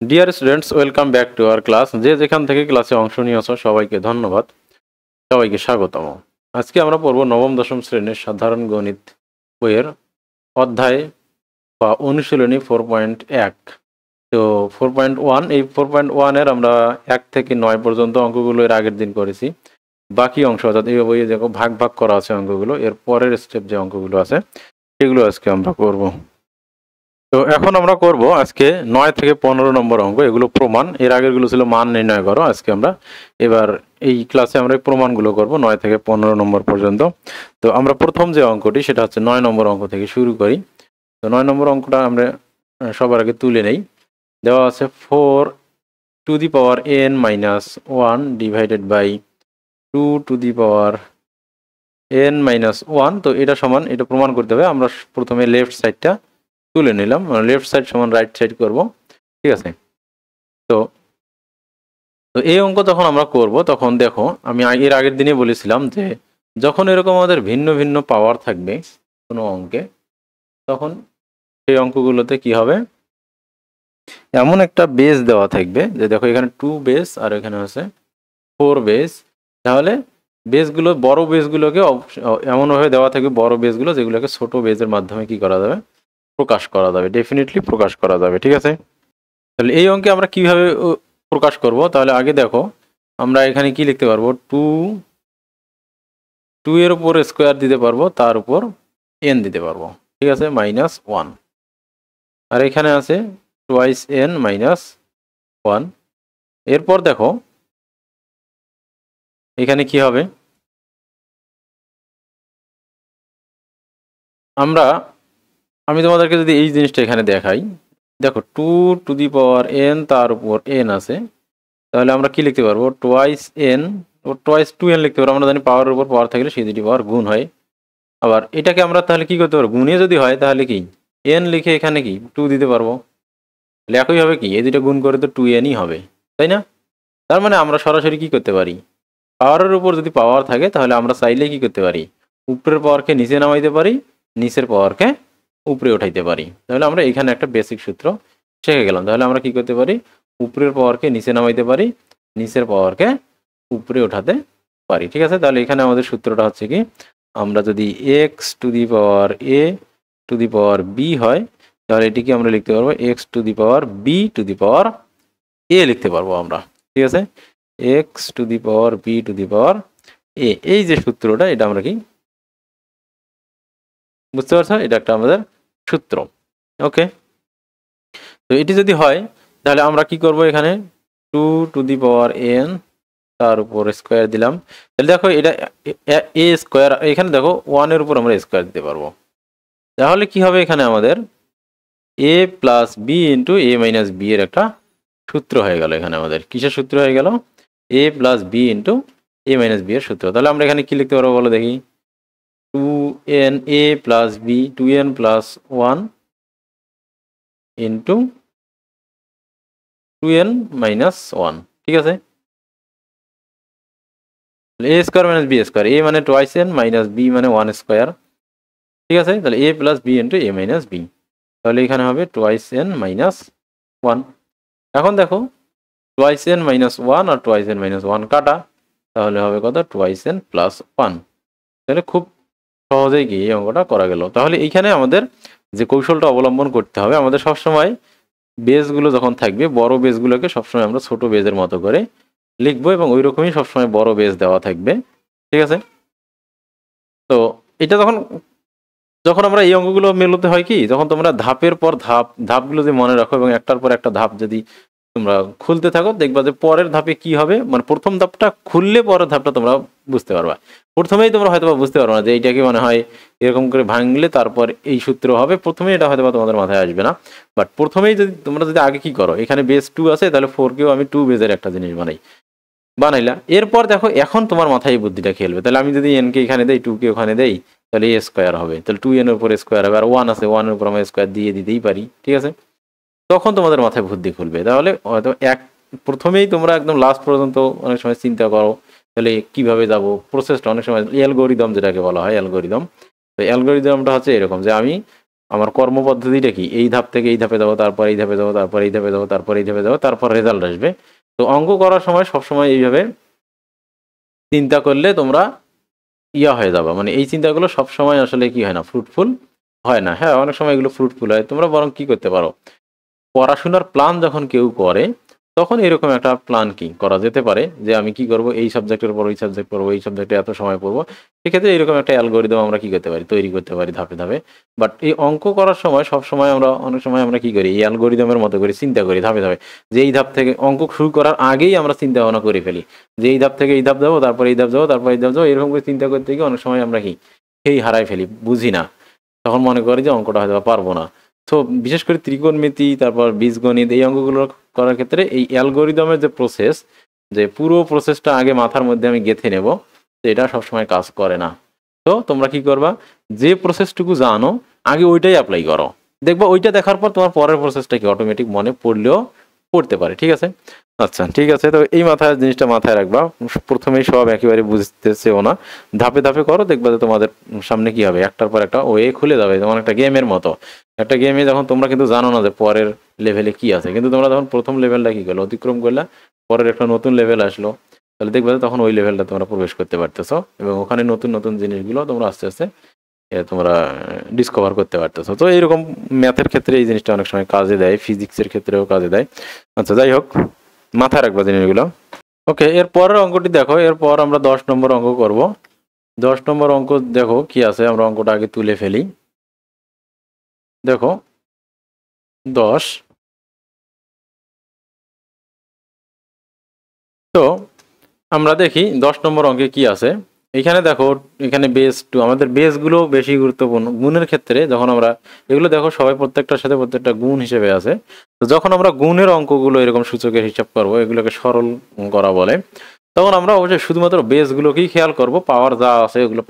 Dear students, welcome back to our class. যে যেখান থেকে ক্লাসে অংশ নিয়েছো সবাইকে ধন্যবাদ, সবাইকে স্বাগতম। আজকে আমরা পড়ব নবম দশম শ্রেণীর সাধারণ গণিত বইয়ের অধ্যায় বা অনুশীলনী 4.1। তো 4.1, এই 4.1-এর আমরা 1 থেকে 9 পর্যন্ত অঙ্কগুলো এর আগের দিন করেছি। বাকি অংশ অর্থাৎ এই বইয়ে দেখো ভাগ ভাগ করা আছে অঙ্কগুলো, এর পরের স্টেপ যে অঙ্কগুলো আছে সেগুলো আজকে আমরা করব। তো এখন আমরা করব আজকে 9 থেকে 15 নম্বর অঙ্ক, এগুলো প্রমাণ। এর আগেরগুলো ছিল মান নির্ণয় করো। আজকে আমরা এবার এই ক্লাসে আমরা এই প্রমাণগুলো করব 9 থেকে 15 নম্বর পর্যন্ত। তো আমরা প্রথম যে অঙ্কটি সেটা হচ্ছে 9 নম্বর অঙ্ক থেকে শুরু করি। তো 9 নম্বর অঙ্কটা আমরা সবার আগে তুলে নেই। দেওয়া আছে 4 to the power n minus 1 divided by 2 to the power n minus 1। তো এটা সমান, এটা প্রমাণ করতে হবে। আমরা প্রথমে লেফট সাইডটা তুলে নিলাম, লেফট সাইড সমান রাইট সাইড করব, ঠিক আছে। তো তো এই অঙ্ক যখন আমরা করব তখন দেখো, আমি এর আগের দিনে বলেছিলাম যে যখন এরকম আমাদের ভিন্ন ভিন্ন পাওয়ার থাকবে কোনো অঙ্কে, তখন সেই অঙ্কগুলোতে কি হবে, এমন একটা বেস দেওয়া থাকবে যে দেখো এখানে 2 বেস আর এখানে হচ্ছে 4 বেস। তাহলে বেসগুলো, বড় বেসগুলোকে এমনভাবে দেওয়া থাকবে, বড় বেসগুলো যেগুলোকে ছোট বেসের মাধ্যমে কি করা যাবে, প্রকাশ করা যাবে, ডেফিনেটলি প্রকাশ করা যাবে, ঠিক আছে। তাহলে এই অঙ্কে আমরা কিভাবে প্রকাশ করব, তাহলে আগে দেখো আমরা এখানে কি লিখতে পারবো, 2 এর উপর স্কোয়ার দিতে পারবো, তার উপর n দিতে পারবো, ঠিক আছে, মাইনাস 1। আর এখানে আছে টোয়াইস n মাইনাস 1। এরপর দেখো এখানে কি হবে, আমি তোমাদেরকে যদি এই জিনিসটা এখানে দেখাই, দেখো 2 টু দি পাওয়ার n তার উপর n আছে, তাহলে আমরা কি লিখতে পারবো, টোয়াইস n ও টোয়াইস 2n লিখতে পারবো। আমরা জানি পাওয়ারের উপর পাওয়ার থাকলে সেই দুটি পাওয়ার গুণ হয়। আবার এটাকে আমরা তাহলে কি করতে পারবো, গুণে যদি হয় তাহলে কি n লিখে এখানে কি 2 দিতে পারবো। তাহলে একইভাবে কি এই দুটো গুণ করে তো 2nই হবে, তাই না? তার মানে আমরা সরাসরি কি করতে পারি, পাওয়ারের উপর যদি পাওয়ার থাকে তাহলে আমরা চাইলে কি করতে পারি, উপরের পাওয়ারকে নিচে নামাইতে পারি, নিচের পাওয়ারকে উপরে উঠাইতে পারি। তাহলে আমরা এখানে একটা বেসিক সূত্র শিখে গেলাম। তাহলে আমরা কি করতে পারি, উপরের পাওয়ারকে নিচে নামাইতে পারি, নিচের পাওয়ারকে উপরে উঠাতে পারি, ঠিক আছে। তাহলে এখানে আমাদের সূত্রটা হচ্ছে কি, আমরা যদি x to the power a to the power b হয়, তাহলে এটিকে আমরা লিখতে পারবো x to the power b to the power a লিখতে পারবো আমরা, ঠিক আছে। X to the power b to the power a, এই যে সূত্রটা, এটা আমরা কি বুঝতে পারছো, এটা একটা আমাদের সূত্র, ওকে। তো এটি যদি হয় তাহলে আমরা কি করব, এখানে 2 টু দি পাওয়ার n তার উপর স্কোয়ার দিলাম। তাহলে দেখো এটা এ স্কোয়ার, এখানে দেখো 1 এর উপর আমরা স্কোয়ার দিতে পারবো। তাহলে কি হবে, এখানে আমাদের a plus B into A minus B এর একটা সূত্র হয়ে গেল। এখানে আমাদের কিসের সূত্র হয়ে গেল, a plus B into A minus B এর সূত্র। তাহলে আমরা এখানে কি লিখতে পারবো বলো দেখি, 2n a plus B, 2n plus 1 into 2n minus 1, ঠিক আছে। A square minus B square, A মানে টোয়াইস এন মাইনাস বি মানে 1 স্কোয়ার, ঠিক আছে। তাহলে এ প্লাস বি ইন্টু এ মাইনাস বি, তাহলে এখানে হবে টোয়াইস এন মাইনাস 1। এখন দেখো টোয়াইস এন মাইনাস 1 আর টোয়াইস এন মাইনাস 1 কাটা, তাহলে হবে কত, টোয়াইস এন প্লাস 1। তাহলে খুব সহজেই কি এই অঙ্কটা করা গেল। তাহলে এইখানে আমাদের যে কৌশলটা অবলম্বন করতে হবে, আমাদের সবসময় বেসগুলো যখন থাকবে, বড় বেসগুলোকে সবসময় আমরা ছোট বেসের মতো করে লিখবো এবং ওই রকমই সবসময় বড় বেস দেওয়া থাকবে, ঠিক আছে। তো এটা যখন যখন আমরা এই অঙ্কগুলো মেলাতে হয় কি, যখন তোমরা ধাপের পর ধাপগুলো যদি মনে রাখো এবং একটার পর একটা ধাপ যদি তোমরা খুলতে থাকো, দেখবা যে পরের ধাপে কি হবে, মানে প্রথম ধাপটা খুললে পরের ধাপটা তোমরা বুঝতে পারবা। প্রথমেই তোমরা হয়তো বুঝতে পারবে না যে এইটাকে মনে হয় এরকম করে ভাঙলে তারপর এই সূত্র হবে, প্রথমে এটা হয়তো তোমাদের মাথায় আসবে না। বাট প্রথমেই যদি তোমরা যদি আগে কি করো, এখানে বেস 2 আছে, তাহলে 4কেও আমি 2 বেসের একটা জিনিস বানাইলা। এরপর দেখো এখন তোমার মাথায় এই বুদ্ধিটা খেলবে। তাহলে আমি যদি এনকে এখানে দেই, 2কে ওখানে দেই, তাহলে এ স্কোয়ার হবে, তাহলে 2n এর উপর স্কোয়ার হবে, আর 1 আছে, 1 এর উপর আমরা স্কোয়ার দিয়ে দিতেই পারি, ঠিক আছে। তখন তোমাদের মাথায় বুদ্ধি খুলবে। তাহলে হয়তো প্রথমেই তোমরা একদম লাস্ট পর্যন্ত অনেক সময় চিন্তা করো, তাহলে কিভাবে যাব, প্রসেসটা অনেক সময় অ্যালগরিদম যেটাকে বলা হয় অ্যালগরিদম। তো অ্যালগরিদমটা হচ্ছে এরকম যে আমি আমার কর্মপদ্ধতিটা কি, এই ধাপ থেকে এই ধাপে যাবো, তারপর এই ধাপে যাবো, তারপর এই ধাপে যাবো, তারপর এই ধাপে যাবো, তারপর রেজাল্ট আসবে। তো অঙ্ক করার সময় সবসময় এইভাবে চিন্তা করলে তোমরা হয়ে যাবা, মানে এই চিন্তাগুলো সবসময় আসলে কি হয় না, ফ্রুটফুল হয় না। হ্যাঁ, অনেক সময় এগুলো ফ্রুটফুল হয়। তোমরা বরং কি করতে পারো, পড়াশোনার প্ল্যান যখন কেউ করে তখন এরকম একটা প্ল্যান কি করা যেতে পারে যে আমি কি করব, এই সাবজেক্টের পর ওই সাবজেক্ট পড়বো, এই সাবজেক্টে এত সময় পড়বো। সেক্ষেত্রে এরকম একটা অ্যালগোরিদম আমরা কি করতে পারি, তৈরি করতে পারি ধাপে ধাপে। বাট এই অঙ্ক করার সময় সবসময় আমরা অনেক সময় আমরা কি করি, এই অ্যালগোরিদমের মতো করে চিন্তা করি ধাপে ধাপে, যে এই ধাপ থেকে অঙ্ক শুরু করার আগেই আমরা চিন্তা ভাবনা করে ফেলি যে এই ধাপ থেকে এই ধাপ যাবো, তারপর এই ধাপ যাবো, তারপর এই ধাপ যাবো। এরকম করে চিন্তা করতে গিয়ে অনেক সময় আমরা কি সেই হারাই ফেলি, বুঝি না, তখন মনে করি যে অঙ্কটা হয়তো পারবো না। তো বিশেষ করে ত্রিকোণমিতি, তারপর বীজগণিত, এই অঙ্কগুলো করার ক্ষেত্রে এই অ্যালগোরিদমের যে প্রসেস, যে পুরো প্রসেসটা আগে মাথার মধ্যে আমি গেঁথে নেব, তো এটা সবসময় কাজ করে না। তো তোমরা কি করবা, যে প্রসেসটুকু জানো আগে ওইটাই অ্যাপ্লাই করো, দেখবা ওইটা দেখার পর তোমার পরের প্রসেসটা কি অটোমেটিক মনে পড়লেও পড়তে পারে। ঠিক আছে, আচ্ছা ঠিক আছে। তো এই জিনিসটা মাথায় রাখবা, প্রথমেই সব একেবারে বুঝতেছেও না, ধাপে ধাপে করো, দেখবা যে তোমাদের সামনে কি হবে, একটার পর একটা ওয়ে খুলে যাবে, যেমন একটা গেমের মতো। একটা গেমে যখন তোমরা কিন্তু জানো না যে পরের লেভেলে কি আছে, কিন্তু তোমরা যখন প্রথম লেভেলটা কি করলো অতিক্রম করলে, পরের একটা নতুন লেভেল আসলো, তাহলে দেখবে যে তখন ওই লেভেলটা তোমরা প্রবেশ করতে পারতেছো, এবং ওখানে নতুন নতুন জিনিসগুলো তোমরা আস্তে আস্তে তোমরা ডিসকভার করতে পারতেছো। তো এইরকম ম্যাথের ক্ষেত্রে এই জিনিসটা অনেক সময় কাজে দেয়, ফিজিক্সের ক্ষেত্রেও কাজে দেয়। আচ্ছা যাই হোক, মাথায় রাখবা জিনিসগুলো। ওকে, এর পরের অঙ্কটি দেখো, এরপর আমরা 10 নম্বর অঙ্ক করব। 10 নম্বর অঙ্ক দেখো কি আছে, আমরা অঙ্কটা আগে তুলে ফেলি। দেখো 10, তো আমরা দেখি 10 নম্বর অঙ্কে কি আছে। এখানে দেখো, এখানে বেস টু, আমাদের বেসগুলো বেশি গুরুত্বপূর্ণ গুণের ক্ষেত্রে। যখন আমরা এগুলো দেখো সবাই প্রত্যেকটার সাথে প্রত্যেকটা গুণ হিসেবে আছে, তো যখন আমরা গুণের অঙ্কগুলো এরকম সূচকের হিসাব করব, এগুলোকে সরল করা বলে, তখন আমরা অবশ্যই শুধুমাত্র বেসগুলোকেই খেয়াল করব, পাওয়ার যা আছে ওগুলো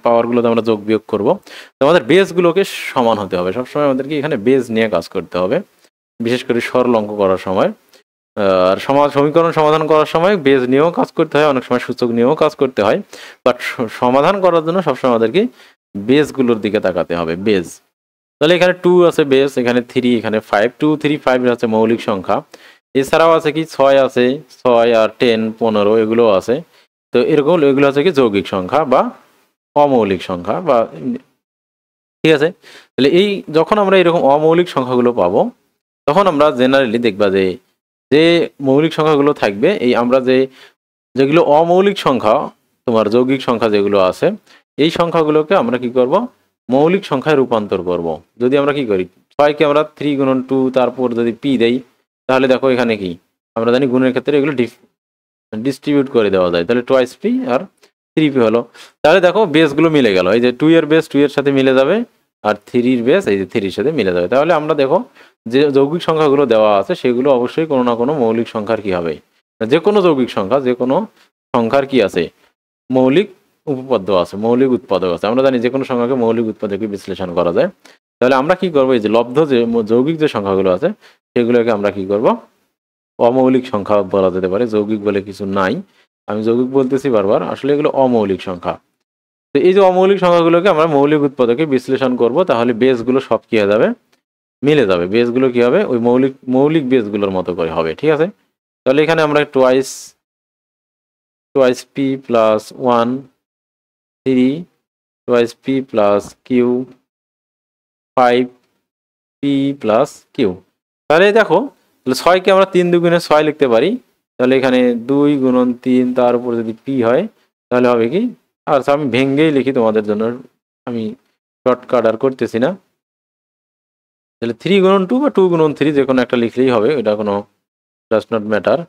পাওয়ারগুলোতে আমরা যোগ বিয়োগ করব। তো আমাদের বেসগুলোকে সমান হতে হবে, সবসময় আমাদেরকে এখানে বেস নিয়ে কাজ করতে হবে, বিশেষ করে সরল অঙ্ক করার সময়। আর সমীকরণ সমাধান করার সময় বেজ নিয়েও কাজ করতে হয়, অনেক সময় সূচক নিয়েও কাজ করতে হয়, বাট সমাধান করার জন্য সবসময় আমাদেরকে বেসগুলোর দিকে তাকাতে হবে। বেজ, তাহলে এখানে 2 আছে বেস, এখানে 3, এখানে 5, 2, 3, 5 হচ্ছে মৌলিক সংখ্যা। এছাড়াও আছে কি 6 আছে, 6 আর 10, 15 এগুলো আছে। তো এরকম এগুলো হচ্ছে কি যৌগিক সংখ্যা বা অমৌলিক সংখ্যা বা, ঠিক আছে। তাহলে এই যখন আমরা এরকম অমৌলিক সংখ্যাগুলো পাবো, তখন আমরা জেনারেলি দেখবা যে যে মৌলিক সংখ্যাগুলো থাকবে, এই আমরা যেগুলো অমৌলিক সংখ্যা, তোমার যৌগিক সংখ্যা যেগুলো আছে, এই সংখ্যাগুলোকে আমরা কি করব, মৌলিক সংখ্যায় রূপান্তর করব। যদি আমরা কি করি, 6কে আমরা 3 গুণন 2, তারপর যদি পি দেই, তাহলে দেখো এখানে কি আমরা জানি গুণের ক্ষেত্রে এগুলো ডিস্ট্রিবিউট করে দেওয়া যায়, তাহলে 2 পি আর 3 পি হলো। তাহলে দেখো বেসগুলো মিলে গেল, এই যে 2 এর বেস 2 এর সাথে মিলে যাবে, আর 3 এর বেস এই যে 3 এর সাথে মিলে যাবে। তাহলে আমরা দেখো যে যৌগিক সংখ্যাগুলো দেওয়া আছে সেগুলো অবশ্যই কোনো না কোনো মৌলিক সংখ্যার কি হবে, যে কোনো যৌগিক সংখ্যা, যে কোনো সংখ্যার কি আছে, মৌলিক উপপাদ্য আছে, মৌলিক উৎপাদক আছে। আমরা জানি যে কোনো সংখ্যাকে মৌলিক উৎপাদকে বিশ্লেষণ করা যায়। তাহলে আমরা কি করবো, এই যে লব্ধ যে যৌগিক যে সংখ্যাগুলো আছে সেগুলোকে আমরা কি করব, অমৌলিক সংখ্যা বলা যেতে পারে, যৌগিক বলে কিছু নাই। আমি যৌগিক বলতেছি বারবার, আসলে এগুলো অমৌলিক সংখ্যা। তো এই যে অমৌলিক সংখ্যাগুলোকে আমরা মৌলিক উৎপাদকে বিশ্লেষণ করব, তাহলে বেসগুলো সব কি হয়ে যাবে, মিলে যাবে। বেসগুলো কি হবে, ওই মৌলিক বেসগুলোর মতো করে হবে। ঠিক আছে, তাহলে এখানে আমরা twice P plus 1, 3, twice P plus Q, 5 P plus Q. তাহলে দেখো, তাহলে 6কে আমরা 3 দুগুণে 6 লিখতে পারি, তাহলে এখানে 2 গুণন 3, তার উপর যদি পি হয় তাহলে হবে কি, আর আমি ভেঙ্গেই লিখি তোমাদের জন্য, আমি শর্টকাট আর করতেছি না। তাহলে 3 গুণন 2 বা 2 গুণন 3 যে কোনো একটা লিখলেই হবে, এটা কোনো ডাজ নট ম্যাটার।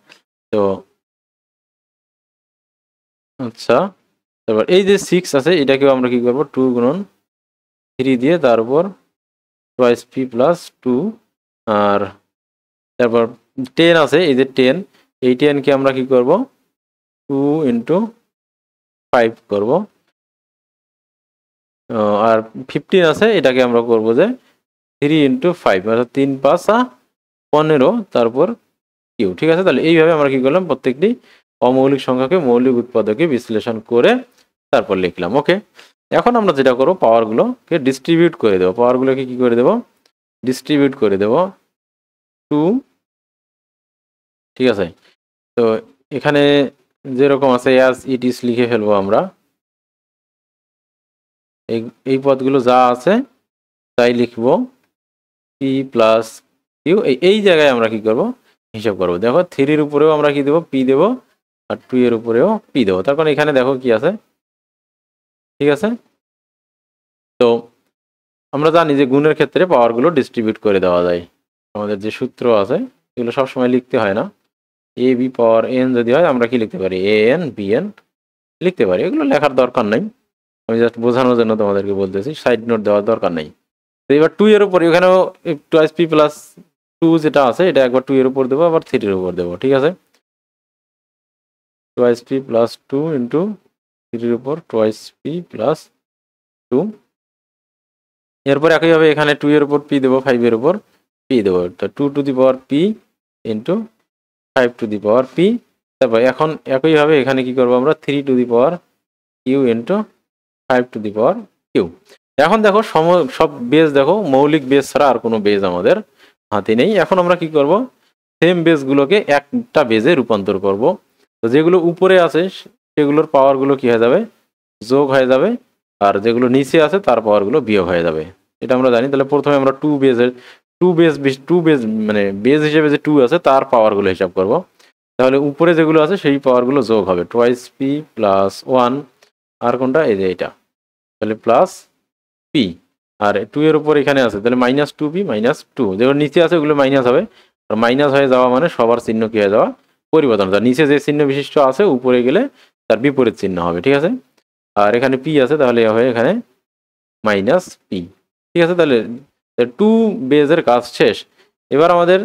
তো আচ্ছা, তারপর এই যে 6 আছে এটাকেও আমরা কি করবো, 2 গুণন 3 দিয়ে তার উপর টোয়াইস পি প্লাস 2, আর তারপর 10 আছে, এই যে 10, এই 10কে আমরা কি করব, 2 ইন্টু 5 করব, আর 15 আছে, এটাকে আমরা করব যে 3 ইন্টু 5, অর্থাৎ 3 5 15, তারপর কিউ। ঠিক আছে, তাহলে এইভাবে আমরা কি করলাম, প্রত্যেকটি অমৌলিক সংখ্যাকে মৌলিক উৎপাদকে বিশ্লেষণ করে তারপর লিখলাম। ওকে, এখন আমরা যেটা করবো পাওয়ারগুলোকে ডিস্ট্রিবিউট করে দেবো, পাওয়ারগুলোকে কি করে দেবো, ডিস্ট্রিবিউট করে দেবো টু, ঠিক আছে। তো এখানে যেরকম আছে অ্যাজ ইট ইজ লিখে ফেলবো আমরা, এই এই পদগুলো যা আছে তাই লিখবো, পি প্লাস কিউ, এই জায়গায় আমরা কি করব হিসাব করবো। দেখো 3-এর উপরেও আমরা কি দেবো, পি দেবো, আর 2 এর উপরেও পি দেবো। তার কারণ এখানে দেখো কি আছে, ঠিক আছে। তো আমরা জানি যে গুণের ক্ষেত্রে পাওয়ারগুলো ডিস্ট্রিবিউট করে দেওয়া যায়, আমাদের যে সূত্র আছে এগুলো সবসময় লিখতে হয় না। এ বি পাওয়ার এন যদি হয় আমরা কি লিখতে পারি, এ এন বি এন লিখতে পারি, এগুলো লেখার দরকার নাই, আমি জাস্ট বোঝানোর জন্য তোমাদেরকে বলতেছি, সাইড নোট দেওয়ার দরকার নেই। তো এবার 2 এর উপর এখানেও 2p প্লাস 2 যেটা আছে এটা একবার 2 এর উপর দেবো, আবার 3 এর উপর দেবো, ঠিক আছে। 2p প্লাস 2 ইন্টু 3 এর উপর 2p প্লাস 2, এরপর একইভাবে এখানে 2 এর উপর পি দেবো, 5 এর উপর পি দেবো, তো 2 to the power P into 5 to the power P. তারপর এখন একইভাবে এখানে কি করবো আমরা, 3 to the power Q into 5 to the power Q. এখন দেখো সব বেজ দেখো মৌলিক বেজ ছাড়া আর কোনো বেজ আমাদের হাতে নেই। এখন আমরা কি করব, সেম বেজগুলোকে একটা বেজে রূপান্তর করব। তো যেগুলো উপরে আছে সেগুলোর পাওয়ারগুলো কি হয়ে যাবে, যোগ হয়ে যাবে, আর যেগুলো নিচে আছে তার পাওয়ারগুলো বিয়োগ হয়ে যাবে, এটা আমরা জানি। তাহলে প্রথমে আমরা টু বেজ মানে বেজ হিসেবে যে 2 আছে তার পাওয়ারগুলো হিসাব করব। তাহলে উপরে যেগুলো আছে সেই পাওয়ারগুলো যোগ হবে, 2p প্লাস 1, আর কোনটা, এই যে এটা, তাহলে প্লাস পি, আর 2 এর উপর এখানে আছে তাহলে মাইনাস 2p মাইনাস 2, যেগুলো নিচে আছে ওগুলো মাইনাস হবে, আর মাইনাস হয়ে যাওয়া মানে সবার চিহ্ন কি হয়ে যাওয়া, পরিবর্তন। তার নিচে যে চিহ্ন বিশিষ্ট আছে উপরে গেলে তার বিপরীত চিহ্ন হবে, ঠিক আছে। আর এখানে পি আছে তাহলে হবে এখানে মাইনাস পি, ঠিক আছে। তাহলে 2 বেজের কাজ শেষ, এবার আমাদের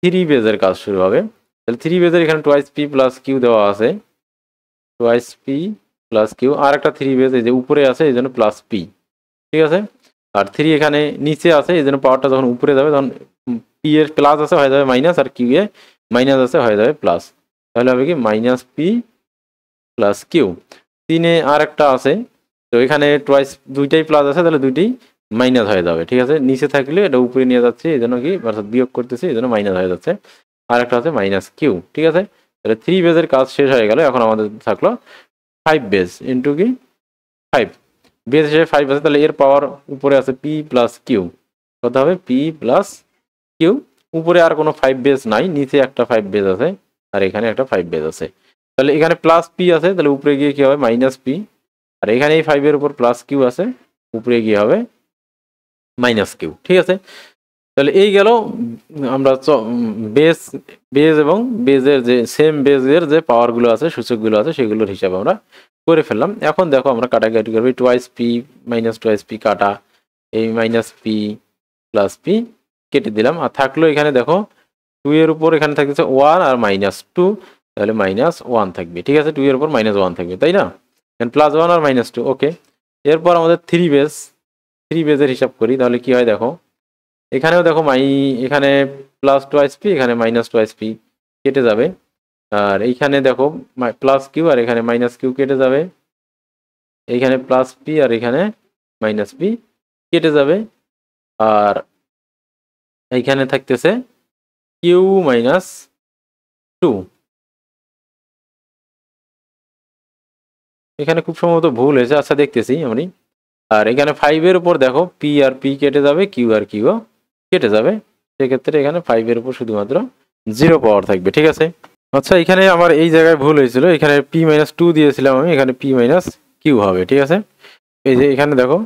3 বেজের কাজ শুরু হবে। তাহলে 3 বেজের এখানে 2p প্লাস কিউ দেওয়া আছে, 2p প্লাস কিউ, আর একটা 3 বেজ এই যে উপরে আছে এই জন্য প্লাস পি, ঠিক আছে। আর 3 এখানে নিচে আছে এই জন্য পাওয়ারটা যখন উপরে যাবে তখন পি এর প্লাস আছে হয়ে যাবে মাইনাস, আর কিউ এ মাইনাস আছে হয়ে যাবে প্লাস, তাহলে হবে কি মাইনাস পি প্লাস কিউ। 3-এ আর একটা আছে, তো এখানে দুইটাই প্লাস আছে তাহলে দুইটাই মাইনাস হয়ে যাবে, ঠিক আছে। নিচে থাকলে এটা উপরে নিয়ে যাচ্ছে এই জন্য কি অর্থাৎ বিয়োগ করতেছে এই জন্য মাইনাস হয়ে যাচ্ছে, আর একটা আছে মাইনাস কিউ, ঠিক আছে। তাহলে 3 বেজের কাজ শেষ হয়ে গেল, এখন আমাদের থাকলো 5 বেজ ইন্টু কি 5, বেজ হিসেবে 5 আছে তাহলে এর পাওয়ার উপরে আছে পি প্লাস কিউ, কত হবে পি প্লাস কিউ। উপরে আর কোনো 5 বেজ নাই, নিচে একটা 5 বেজ আছে আর এখানে একটা 5 বেজ আছে, তাহলে এখানে প্লাস পি আছে তাহলে উপরে গিয়ে কি হবে মাইনাস পি, আর এখানে এই 5 এর উপর প্লাস কিউ আছে উপরে গিয়ে হবে মাইনাস কিউ, ঠিক আছে। তাহলে এই গেল আমরা বেজ বেজ এবং বেজের যে সেম বেজের যে পাওয়ারগুলো আছে সূচকগুলো আছে সেগুলোর হিসাব আমরা করে ফেললাম। এখন দেখো আমরা কাটাকাটি করবো, 2p মাইনাস 2p কাটা, এই মাইনাস পি প্লাস পি কেটে দিলাম, আর থাকলো এখানে দেখো 2 এর উপর এখানে থাকতেছে 1 আর মাইনাস 2, তাহলে মাইনাস 1 থাকবে, ঠিক আছে। 2 এর উপর মাইনাস 1 থাকবে তাই না, প্লাস 1 আর মাইনাস 2, ওকে। এরপর আমাদের 3 বেজের হিসাব করি, তাহলে কি হয় দেখো, এখানেও দেখো এখানে প্লাস 2p এখানে মাইনাস 2p কেটে যাবে, আর এইখানে দেখো প্লাস কিউ আর এখানে মাইনাস কিউ কেটে যাবে, এইখানে প্লাস পি আর এখানে মাইনাস পি কেটে যাবে, আর এইখানে থাকতেছে কিউ মাইনাস 2, এখানে খুব সম্ভবত ভুল হয়েছে, আচ্ছা দেখতেছি আমি। আর এখানে 5 এর উপর দেখো পি আর পি কেটে যাবে, কিউ আর কিউ কেটে যাবে, সেক্ষেত্রে এখানে 5 এর উপর শুধুমাত্র 0 পাওয়ার থাকবে, ঠিক আছে। আচ্ছা এখানে আমার এই জায়গায় ভুল হয়েছিল, এখানে পি মাইনাস 2 দিয়েছিলাম আমি, এখানে পি মাইনাস কিউ হবে, ঠিক আছে। এই যে এখানে দেখো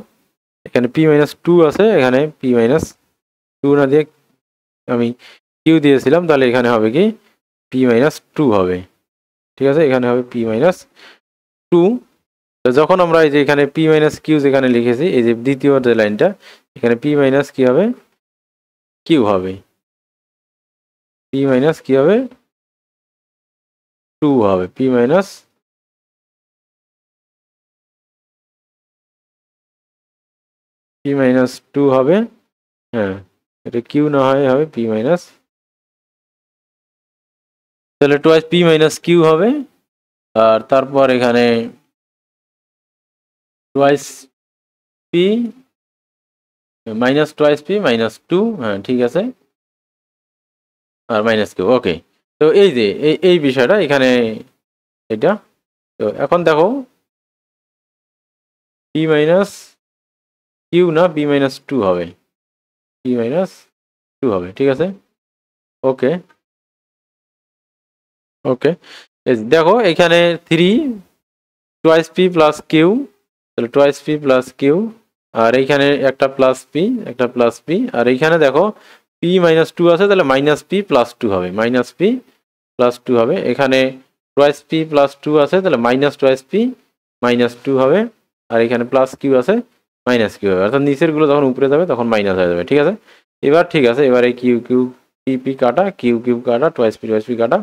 এখানে পি মাইনাস 2 আছে, এখানে পি মাইনাস 2 না দিয়ে আমি কিউ দিয়েছিলাম, তাহলে এখানে হবে কি পি মাইনাস 2 হবে, ঠিক আছে। এখানে হবে পি মাইনাস 2, তো যখন আমরা এই যে এখানে পি মাইনাস কিউ যেখানে লিখেছি এই যে দ্বিতীয় যে লাইনটা, এখানে পি মাইনাস কি হবে কিউ হবে, পি মাইনাস কি হবে 2 হবে, পি মাইনাস পি মাইনাস 2 হবে, হ্যাঁ এটা কিউ না হয় হবে পি মাইনাস, তাহলে টোয়াইস পি মাইনাস কিউ হবে, আর তারপর এখানে twice P minus twice P minus two, হ্যাঁ ঠিক আছে, আর মাইনাস কিউ। ওকে, তো এই যে এই বিষয়টা এখানে এটা। তো এখন দেখো পি মাইনাস কিউ না, পি মাইনাস টু হবে, পি মাইনাস টু হবে, ঠিক আছে। ওকে ওকে, দেখো এখানে three twice P plus Q, তাহলে টোয়াইস পি প্লাস কিউ, আর এইখানে একটা প্লাস পি, একটা প্লাস পি, আর এইখানে দেখো পি মাইনাস টু আছে, তাহলে মাইনাস পি প্লাস টু হবে, মাইনাস পি প্লাস টু হবে। এখানে টোয়াইস পি প্লাস টু আছে, তাহলে minus twice P minus two হবে, আর এখানে প্লাস কিউ আছে, মাইনাস কিউ হবে, অর্থাৎ নিচের গুলো যখন উপরে যাবে তখন মাইনাস হয়ে যাবে, ঠিক আছে। এবার ঠিক আছে, এবার এই কিউ কিউ পি পি কাটা, কিউ কিউ কাটা, টোয়াইস পি কাটা,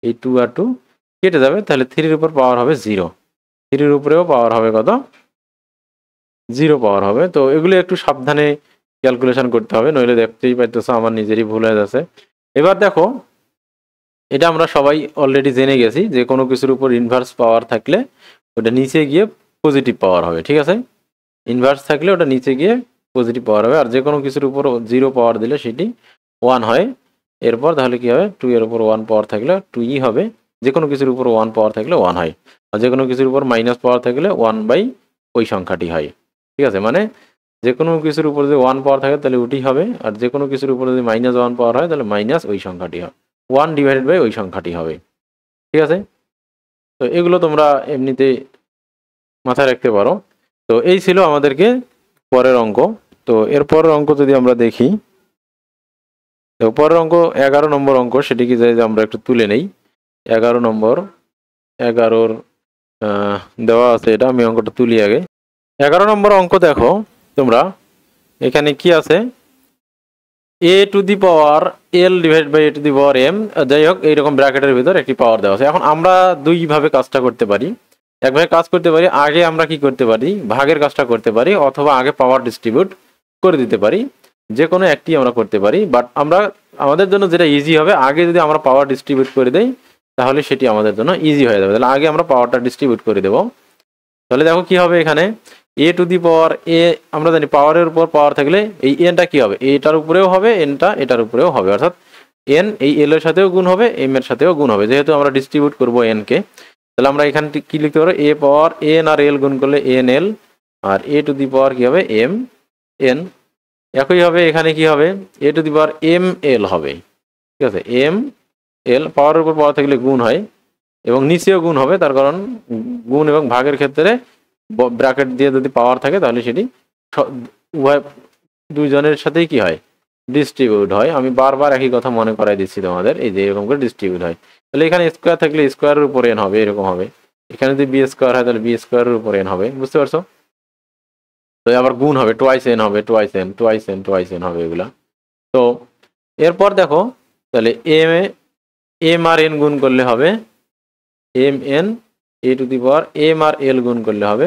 এই টু আর টু কেটে যাবে, তাহলে থ্রির উপর পাওয়ার হবে জিরো, থ্রির উপরেও পাওয়ার হবে কত, জিরো পাওয়ার হবে। তো এগুলো একটু সাবধানে ক্যালকুলেশন করতে হবে, নইলে দেখতেই পাইতেছো আমার নিজেরই ভুল হয়ে যাচ্ছে। এবার দেখো এটা আমরা সবাই অলরেডি জেনে গেছি যে কোনো কিছুর উপর ইনভার্স পাওয়ার থাকলে ওটা নিচে গিয়ে পজিটিভ পাওয়ার হবে, ঠিক আছে। ইনভার্স থাকলে ওটা নিচে গিয়ে পজিটিভ পাওয়ার হবে, আর যে কোনো কিছুর উপর জিরো পাওয়ার দিলে সেটি ওয়ান হয়। এরপর তাহলে কি হবে, টু এর উপর ওয়ান পাওয়ার থাকলে টুই হবে, যে কোনো কিছুর উপর ওয়ান পাওয়ার থাকলে ওয়ান হয়, আর যে কোনো কিছুর উপর মাইনাস পাওয়ার থাকলে ওয়ান বাই ওই সংখ্যাটি হয়, ঠিক আছে। মানে যে কোনো কিছুর উপর যদি ওয়ান পাওয়ার থাকে তাহলে ওটি হবে, আর যে কোনো কিছুর উপর যদি মাইনাস ওয়ান পাওয়ার হয় তাহলে মাইনাস ওই সংখ্যাটি হবে, ওয়ান ডিভাইডেড বাই ওই সংখ্যাটি হবে, ঠিক আছে। তো এগুলো তোমরা এমনিতে মাথায় রাখতে পারো। তো এই ছিল আমাদেরকে পরের অঙ্ক। তো এর পরের অঙ্ক যদি আমরা দেখি, তো পরের অঙ্ক 11 নম্বর অঙ্ক, সেটি কি যে আমরা একটু তুলে নেই। 11 নম্বর, 11-র দেওয়া আছে, এটা আমি অঙ্কটা তুলি আগে। 11 নম্বর অঙ্ক দেখো তোমরা, এখানে কি আছে, a to the power l divide by a to the power m, যাই হোক এইরকম ব্র্যাকেটের ভিতর একটি পাওয়ার দেওয়া আছে। এখন আমরা দুইভাবে কাজটা করতে পারি, একভাবে কাজ করতে পারি, আগে আমরা কি করতে পারি, ভাগের কাজটা করতে পারি, অথবা আগে পাওয়ার ডিস্ট্রিবিউট করে দিতে পারি, যে কোনো একটি আমরা করতে পারি। বাট আমরা আমাদের জন্য যেটা ইজি হবে, আগে যদি আমরা পাওয়ার ডিস্ট্রিবিউট করে দেই তাহলে সেটি আমাদের জন্য ইজি হয়ে যাবে। তাহলে আগে আমরা পাওয়ারটা ডিস্ট্রিবিউট করে দেবো। তাহলে দেখো কি হবে, এখানে এ টু দি পাওয়ার এ, আমরা জানি পাওয়ারের উপর পাওয়ার থাকলে এই এনটা কি হবে, এটার উপরেও হবে, এনটা এটার উপরেও হবে, অর্থাৎ এন এই এল এর সাথেও গুণ হবে, এম এর সাথেও গুণ হবে, যেহেতু আমরা ডিস্ট্রিবিউট করবো এন কে। তাহলে আমরা এখানে কি লিখতে পারবো, এ পাওয়ার এন আর এল গুণ করলে N L, R a to the power কি হবে এম এন। একই হবে এখানে কি হবে, এ to the power M L হবে, ঠিক আছে। এম এল, পাওয়ারের উপর পাওয়ার থাকলে গুণ হয় এবং নিচেও গুণ হবে, তার কারণ গুণ এবং ভাগের ক্ষেত্রে ব্র্যাকেট দিয়ে যদি পাওয়ার থাকে তাহলে সেটি উভয় দুইজনের সাথেই কি হয়, ডিস্ট্রিবিউট হয়। আমি বারবার একই কথা মনে করাই দিচ্ছি তোমাদের, এই যে এরকম করে ডিস্ট্রিবিউট হয়। তাহলে এখানে স্কোয়ার থাকলে স্কোয়ারের উপর এন হবে, এরকম হবে। এখানে যদি বি স্কোয়ার হয় তাহলে বি স্কোয়ারের উপর এন হবে, বুঝতে পারছো। তো আবার গুণ হবে, টোয়াইস এন হবে, twice N twice N twice N হবে এগুলা। তো এরপর দেখো, তাহলে এম এম আর এন গুণ করলে হবে m n, a to the power m আর এল গুণ করলে হবে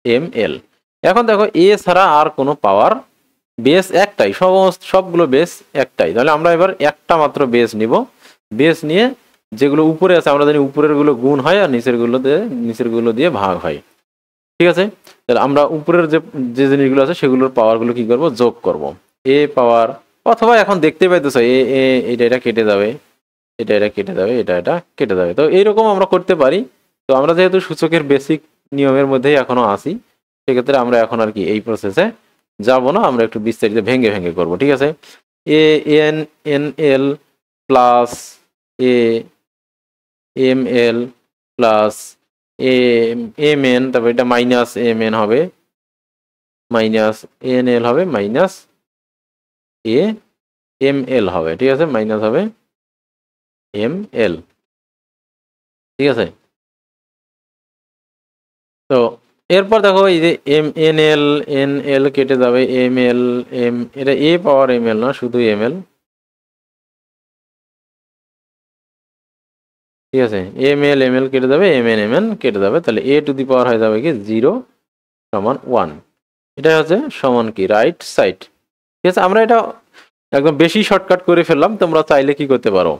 এম এল। এখন দেখো এ ছাড়া আর কোনো পাওয়ার, বেস একটাই, সবগুলো বেস একটাই। তাহলে আমরা এবার একটা মাত্র বেস নিব, বেস নিয়ে যেগুলো উপরে আছে আমরা জানি উপরের গুলো গুণ হয় আর নিচের গুলো দিয়ে ভাগ হয়, ঠিক আছে। তাহলে আমরা উপরের যে জিনিসগুলো আছে সেগুলোর পাওয়ারগুলো কি করব, যোগ করব। এ পাওয়ার, অথবা এখন দেখতে পাইতেছো এ এ এটা কেটে যাবে, এটা কেটে যাবে, এটা কেটে যাবে। তো এইরকম আমরা করতে পারি। তো আমরা যেহেতু সূচকের বেসিক নিয়মের মধ্যেই এখনো আসি, সেক্ষেত্রে আমরা এখন আর কি এই প্রসেসে যাব না, আমরা একটু বিস্তারিত ভেঙে ভেঙে করব, ঠিক আছে। A N N L plus A M L plus M M N, তারপর এটা মাইনাস এম এন হবে, মাইনাস এন এল হবে, মাইনাস এ এম এল হবে, ঠিক আছে, মাইনাস হবে এম এল, ঠিক আছে। তো এরপর দেখো এই যে এম এন এল কেটে যাবে, এম এল এম, এটা এ পাওয়ার এম এল না, শুধু এম এল, ঠিক আছে। এম এল কেটে যাবে, এম এন কেটে যাবে, তাহলে এ টু দি পাওয়ার হয়ে যাবে কি 0 সমান 1। এটা হচ্ছে সমান কি রাইট সাইড, ঠিক আছে। আমরা এটা একদম বেশি শর্টকাট করে ফেললাম, তোমরা চাইলে কি করতে পারো,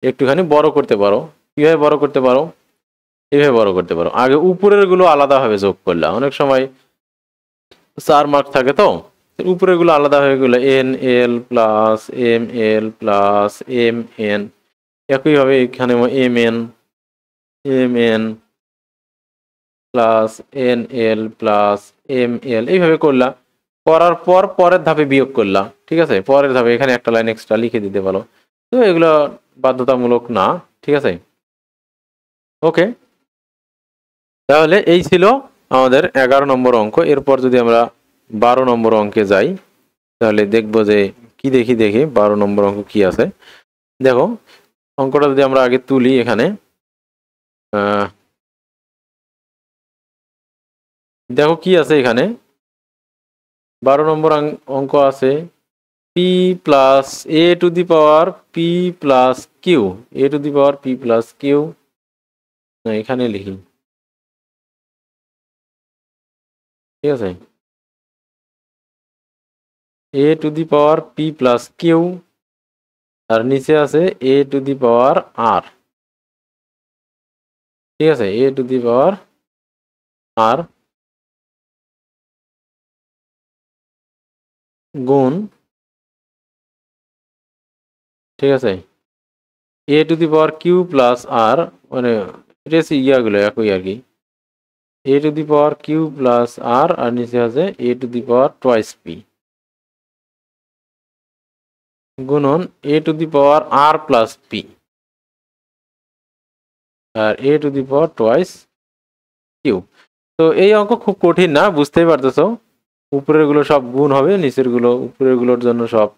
একটুখানি বড় করতে পারো। কিভাবে বড় করতে পারো, এভাবে বড় করতে পারো। আগে উপরের গুলো আলাদাভাবে যোগ করলাম, অনেক সময় 4 মার্ক থাকে তো, উপরের গুলো আলাদা হয়ে গেল N L plus M L plus M N, একইভাবে এখানে M N plus N L plus M L, এইভাবে করলাম। করার পর পরের ধাপে বিয়োগ করলাম, ঠিক আছে, পরের ধাপে এখানে একটা লাইন এক্সট্রা লিখে দিতে পারো। তো এগুলো বাধ্যতামূলক না, ঠিক আছে। ওকে, তাহলে এই ছিল আমাদের 11 নম্বর অঙ্ক। এরপর যদি আমরা 12 নম্বর অঙ্কে যাই তাহলে দেখবো যে কি দেখি 12 নম্বর অঙ্ক কি আছে। দেখো অঙ্কটা যদি আমরা আগে তুলি, এখানে দেখো কি আছে, এখানে 12 নম্বর অঙ্ক আছে p plus a to the power p plus q, a to the power p plus q, না এখানে লিখি, ঠিক আছে, a to the power p plus Q, আর নিচে আছে এ টু দি পাওয়ার আর, ঠিক আছে, এ টু দি পাওয়ার আর গুণ, ঠিক আছে, a to the power q plus r, মানে এটা ইয়াগুলো একই আর কি, a to the power q plus r, আর নিচে আছে a to the power twice p গুণন a to the power r plus P, আর a to the power twice q. তো এই অঙ্ক খুব কঠিন না, বুঝতেই পারতেছো, উপরের গুলো সব গুণ হবে, নিচের গুলো উপরের গুলোর জন্য সব।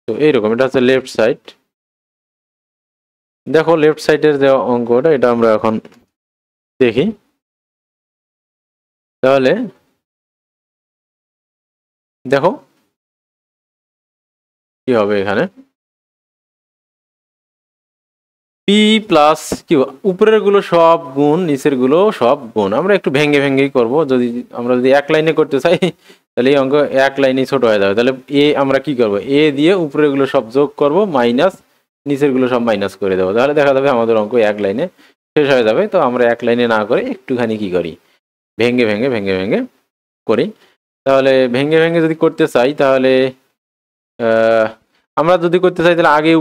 তো এইরকম, এটা হচ্ছে লেফট সাইড। দেখো লেফট সাইডের যে অঙ্কটা, এটা আমরা এখন দেখি। তাহলে দেখো কি হবে এখানে, পি প্লাস কিউ, উপরের গুলো সব গুণ, নিচের গুলো সব গুণ। আমরা একটু ভেঙে ভেঙেই করব, আমরা যদি এক লাইনে করতে চাই তাহলে এই অঙ্ক এক লাইনে ছোট হয়ে যাবে। তাহলে এ আমরা কি করব, এ দিয়ে উপরের গুলো সব যোগ করব, মাইনাস নিচের গুলো সব মাইনাস করে দেবো, তাহলে দেখা যাবে আমাদের অঙ্ক এক লাইনে শেষ হয়ে যাবে। তো আমরা এক লাইনে না করে একটুখানি কি করি, ভেঙে ভেঙে করি। তাহলে ভেঙে ভেঙে যদি করতে চাই, তাহলে আমরা যদি করতে চাই তাহলে আগে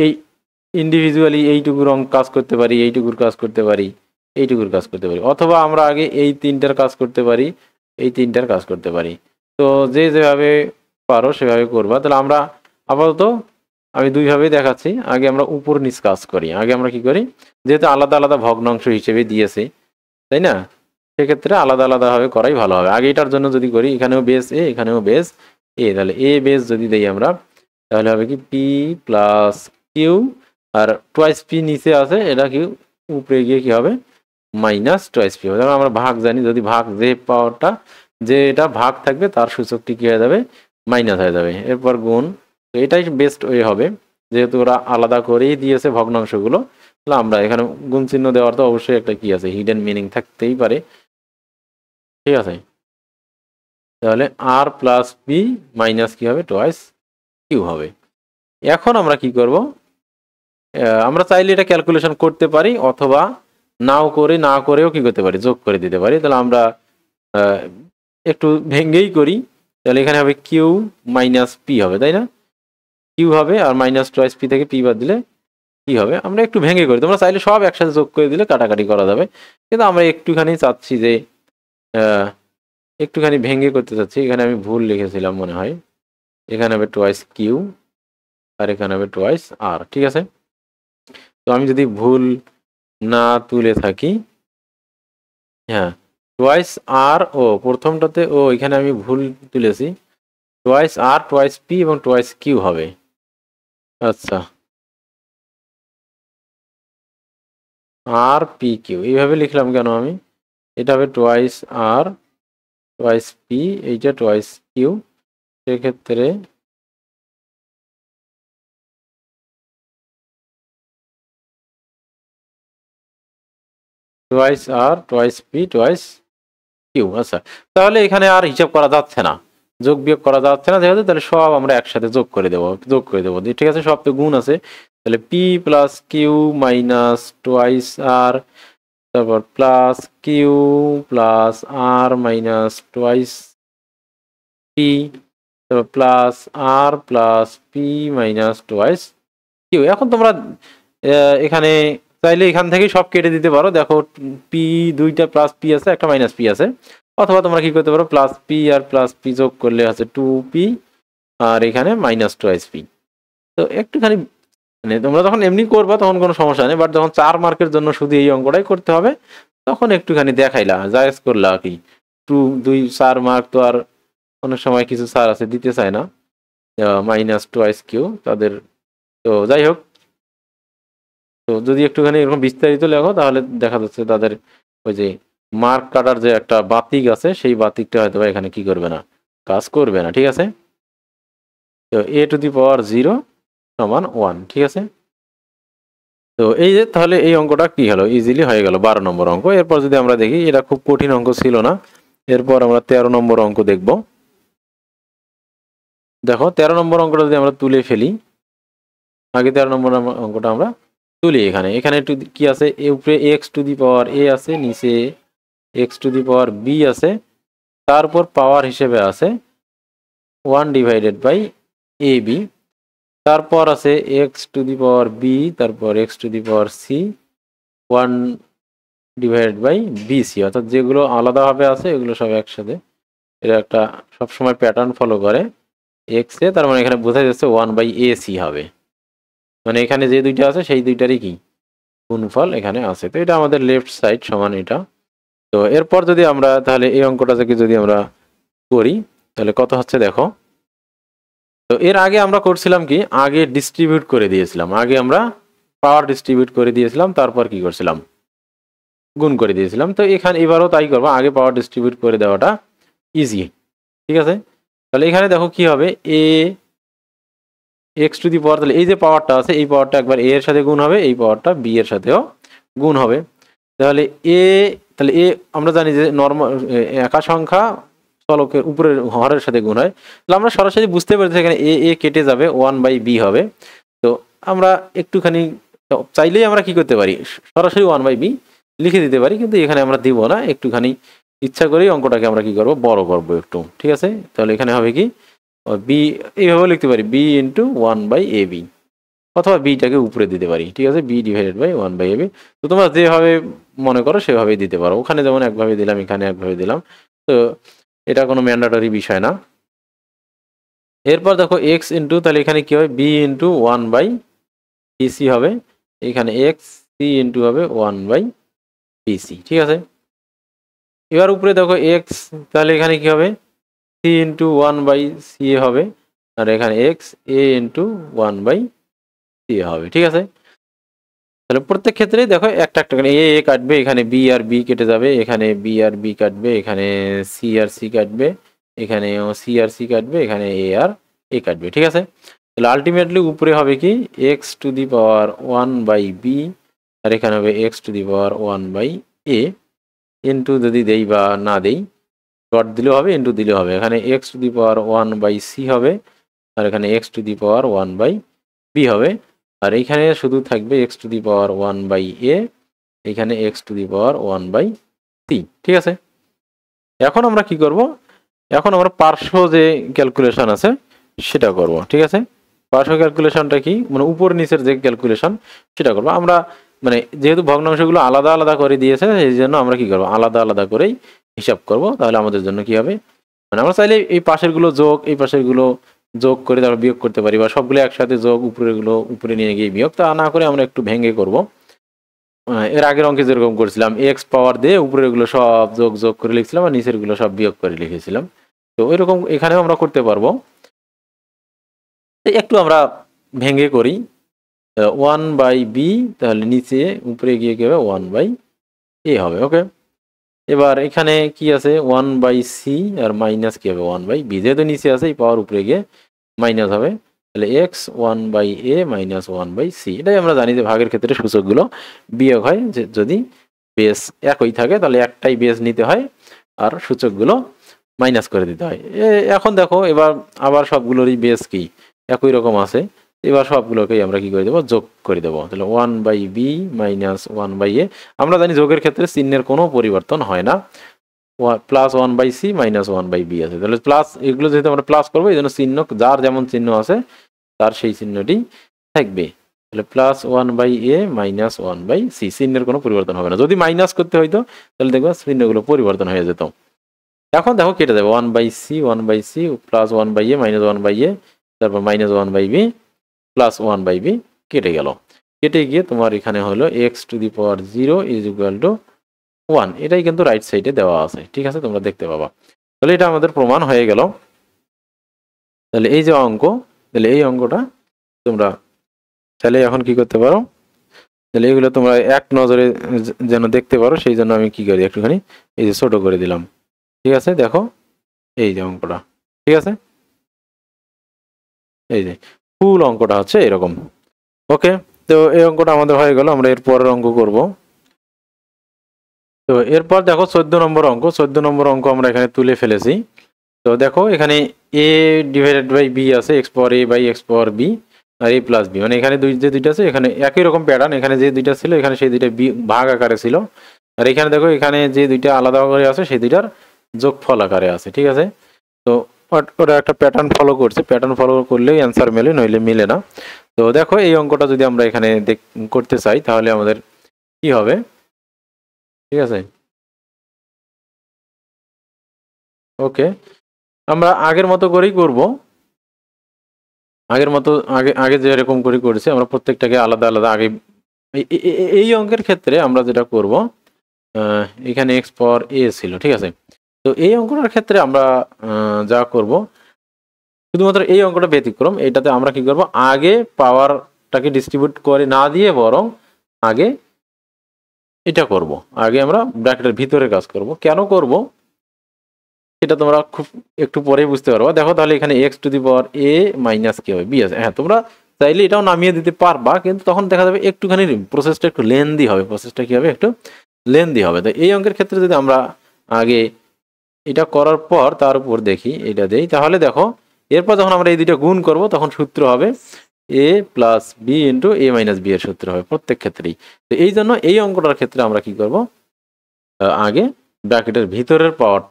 এই ইন্ডিভিজুয়ালি এইটুকুর কাজ করতে পারি, এইটুকুর কাজ করতে পারি, এইটুকুর কাজ করতে পারি, অথবা আমরা আগে এই তিনটার কাজ করতে পারি, এই তিনটার কাজ করতে পারি। তো যে যেভাবে পারো সেভাবে করবা। তাহলে আমরা আপাতত আমি দুইভাবেই দেখাচ্ছি। আগে আমরা উপর নিচ কাজ করি। আগে আমরা কি করি, যেহেতু আলাদা আলাদা ভগ্নাংশ হিসেবে দিয়েছি, তাই না, সেক্ষেত্রে আলাদা আলাদাভাবে করাই ভালো হবে। আগে এটার জন্য যদি করি, এখানেও বেস এ, এখানেও বেস এ, তাহলে এ বেস যদি দেই আমরা, তাহলে হবে কি পি প্লাস কিউ, আর টুয়াইস পি নিচে আছে, এটা কি উপরে গিয়ে কি হবে, মাইনাস টুয়াইস পি হবে। তাহলে আমরা ভাগ জানি, যদি ভাগ যে পাওয়ারটা, যে এটা ভাগ থাকবে তার সূচকটি কি হয়ে যাবে, মাইনাস হয়ে যাবে। এরপর গুণ, তো এটাই বেস্ট ওয়ে হবে, যেহেতু ওরা আলাদা করেই দিয়েছে ভগ্নাংশগুলো। তাহলে আমরা এখানে গুণ চিহ্ন দেওয়ার তো অবশ্যই একটা কি আছে, হিডেন মিনিং থাকতেই পারে, ঠিক আছে। তাহলে আর প্লাস পি মাইনাস কি হবে, টুয়াইস কিউ হবে। এখন আমরা কি করব, আমরা চাইলে এটা ক্যালকুলেশন করতে পারি, অথবা নাও করে, না করেও কি করতে পারি, যোগ করে দিতে পারি। তাহলে আমরা একটু ভেঙ্গেই করি। তাহলে এখানে হবে কিউ মাইনাস পি হবে, তাই না, কিউ হবে, আর মাইনাস টুয়াইস পি থেকে পি বাদ দিলে কি হবে, আমরা একটু ভেঙে করি। তোমরা চাইলে সব একসাথে যোগ করে দিলে কাটাকাটি করা যাবে, কিন্তু আমরা একটুখানি চাচ্ছি যে একটুখানি ভেঙে করতে চাচ্ছি। এখানে আমি ভুল লিখেছিলাম মনে হয়, এখানে হবে টুয়াইস কিউ আর এখানে হবে টুয়াইস আর, ঠিক আছে। তো আমি যদি ভুল না তুলে থাকি, হ্যাঁ, টুয়াইস আর, ও প্রথমটাতে ও এখানে আমি ভুল তুলেছি, টুয়াইস আর টুয়াইস পি এবং টুয়াইস কিউ হবে। আচ্ছা, আর পি কিউ এইভাবে লিখলাম কেন আমি, এটা হবে টুয়াইস আর টুয়াইস পি, এইটা টুয়াইস কিউ, সেক্ষেত্রে টুয়াইস আর টুয়াইস পি টুয়াইস কিউ। আচ্ছা, তাহলে এখানে আর হিসাব করা যাচ্ছে না, যোগ বিয়োগ করা যাচ্ছে না যেহেতু, তাহলে সব আমরা একসাথে যোগ করে দেবো, ঠিক আছে, সব তো গুণ আছে। তাহলে p plus q minus twice r তারপর plus q plus r minus twice p, তারপর plus r plus p minus twice q. এখন তোমরা এখানে চাইলে এখান থেকেই সব কেটে দিতে পারো। দেখো পি দুইটা প্লাস পি আছে, একটা মাইনাস পি আছে। অথবা তোমরা কি করতে পারো, plus P r plus P যোগ করলে আছে 2p আর এখানে মাইনাস টোয়াইস পি। তো একটুখানি মানে তোমরা যখন এমনি করবা তখন কোনো সমস্যা নেই, বাট যখন 4 মার্কের জন্য শুধু এই অঙ্কটাই করতে হবে তখন একটুখানি দেখাইলা জায়েজ করলা কি। 4 মার্ক তো আর অনেক সময় কিছু স্যার আছে দিতে চায় না মাইনাস টোয়াইস কিউ তাদের। তো যাই হোক, তো যদি একটুখানি এরকম বিস্তারিত লেখো তাহলে দেখা যাচ্ছে তাদের ওই যে মার্ক কাটার যে একটা বাতিক আছে সেই বাতিকটা হয়তো এখানে কি করবে না, কাজ করবে না। ঠিক আছে, তো a⁴ সমান 1। ঠিক আছে, তো এই যে তাহলে এই অঙ্কটা কি হলো, ইজিলি হয়ে গেল 12 নম্বর অঙ্ক। এরপর যদি আমরা দেখি, এটা খুব কঠিন অঙ্ক ছিল না। এরপর আমরা 13 নম্বর অঙ্ক দেখব। দেখো 13 নম্বর অঙ্কটা যদি আমরা তুলে ফেলি, আগে 13 নম্বর অঙ্কটা আমরা তুলি। এখানে একটু কি আছে, উপরে x⁴a আছে, নিচে x⁴b আছে, তারপর পাওয়ার হিসেবে আছে 1/ab, তারপর আছে x⁴b, তারপর x⁴c 1/bc, অর্থাৎ যেগুলো আলাদাভাবে আছে এগুলো সব একসাথে। এটা একটা সবসময় প্যাটার্ন ফলো করে x এ, তার মানে এখানে বোঝা যাচ্ছে 1/ac হবে, মানে এখানে যে দুইটা আছে সেই দুইটারই কি গুণফল এখানে আছে। তো এটা আমাদের লেফট সাইড সমান এটা। তো এরপর যদি আমরা তাহলে এই অঙ্কটা থেকে যদি আমরা করি তাহলে কত হচ্ছে দেখো। তো এর আগে আমরা করছিলাম কি, আগে ডিস্ট্রিবিউট করে দিয়েছিলাম, আগে আমরা পাওয়ার ডিস্ট্রিবিউট করে দিয়েছিলাম, তারপর কি করছিলাম, গুণ করে দিয়েছিলাম। তো এখানে এবারও তাই করবো, আগে পাওয়ার ডিস্ট্রিবিউট করে দেওয়াটা ইজি। ঠিক আছে, তাহলে এখানে দেখো কি হবে, x⁴, তাহলে এই যে পাওয়ারটা আছে এই পাওয়ারটা একবার a এর সাথে গুণ হবে, এই পাওয়ারটা b এর সাথেও গুণ হবে। তাহলে তাহলে আমরা জানি যে নরমাল একা সংখ্যা চলকের উপরের হরের সাথে গুণ হয়। তাহলে আমরা সরাসরি বুঝতে পারছি এখানে a কেটে যাবে, 1/b হবে। তো আমরা একটুখানি চাইলেই আমরা কি করতে পারি, সরাসরি 1/b লিখে দিতে পারি, কিন্তু এখানে আমরা দিব না, একটুখানি ইচ্ছা করেই অঙ্কটাকে আমরা কি করব, বড় করব একটু। ঠিক আছে, তাহলে এখানে হবে কি, বি এইভাবে লিখতে পারি, b × 1/ab, অথবা বিটাকে উপরে দিতে পারি। ঠিক আছে, b/1/ab। তো তোমরা যেভাবে মনে করো সেভাবেই দিতে পারো, ওখানে যেমন একভাবে দিলাম এখানে একভাবে দিলাম, তো এটা কোনো ম্যান্ডেটরি বিষয় না। এরপর দেখো x ইন্টু, তাহলে এখানে কি হবে, b × 1/bc হবে, এখানে x, c ইন্টু হবে 1/bc। ঠিক আছে, এবার উপরে দেখো x, তাহলে এখানে কি হবে, c × 1/ca হবে, আর এখানে x, a × 1/ca হবে। ঠিক আছে, তাহলে প্রত্যেক ক্ষেত্রেই দেখো একটা একটা করে a কাটবে, এখানে b আর b কেটে যাবে, এখানে b আর b কাটবে, এখানে c আর c কাটবে, এখানে c আর c কাটবে, এখানে a আর a কাটবে। ঠিক আছে, তাহলে আলটিমেটলি উপরে হবে কি, x⁴1/b, আর এখানে হবে x⁴1/a ইন্টু, যদি দেই বা না দেই, ডট দিলেও হবে, ইন্টু দিলেও হবে। এখানে x⁴1/c হবে, আর এখানে x⁴1/b হবে, আর এইখানে শুধু থাকবে x⁴1/a, এখানে x⁴1/c। ঠিক আছে, এখন আমরা কি করব, এখন আমরা পার্শ্ব যে ক্যালকুলেশন আছে সেটা করব। ঠিক আছে, পার্শ্ব ক্যালকুলেশনটা কি, মানে উপর নিচের যে ক্যালকুলেশন সেটা করব আমরা, মানে যেহেতু ভগ্নাংশগুলো আলাদা আলাদা করে দিয়েছে এই জন্য আমরা কি করব, আলাদা আলাদা করেই হিসাব করব। তাহলে আমাদের জন্য কি হবে, মানে আমরা চাইলে এই পাশেরগুলো যোগ, এই পাশেরগুলো যোগ করে তারপর বিয়োগ করতে পারি, বা সবগুলো একসাথে যোগ, উপরেগুলো উপরে নিয়ে গিয়ে বিয়োগ, তা না করে আমরা একটু ভেঙে করব। এর আগের অঙ্কে যেরকম করছিলাম, x পাওয়ার দিয়ে উপরেগুলো সব যোগ করে লিখছিলাম, আর নিচেরগুলো সব বিয়োগ করে লিখেছিলাম। তো ওইরকম এখানেও আমরা করতে পারবো। একটু আমরা ভেঙে করি, 1/b, তাহলে নিচে উপরে গিয়ে কি হবে, 1/a হবে। ওকে, এবার এখানে কি আছে, 1/c, আর মাইনাস কি হবে, 1/b, যেহেতু নিচে আছে এই পাওয়ার উপরে গিয়ে মাইনাস হবে, তাহলে x 1/a মাইনাস 1/c। এটাই আমরা জানি যে ভাগের ক্ষেত্রে সূচকগুলো বিয়োগ হয়, যে যদি বেস একই থাকে তাহলে একটাই বেস নিতে হয়, আর সূচকগুলো মাইনাস করে দিতে হয়। এখন দেখো এবার আবার সবগুলোরই বেস কি একই রকম আছে, এবার সবগুলোকেই আমরা কি করে দেবো, যোগ করে দেবো। তাহলে 1/b মাইনাস 1/a। আমরা জানি যোগের ক্ষেত্রে চিহ্নের কোনো পরিবর্তন হয় না, +1/c মাইনাস 1/b আছে। তাহলে প্লাস, এগুলো যেহেতু আমরা প্লাস করবো এই জন্য চিহ্ন যার যেমন চিহ্ন আছে তার সেই চিহ্নটি থাকবে। তাহলে +1/a মাইনাস 1/c, চিহ্নের কোনো পরিবর্তন হবে না। যদি মাইনাস করতে হইতো তাহলে দেখবো চিহ্নগুলো পরিবর্তন হয়ে যেত। এখন দেখো কেটে যাবে 1/c 1/c +1/a minus 1/a, তারপর মাইনাস 1/b প্লাস 1/b কেটে গেল। কেটে গিয়ে তোমার এখানে হলো x⁴ ইজ ইকুয়াল টু 1। এটাই কিন্তু রাইট সাইডে দেওয়া আছে, ঠিক আছে, তোমরা দেখতে পাবা। তাহলে এটা আমাদের প্রমাণ হয়ে গেল। তাহলে এই যে অঙ্ক, তাহলে এই অঙ্কটা তোমরা তাহলে এখন কি করতে পারো, তাহলে এগুলো তোমরা এক নজরে যেন দেখতে পারো সেই জন্য আমি কি করি একটুখানি এই যে ছোট করে দিলাম, ঠিক আছে। দেখো এই যে অঙ্কটা, ঠিক আছে, এই যে ফুল অঙ্কটা হচ্ছে এরকম। ওকে, তো এই অঙ্কটা আমাদের হয়ে গেল। আমরা এর পরের অঙ্ক করব। তো এরপর দেখো 14 নম্বর অঙ্ক। 14 নম্বর অঙ্ক আমরা এখানে তুলে ফেলেছি। তো দেখো এখানে a/b আছে, x⁴a/x⁴b আর a+b, মানে এখানে যে দুইটা আছে এখানে একই রকম প্যাটার্ন, এখানে যে দুইটা ছিল এখানে সেই দুইটা ভাগ আকারে ছিল, আর এখানে দেখো এখানে যে দুইটা আলাদা করে আছে সেই দুইটার যোগফল আকারে আছে, ঠিক আছে। তো ওটা একটা প্যাটার্ন ফলো করছে, প্যাটার্ন ফলো করলেই অ্যান্সার মেলে, নইলে মিলে না। তো দেখো এই অঙ্কটা যদি আমরা এখানে করতে চাই তাহলে আমাদের কি হবে, ঠিক আছে। ওকে, আমরা আগের মতো করেই করব, আগের মতো আগে আগে যেরকম করে করেছি আমরা প্রত্যেকটাকে আলাদা আলাদা আগে। এই অঙ্কের ক্ষেত্রে আমরা যেটা করব, এখানে x⁴a ছিল, ঠিক আছে। তো এই অঙ্কটার ক্ষেত্রে আমরা যা করব, শুধুমাত্র এই অঙ্কটা ব্যতিক্রম, এটাতে আমরা কি করব, আগে পাওয়ারটাকে ডিস্ট্রিবিউট করে না দিয়ে বরং আগে এটা করব, আগে আমরা ব্র্যাকেটের ভিতরে কাজ করব। কেন করব এটা তোমরা খুব একটু পরেই বুঝতে পারবো। দেখো তাহলে এখানে x⁴a মাইনাস কি হবে, b আছে। হ্যাঁ, তোমরা চাইলে এটাও নামিয়ে দিতে পারবা, কিন্তু তখন দেখা যাবে একটুখানি প্রসেসটা একটু লেন্দি হবে, প্রসেসটা কি হবে, একটু লেন্দি হবে। তো এই অঙ্কের ক্ষেত্রে যদি আমরা আগে এটা করার পর তার উপর দেখি এটা দেই, তাহলে দেখো এরপর যখন আমরা এই দুইটা গুণ করব তখন সূত্র হবে a+b ইন্টু a-b এর সূত্র হবে প্রত্যেক ক্ষেত্রেই। তো এই জন্য এই অঙ্কটার ক্ষেত্রে আমরা কি করব, আগে ব্র্যাকেটের ভিতরের পাওয়ার,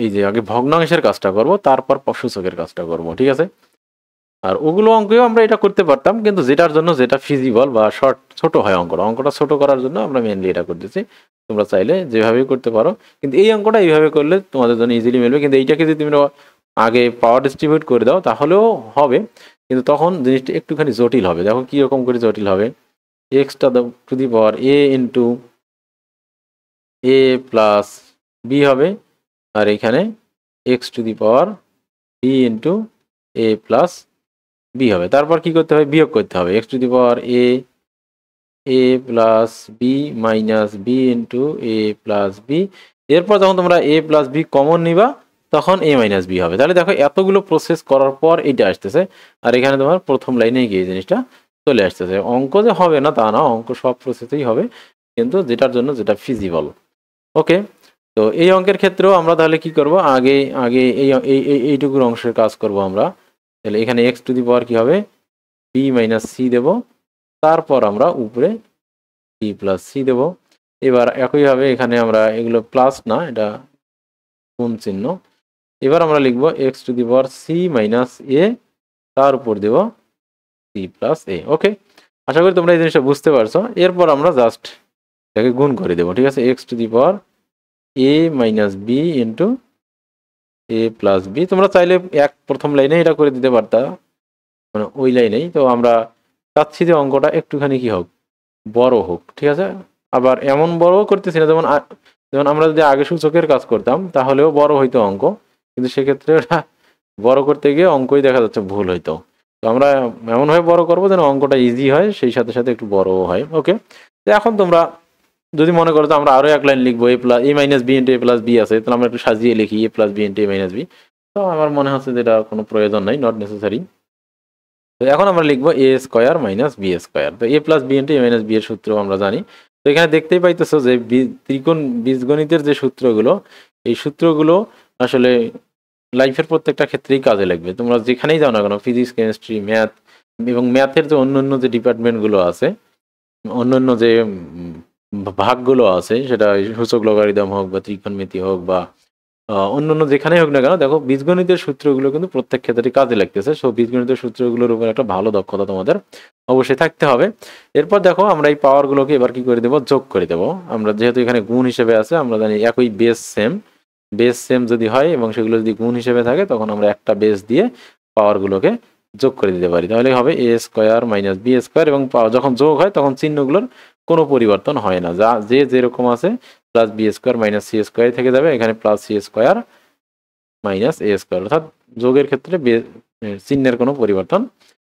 এই যে আগে ভগ্নাংশের কাজটা করব, তারপর সূচকের কাজটা করব, ঠিক আছে। আর ওগুলো অঙ্কেও আমরা এটা করতে পারতাম, কিন্তু যেটার জন্য যেটা ফিজিবল বা ছোট হয় অঙ্কটা ছোট করার জন্য আমরা মেনলি এটা করতেছি। তোমরা চাইলে যেভাবেই করতে পারো, কিন্তু এই অঙ্কটা এইভাবে করলে তোমাদের জন্য ইজিলি মিলবে। কিন্তু এইটাকে যদি তোমরা আগে পাওয়ার ডিস্ট্রিবিউট করে দাও তাহলেও হবে, কিন্তু তখন জিনিসটা একটুখানি জটিল হবে। দেখো কীরকম করে জটিল হবে, x⁴a ইন্টু a+b হবে, আর এখানে x⁴b ইন্টু a+b হবে। তারপর কি করতে হবে, বিয়োগ করতে হবে, x⁴a+b minus b into a+b। এরপর যখন তোমরা a+b কমন নিবা তখন a-b হবে। তাহলে দেখো এতগুলো প্রসেস করার পর এইটা আসতেছে, আর এখানে তোমার প্রথম লাইনে গিয়ে জিনিসটা চলে আসতেছে। অঙ্ক যে হবে না তা না, অঙ্ক সব প্রসেসেই হবে, কিন্তু যেটার জন্য যেটা ফিজিবল। ওকে, তো এই অঙ্কের ক্ষেত্রেও আমরা তাহলে কি করব, আগে আগে এইটুকুর অংশের কাজ করব আমরা। তাহলে এখানে x⁴ কি হবে, b মাইনাস c দেব, তারপর আমরা উপরে b+c দেব। এবার একইভাবে এখানে আমরা এগুলো প্লাস না, এটা গুণ চিহ্ন। এবার আমরা লিখব x⁴c মাইনাস a, তার উপর দেব c+a। ওকে, আশা করি তোমরা এই জিনিসটা বুঝতে পারছো। এরপর আমরা জাস্ট এটাকে গুণ করে দেবো, ঠিক আছে, x⁴a minus b into a+b। তোমরা চাইলে প্রথম লাইনে এটা করে দিতে পারতা, মানে ওই লাইনেই। তো আমরা চাচ্ছি যে অঙ্কটা একটুখানি কি হোক, বড় হোক, ঠিক আছে। আবার এমন বড় করতেছি না, যেমন যেমন আমরা যদি আগে সূচকের কাজ করতাম তাহলেও বড় হইতো অঙ্ক, কিন্তু সেক্ষেত্রে ওটা বড় করতে গিয়ে অঙ্কই দেখা যাচ্ছে ভুল হইতো। তো আমরা এমনভাবে বড় করবো যেন অঙ্কটা ইজি হয়, সেই সাথে সাথে একটু বড়ও হয়। ওকে, তো এখন তোমরা যদি মনে করো তো আমরা আরও এক লাইন লিখবো, a-b ইন্টু a+b আছে, তাহলে আমরা একটু সাজিয়ে লিখি a+b ইন্টু a-b। তো আমার মনে হচ্ছে যে এটা কোনো প্রয়োজন নাই, নট নেসেসারি। তো এখন আমরা লিখবো a² মাইনাস b²। তো a+b ইন্টু a-b এর সূত্র আমরা জানি। তো এখানে দেখতেই পাইতেছো যে ত্রিকোণ বীজগণিতের যে সূত্রগুলো, এই সূত্রগুলো আসলে লাইফের প্রত্যেকটা ক্ষেত্রেই কাজে লাগবে। তোমরা যেখানেই যাও না কেন, ফিজিক্স, কেমিস্ট্রি, ম্যাথ, এবং ম্যাথের যে অন্যান্য যে ডিপার্টমেন্টগুলো আছে, অন্যান্য যে ভাগগুলো আছে, সেটা সূচক লগারিদম হোক বা ত্রিকোণমিতি হোক বা অন্যান্য যেখানেই হোক না কেন, দেখো বীজগণিতের সূত্রগুলো কিন্তু প্রত্যেক ক্ষেত্রে কাজে লাগতেছে। সো বীজগণিতের সূত্রগুলোর উপর একটা ভালো দক্ষতা তোমাদের অবশ্যই থাকতে হবে। এরপর দেখো আমরা এই পাওয়ারগুলোকে এবার কি করে দেবো, যোগ করে দেবো। আমরা যেহেতু এখানে গুণ হিসেবে আছে, আমরা জানি একই বেস সেম যদি হয় এবং সেগুলো যদি গুণ হিসেবে থাকে, তখন আমরা একটা বেস দিয়ে পাওয়ারগুলোকে যোগ করে দিতে পারি। তাহলে হবে এ স্কোয়ার মাইনাস বি স্কোয়ার, এবং যখন যোগ হয় তখন চিহ্নগুলোর কোনো পরিবর্তন হয় না, যা যেরকম আছে plus B square minus C square থেকে যাবে এখানে প্লাস সি স্কোয়ার মাইনাস এ স্কোয়ার, অর্থাৎ যোগের ক্ষেত্রে চিহ্নের কোনো পরিবর্তন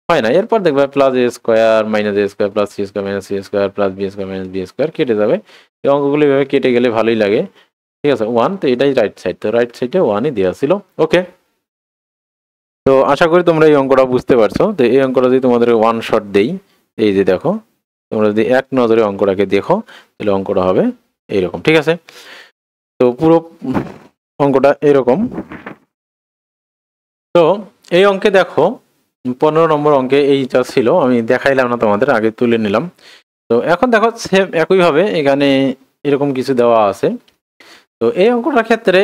হয় না। এরপর দেখবে plus a square minus A square plus C square minus C square plus B square minus B square কেটে যাবে। এই অঙ্কগুলো এভাবে কেটে গেলে ভালোই লাগে। ঠিক আছে, ওয়ান, তো এটাই রাইট সাইড, তো রাইট সাইডে ওয়ানই দেওয়া ছিল। ওকে, তো আশা করি তোমরা এই অঙ্কটা বুঝতে পারছো। তো এই অঙ্কটা যদি তোমাদের ওয়ান শট দেই, এই যে দেখো, তোমরা যদি এক নজরে অঙ্কটাকে দেখো তাহলে অঙ্কটা হবে এইরকম। ঠিক আছে, তো পুরো অঙ্কটা এরকম। তো এই অঙ্কে দেখো 15 নম্বর অঙ্কে এইটা ছিল, আমি দেখাইলাম না তোমাদের, আগে তুলে নিলাম। তো এখন দেখো সেম একইভাবে এখানে এরকম কিছু দেওয়া আছে। তো এই অঙ্কটার ক্ষেত্রে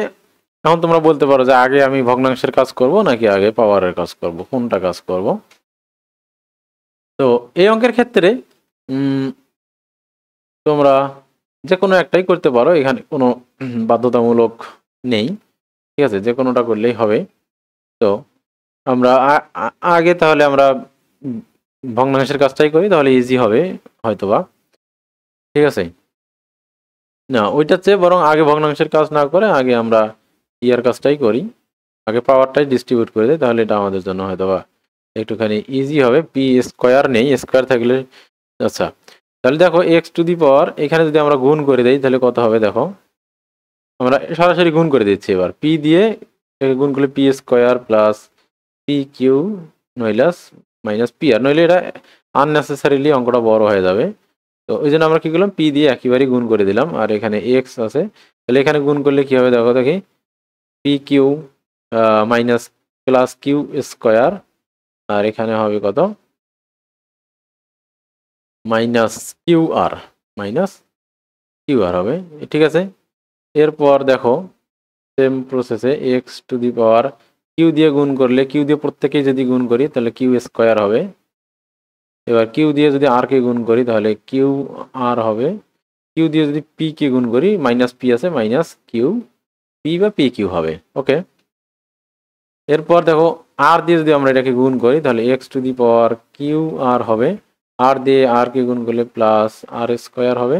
এখন তোমরা বলতে পারো যে আগে আমি ভগ্নাংশের কাজ করব নাকি আগে পাওয়ারের কাজ করব, কোনটা কাজ করব। তো এই অঙ্কের ক্ষেত্রে তোমরা যে কোনো একটাই করতে পারো, এখানে কোনো বাধ্যতামূলক নেই। ঠিক আছে, যে কোনোটা করলেই হবে। তো আমরা আগে তাহলে আমরা ভগ্নাংশের কাজটাই করি, তাহলে ইজি হবে হয়তোবা। ঠিক আছে, না ওইটার চেয়ে বরং আগে ভগ্নাংশের কাজ না করে আগে আমরা ইয়ার কাজটাই করি, আগে পাওয়ারটাই ডিস্ট্রিবিউট করে দিই, তাহলে এটা আমাদের জন্য হয়তোবা একটুখানি ইজি হবে। পি স্কোয়ার নেই, স্কোয়ার থাকলে আচ্ছা, তাহলে দেখো এক্স টু দি পাওয়ার এখানে যদি আমরা গুণ করে দিই তাহলে কত হবে, দেখো আমরা সরাসরি গুণ করে দিচ্ছি। এবার পি দিয়ে গুণ করলে p square plus P q নইলাস মাইনাস পি আর, নইলে এটা আননেসেসারিলি অঙ্কটা বড় হয়ে যাবে। তো ওই জন্য আমরা কি করলাম, পি দিয়ে একেবারেই গুণ করে দিলাম। আর এখানে এক্স আছে, তাহলে এখানে গুণ করলে কি হবে দেখো, দেখি p q minus plus q square, আর এখানে হবে কত মাইনাস কিউ আর হবে। ঠিক আছে, এরপর দেখো সেম প্রসেসে X to the power Q দিয়ে গুণ করলে, কিউ দিয়ে প্রত্যেকেই যদি গুণ করি তাহলে কিউ স্কোয়ার হবে। এবার কিউ দিয়ে যদি আর কে গুণ করি তাহলে কিউ আর হবে। কিউ দিয়ে যদি পি কে গুণ করি, মাইনাস পি আছে, মাইনাস কিউ পি বা পি কিউ হবে। ওকে, এরপর দেখো আর দিয়ে যদি আমরা এটাকে গুণ করি তাহলে x to the power q r হবে। আর দিয়ে আর কে গুণ করলে প্লাস আর স্কোয়ার হবে,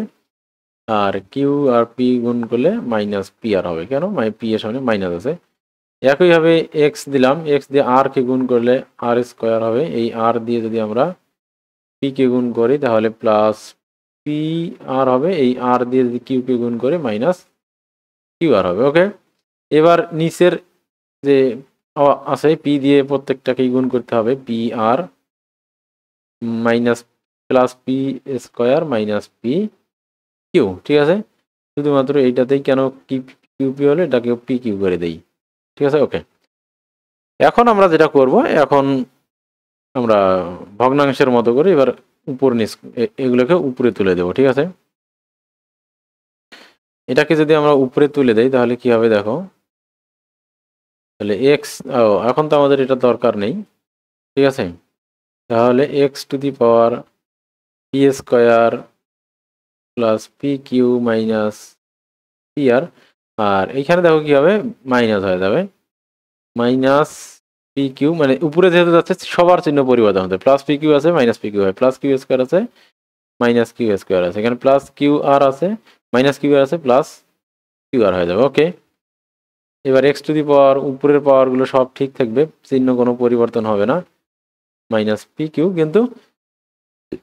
আর কিউ আর পি গুণ করলে মাইনাস পি আর হবে। কেন, পি এর সামনে মাইনাস আছে। একইভাবে এক্স দিলাম, এক্স দিয়ে আর কে গুণ করলে আর স্কোয়ার হবে। এই আর দিয়ে যদি আমরা পি কে গুণ করি তাহলে প্লাস পি আর হবে। এই আর দিয়ে যদি কিউ কে গুণ করে মাইনাস কিউ আর হবে। ওকে, এবার নিচের যে আছে পি দিয়ে প্রত্যেকটাকেই গুণ করতে হবে, p r minus plus p square minus p q. ঠিক আছে, শুধুমাত্র এইটাতেই কেন কিউ পি হলে এটাকে পি কিউ করে দেই। ঠিক আছে, ওকে, এখন আমরা যেটা করব, এখন আমরা ভগ্নাংশের মতো করে এবার উপর নিচ এগুলোকে উপরে তুলে দেবো। ঠিক আছে, এটাকে যদি আমরা উপরে তুলে দেই তাহলে কি হবে দেখো, তাহলে এক্স, এখন তো আমাদের এটা দরকার নেই। ঠিক আছে, তাহলে x to the power p square plus P q minus p r, আর এইখানে দেখো কি হবে, মাইনাস হয়ে যাবে, মাইনাস পি কিউ, মানে উপরে যেহেতু যাচ্ছে সবার চিহ্ন পরিবর্তন হতে, প্লাস পি কিউ আছে মাইনাস পি কিউ হয়, প্লাস কিউ স্কোয়ার আছে মাইনাস কিউ স্কোয়ার আছে, এখানে প্লাস কিউ আর আছে মাইনাস কিউ আর আছে প্লাস কিউ আর হয়ে যাবে। ওকে, এবার এক্স টু দি পাওয়ার উপরের পাওয়ারগুলো সব ঠিক থাকবে, চিহ্ন কোনো পরিবর্তন হবে না, মাইনাস পি কিউ, কিন্তু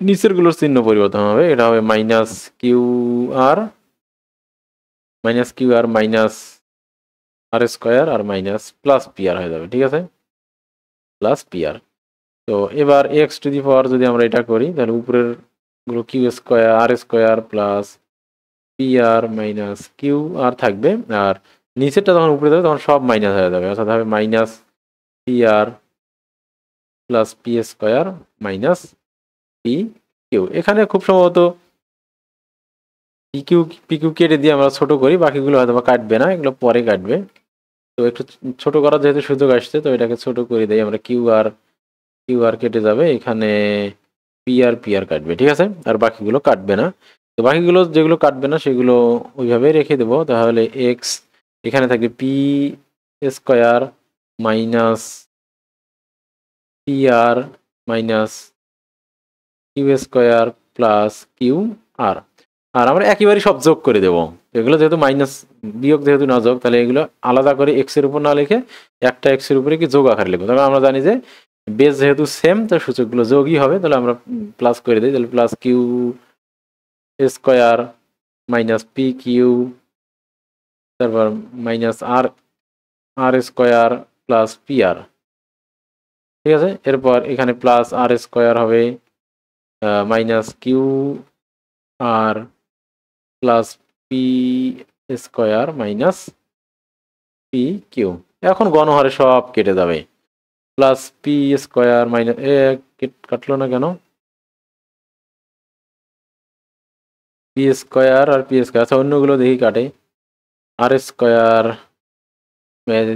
নিচের গুলোর চিহ্ন পরিবর্তন হবে, এটা হবে মাইনাস কিউ আর মাইনাস আর স্কোয়ার আর মাইনাস প্লাস পি আর হয়ে যাবে। ঠিক আছে, প্লাস পি আর। তো এবার এক্স টু দি পাওয়ার যদি আমরা এটা করি তাহলে উপরের গুলো কিউ স্কোয়ার আর square plus P r minus q আর থাকবে, আর নিচেরটা যখন উপরে যাবে তখন সব মাইনাস হয়ে যাবে, অর্থাৎ হবে minus p r plus p square minus p q. এখানে খুব সম্ভবত পি কিউ কেটে দিয়ে আমরা ছোট করি, বাকিগুলো হয়তো বা কাটবে না, এগুলো পরে কাটবে। তো একটু ছোট করার যেহেতু সুযোগ আসছে, তো এটাকে ছোট করে দিই আমরা। কিউ আর কেটে যাবে, এখানে পি আর কাটবে, ঠিক আছে, আর বাকিগুলো কাটবে না। তো বাকিগুলো যেগুলো কাটবে না সেগুলো ওইভাবে রেখে দেবো। তাহলে এক্স এখানে থাকবে p square minus p r minus q square plus Q r. আর আমরা একেবারেই সব যোগ করে দেবো। এগুলো যেহেতু মাইনাস বিয়োগ যেহেতু না যোগ, তাহলে এগুলো আলাদা করে এক্সের উপর না লিখে একটা এক্সের উপরে কি যোগ আকারে লিখবো। তবে আমরা জানি যে বেস যেহেতু সেম, তো সূচকগুলো যোগই হবে। তাহলে আমরা প্লাস করে দিই, তাহলে plus q square minus p q, তারপর minus r square plus P r, ঠিক আছে। এরপর এখানে প্লাস আর স্কোয়ার হবে মাইনাস কিউ আর plus p square minus p q. এখন গণহারে সব কেটে যাবে। প্লাস পি স্কোয়ার মাইনাস কাটলো না কেন, পি স্কোয়ার আর পি স্কোয়ার, আচ্ছা অন্যগুলো দেখি কাটে। আর স্কোয়ার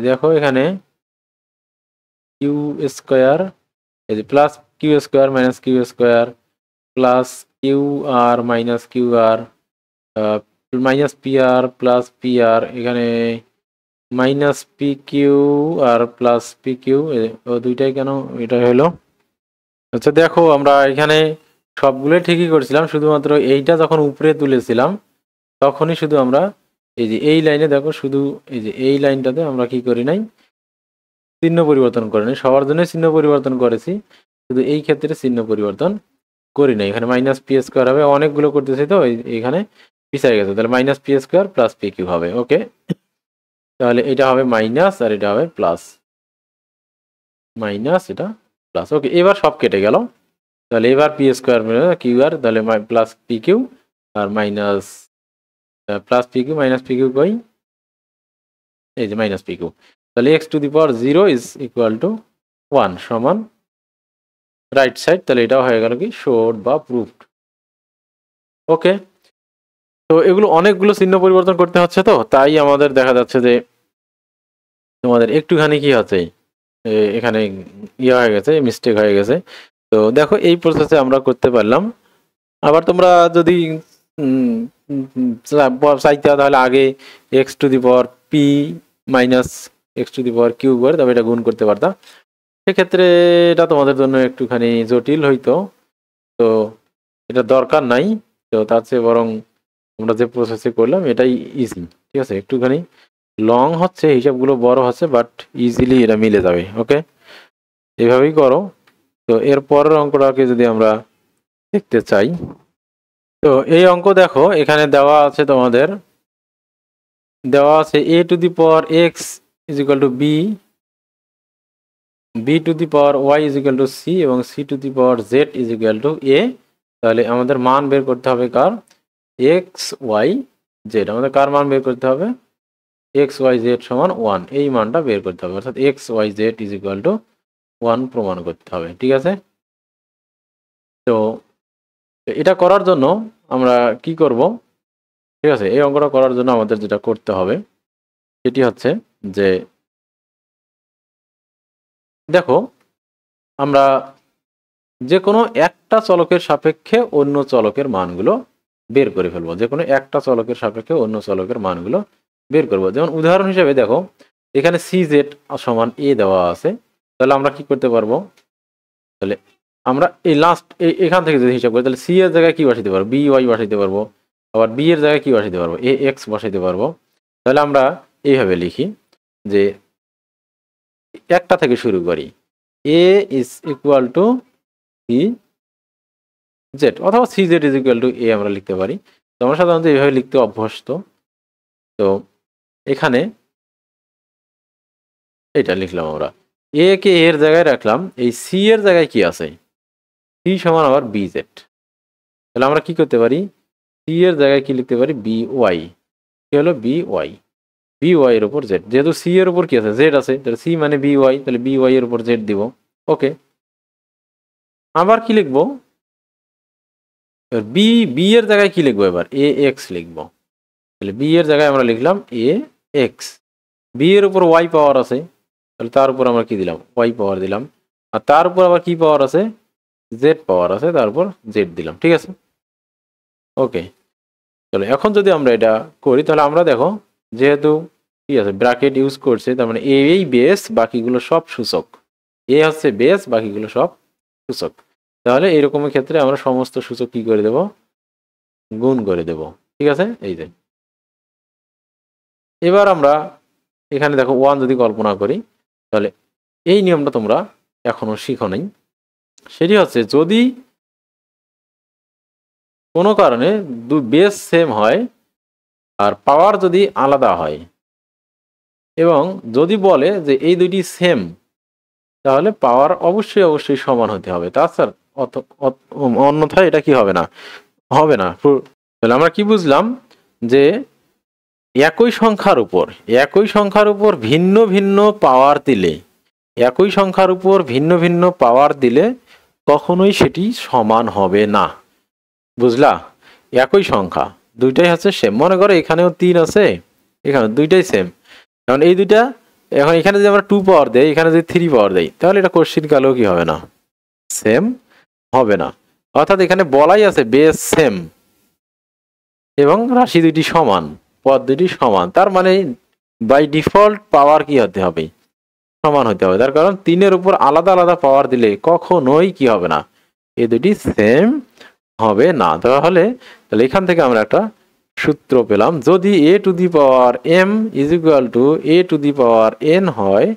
দেখো এখানে কিউ স্কোয়ার, এই যে plus q square minus q square plus Q R minus q আর minus p r plus P r, এখানে মাইনাস পি কিউ আর প্লাস পি কিউ, দুইটাই কেন এটা হলো। আচ্ছা দেখো আমরা এখানে সবগুলো ঠিকই করছিলাম, শুধুমাত্র এইটা যখন উপরে তুলেছিলাম তখনই শুধু আমরা এই যে এই লাইনে দেখো, শুধু এই যে এই লাইনটাতে আমরা কি করি নাই, চিহ্ন পরিবর্তন করে নাই। সবার জন্য চিহ্ন পরিবর্তন করেছি, শুধু এই ক্ষেত্রে চিহ্ন পরিবর্তন করি নাই। এখানে মাইনাস পি স্কোয়ার হবে, অনেকগুলো করতেছি তো এইখানে পিছিয়ে গেছে, তাহলে minus P square plus P Q হবে। ওকে, তাহলে এটা হবে মাইনাস আর এটা হবে প্লাস, মাইনাস এটা প্লাস। ওকে, এবার সব কেটে গেল। তাহলে এবার পি স্কোয়ার কিউ আর, তাহলে প্লাস পি কিউ আর minus plus P q minus p q কই, এই যে মাইনাস পি কিউ। তাহলে x to the power 0 is equal to 1 সমান রাইট সাইড। তাহলে এটাও হয়ে গেল কি শোড বা প্রুফড। ওকে, তো এগুলো অনেকগুলো চিহ্ন পরিবর্তন করতে হচ্ছে, তো তাই আমাদের দেখা যাচ্ছে যে তোমাদের একটুখানি কি হচ্ছে এখানে ইয়ে হয়ে গেছে, মিস্টেক হয়ে গেছে। তো দেখো এই প্রসেসে আমরা করতে পারলাম। আবার তোমরা যদি চাইতে তাহলে আগে X to the power P minus X to the power Q করে তবে এটা গুণ করতে পারতাম। সেক্ষেত্রে এটা তোমাদের জন্য একটুখানি জটিল হইতো, তো এটা দরকার নাই। তো তার চেয়ে বরং আমরা যে প্রসেসে করলাম এটাই ইজি, ঠিক আছে। একটুখানি লং হচ্ছে, হিসাবগুলো বড় হচ্ছে, বাট ইজিলি এটা মিলে যাবে। ওকে, এভাবেই করো। তো এর পরের অঙ্কটাকে যদি আমরা দেখতে চাই, তো এই অঙ্ক দেখো এখানে দেওয়া আছে তোমাদের, দেওয়া আছে a to the power x is equal to b, b to the power y is equal to c এবং c to the power z is equal to a. তাহলে আমাদের মান বের করতে হবে কার, এক্স ওয়াই জেড। আমাদের কার মান বের করতে হবে, এক্স ওয়াই জেড সমান 1, এই মানটা বের করতে হবে, অর্থাৎ X Y Z is equal to 1 প্রমাণ করতে হবে, ঠিক আছে। তো এটা করার জন্য আমরা কি করব, ঠিক আছে, এই অঙ্কটা করার জন্য আমাদের যেটা করতে হবে সেটি হচ্ছে যে দেখো আমরা যে কোনো একটা চলকের সাপেক্ষে অন্য চলকের মানগুলো বের করে ফেলবো, যে কোনো একটা চলকের সাপেক্ষে অন্য চলকের মানগুলো বের করব। যেমন উদাহরণ হিসেবে দেখো এখানে সি জেড সমান এ দেওয়া আছে, তাহলে আমরা কি করতে পারবো, তাহলে আমরা এই লাস্ট এখান থেকে যদি হিসাব করি তাহলে সি এর জায়গায় কি বসাইতে পারবো, বি ওয়াই বসাইতে পারবো, আবার বি এর জায়গায় কি বসাইতে পারবো, এ এক্স বসাইতে পারবো। তাহলে আমরা এইভাবে লিখি যে একটা থেকে শুরু করি, a is equal to c z, অথবা c z is equal to a আমরা লিখতে পারি। তো আমরা সাধারণত এইভাবে লিখতে অভ্যস্ত। তো এখানে এটা লিখলাম আমরা, এ কে এর জায়গায় রাখলাম, এই সি এর জায়গায় কি আছে, সি সমান আবার বি জেড। তাহলে আমরা কি করতে পারি, সি এর জায়গায় কি লিখতে পারি, বি ওয়াই, কি হলো বি ওয়াই, বি ওয়াই এর উপর জেড। যেহেতু সি এর উপর কি আছে, জেড আছে, তাহলে সি মানে বি ওয়াই, তাহলে বি ওয়াই এর উপর জেড দিব। ওকে, আবার কি লিখবো, বি বি এর জায়গায় কি লিখবো, এবার এ এক্স লিখবো। তাহলে বি এর জায়গায় আমরা লিখলাম এ এক্স। বি এর উপর ওয়াই পাওয়ার আছে, তাহলে তার উপর আমরা কি দিলাম, ওয়াই পাওয়ার দিলাম। আর তার উপর আবার কি পাওয়ার আছে, জেড পাওয়ার আছে, তার উপর জেড দিলাম। ঠিক আছে, ওকে। চলো এখন যদি আমরা এটা করি, তাহলে আমরা দেখো যেহেতু ঠিক আছে ব্র্যাকেট ইউজ করছে, তার মানে এই বেস, বাকিগুলো সব সূচক। এ হচ্ছে বেস, বাকিগুলো সব সূচক। তাহলে এরকমের ক্ষেত্রে আমরা সমস্ত সূচক কি করে দেব, গুণ করে দেব। ঠিক আছে, এই যে এবার আমরা এখানে দেখো 1 যদি কল্পনা করি, তাহলে এই নিয়মটা তোমরা এখনো শিখো নাই। সেটি হচ্ছে যদি কোনো কারণে বেস সেম হয় আর পাওয়ার যদি আলাদা হয়, এবং যদি বলে যে এই দুইটি সেম, তাহলে পাওয়ার অবশ্যই অবশ্যই সমান হতে হবে। তাছাড়া অন্যথায় এটা কি হবে না, হবে না। তাহলে আমরা কি বুঝলাম, যে একই সংখ্যার উপর ভিন্ন ভিন্ন পাওয়ার দিলে, একই সংখ্যার উপর ভিন্ন ভিন্ন পাওয়ার দিলে কখনোই সেটি সমান হবে না। বুঝলা, একই সংখ্যা দুইটাই হচ্ছে সেম। মনে করো এখানেও 3 আছে, এখানে দুইটাই সেম। কারণ এই দুইটা, এখন এখানে যদি আমরা 2 পাওয়ার দেই, এখানে যদি 3 পাওয়ার দেই, তাহলে এটা কোশ্চিন কালেও কি হবে না, সেম হবে না। অর্থাৎ এখানে বলাই আছে বেস সেম এবং রাশি দুইটি সমান, পদ দুইটি সমান, তার মানে বাই ডিফল্ট পাওয়ার কি হতে হবে, সমান হতে হবে। তার কারণ 3-এর উপর আলাদা আলাদা পাওয়ার দিলে কখনোই কি হবে না, এই দুটি সেম হবে না। তাহলে এখান থেকে আমরা একটা সূত্র পেলাম, যদি a to the power m is equal two a to the power n হয়,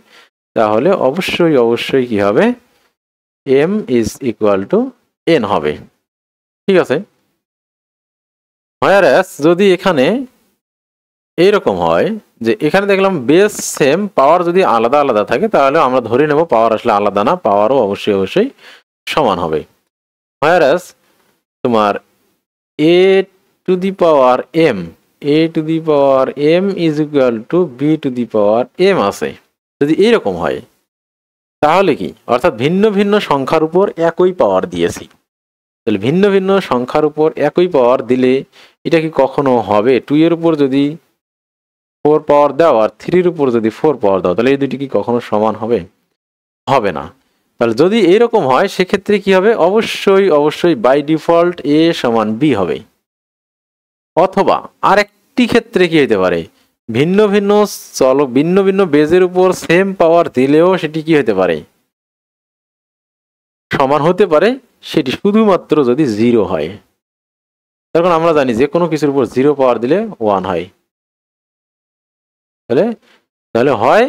তাহলে অবশ্যই অবশ্যই কি হবে, m is equal two n হবে। ঠিক আছে, whereas যদি এখানে এইরকম হয় যে এখানে দেখলাম বেস সেম, পাওয়ার যদি আলাদা আলাদা থাকে, তাহলে আমরা ধরে নেব পাওয়ার আসলে আলাদা না, পাওয়ারও অবশ্যই অবশ্যই সমান হবে। whereas তোমার a to the power m is equal two b two the power m আছে, যদি এইরকম হয় তাহলে কি, অর্থাৎ ভিন্ন ভিন্ন সংখ্যার উপর একই পাওয়ার দিয়েছি, তাহলে ভিন্ন ভিন্ন সংখ্যার উপর একই পাওয়ার দিলে এটা কি কখনো হবে, 2 এর উপর যদি 4 পাওয়ার দাও আর 3-এর উপর যদি 4 পাওয়ার দাও, তাহলে এই দুটি কি কখনো সমান হবে, হবে না। তাহলে যদি এরকম হয় সেক্ষেত্রে কি হবে, অবশ্যই অবশ্যই বাই ডিফল্ট a সমান b হবে। অথবা আরেকটি ক্ষেত্রে কি হতে পারে, ভিন্ন ভিন্ন ভিন্ন ভিন্ন বেজের উপর সেম পাওয়ার দিলেও সেটি কি হতে পারে, সমান হতে পারে, সেটি শুধুমাত্র যদি 0 হয়। তখন আমরা জানি যে কোনো কিছুর উপর 0 পাওয়ার দিলে 1 হয়। তাহলে হয়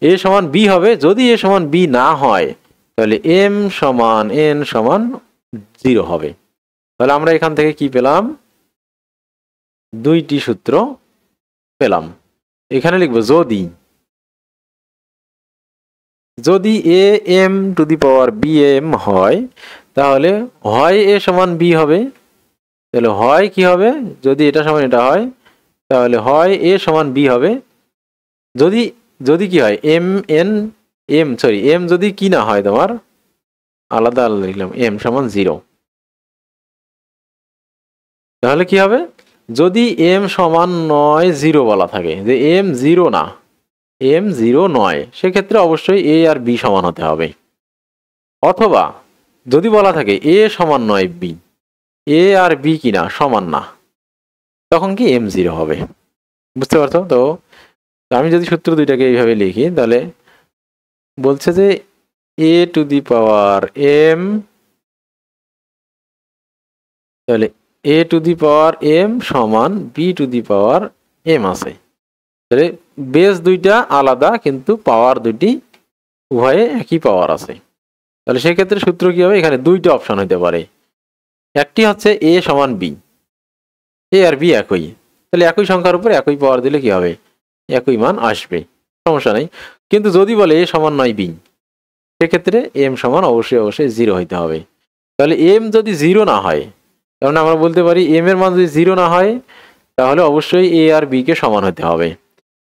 a সমান b হবে, যদি a সমান b না হয় তাহলে m সমান n সমান 0 হবে। তাহলে আমরা এখান থেকে কি পেলাম, দুইটি সূত্র পেলাম। এখানে লিখবো যদি a m two the power b m হয়, তাহলে হয় a সমান b হবে, তাহলে হয় কি হবে, যদি এটা সমান এটা হয়, তাহলে হয় a সমান b হবে। যদি যদি কি হয় m যদি কি না হয়, তোমার আলাদা আলাদা লিখলাম m সমান 0, তাহলে কি হবে, যদি m সমান নয় 0 বলা থাকে, যে m 0 না, m 0 নয়, সেক্ষেত্রে অবশ্যই a আর b সমান হতে হবে। অথবা যদি বলা থাকে a সমান নয় b, a আর b কিনা সমান না, তখন কি m 0 হবে। বুঝতে পারছো তো? আমি যদি সূত্র দুইটাকে এইভাবে লিখি, তাহলে বলছে যে a to the power m, তাহলে a to the power m সমান b two the power m আছে। তাহলে বেস দুইটা আলাদা কিন্তু পাওয়ার দুইটি উভয়ে একই পাওয়ার আছে। তাহলে সেক্ষেত্রে সূত্র কি হবে, এখানে দুইটা অপশন হতে পারে। একটি হচ্ছে a সমান b, a আর b একই, তাহলে একই সংখ্যার উপর একই পাওয়ার দিলে কি হবে, একই মান আসবে, সমস্যা নেই। কিন্তু যদি বলে a সমান নয় b, সেক্ষেত্রে m সমান অবশ্যই অবশ্যই 0 হইতে হবে। তাহলে m যদি 0 না হয়, তাহলে আমরা বলতে পারি m এর মান যদি 0 না হয়, তাহলে অবশ্যই a আর b কে সমান হতে হবে।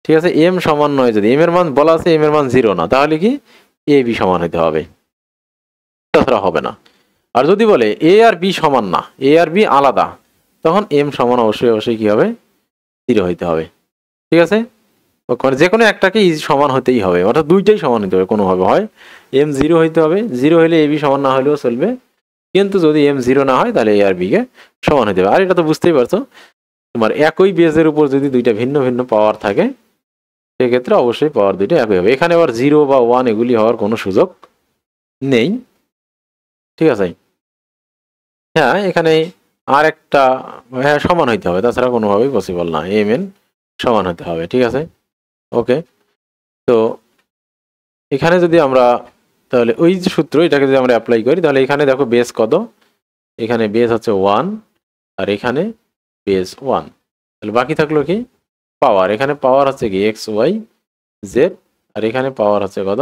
ঠিক আছে, m সমান নয়, যদি m এর মান বলা আছে m এর মান 0 না, তাহলে কি a b সমান হতে হবে, তাছাড়া হবে না। আর যদি বলে এ আর বি সমান না, এ আর বি আলাদা, তখন এম সমান অবশ্যই অবশ্যই কি হবে, 0 হইতে হবে। ঠিক আছে, যে কোনো একটাকে সমান হতেই হবে, অর্থাৎ দুইটাই সমান হতে হবে কোনোভাবে, হয় এম 0 হইতে হবে, 0 হলে এ বি সমান না হলেও চলবে, কিন্তু যদি এম 0 না হয় তাহলে এ আর বি কে সমান হতে হবে। আর এটা তো বুঝতেই পারছো, তোমার একই বেজের উপর যদি দুইটা ভিন্ন ভিন্ন পাওয়ার থাকে সেক্ষেত্রে অবশ্যই পাওয়ার দুইটা একই হবে। এখানে আবার 0 বা 1 এগুলি হওয়ার কোনো সুযোগ নেই। ঠিক আছে, হ্যাঁ এখানে আর একটা, হ্যাঁ সমান হইতে হবে, তাছাড়া কোনোভাবেই পসিবল না, এম এন সমান হতে হবে। ঠিক আছে, ওকে। তো এখানে যদি আমরা তাহলে ওই যে সূত্র, এটাকে যদি আমরা অ্যাপ্লাই করি, তাহলে এখানে দেখো বেস কত, এখানে বেস হচ্ছে 1 আর এখানে বেস 1, তাহলে বাকি থাকলো কি পাওয়ার, এখানে পাওয়ার হচ্ছে কি এক্স ওয়াই জেড, আর এখানে পাওয়ার হচ্ছে কত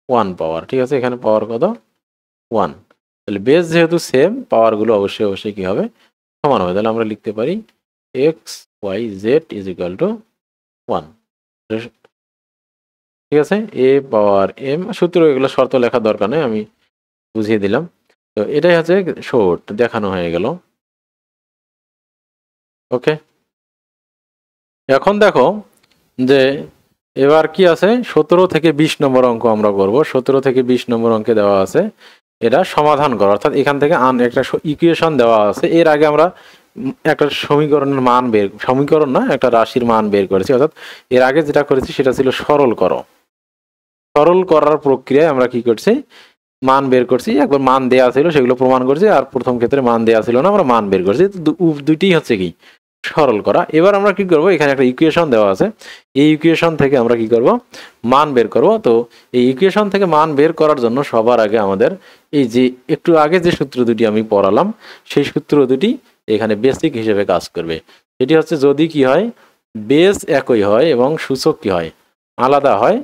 1 পাওয়ার। ঠিক আছে, এখানে পাওয়ার কত 1, তাহলে বেস যেহেতু সেম, পাওয়ারগুলো অবশ্যই অবশ্যই কি হবে, সমান হবে। তাহলে আমরা লিখতে পারি X Y Z is equal to 1। ঠিক আছে, এ পাওয়ার এম, সূত্র এগুলো শর্ত লেখার দরকার নেই, আমি বুঝিয়ে দিলাম। তো এটাই হচ্ছে শর্ট দেখানো হয়ে গেল। ওকে, এখন দেখো যে এবার কি আছে, 17 থেকে 20 নম্বর অঙ্ক আমরা করব। 17 থেকে 20 নম্বর অঙ্কে দেওয়া আছে এটা সমাধান করা, অর্থাৎ এখান থেকে একটা ইকুয়েশন দেওয়া আছে। এর আগে আমরা একটা সমীকরণের মান বের, সমীকরণ না একটা রাশির মান বের করেছি, অর্থাৎ এর আগে যেটা করেছি সেটা ছিল সরল করো। সরল করার প্রক্রিয়ায় আমরা কি করছি, মান বের করছি, একবার মান দেয়া ছিল সেগুলো প্রমাণ করছি, আর প্রথম ক্ষেত্রে মান দেয়া ছিল না, আমরা মান বের করছি, দুইটি হচ্ছে কি সরল করা। এবার আমরা কি করব, এখানে একটা ইকুয়েশন দেওয়া আছে, এই ইকুয়েশন থেকে আমরা কি করব, মান বের করব। তো এই ইকুয়েশন থেকে মান বের করার জন্য সবার আগে আমাদের এই যে একটু আগে যে সূত্র দুটি আমি পড়ালাম সেই সূত্র দুটি এখানে বেসিক হিসেবে কাজ করবে। সেটি হচ্ছে যদি কি হয়, বেস একই হয় এবং সূচক কি হয় আলাদা হয়,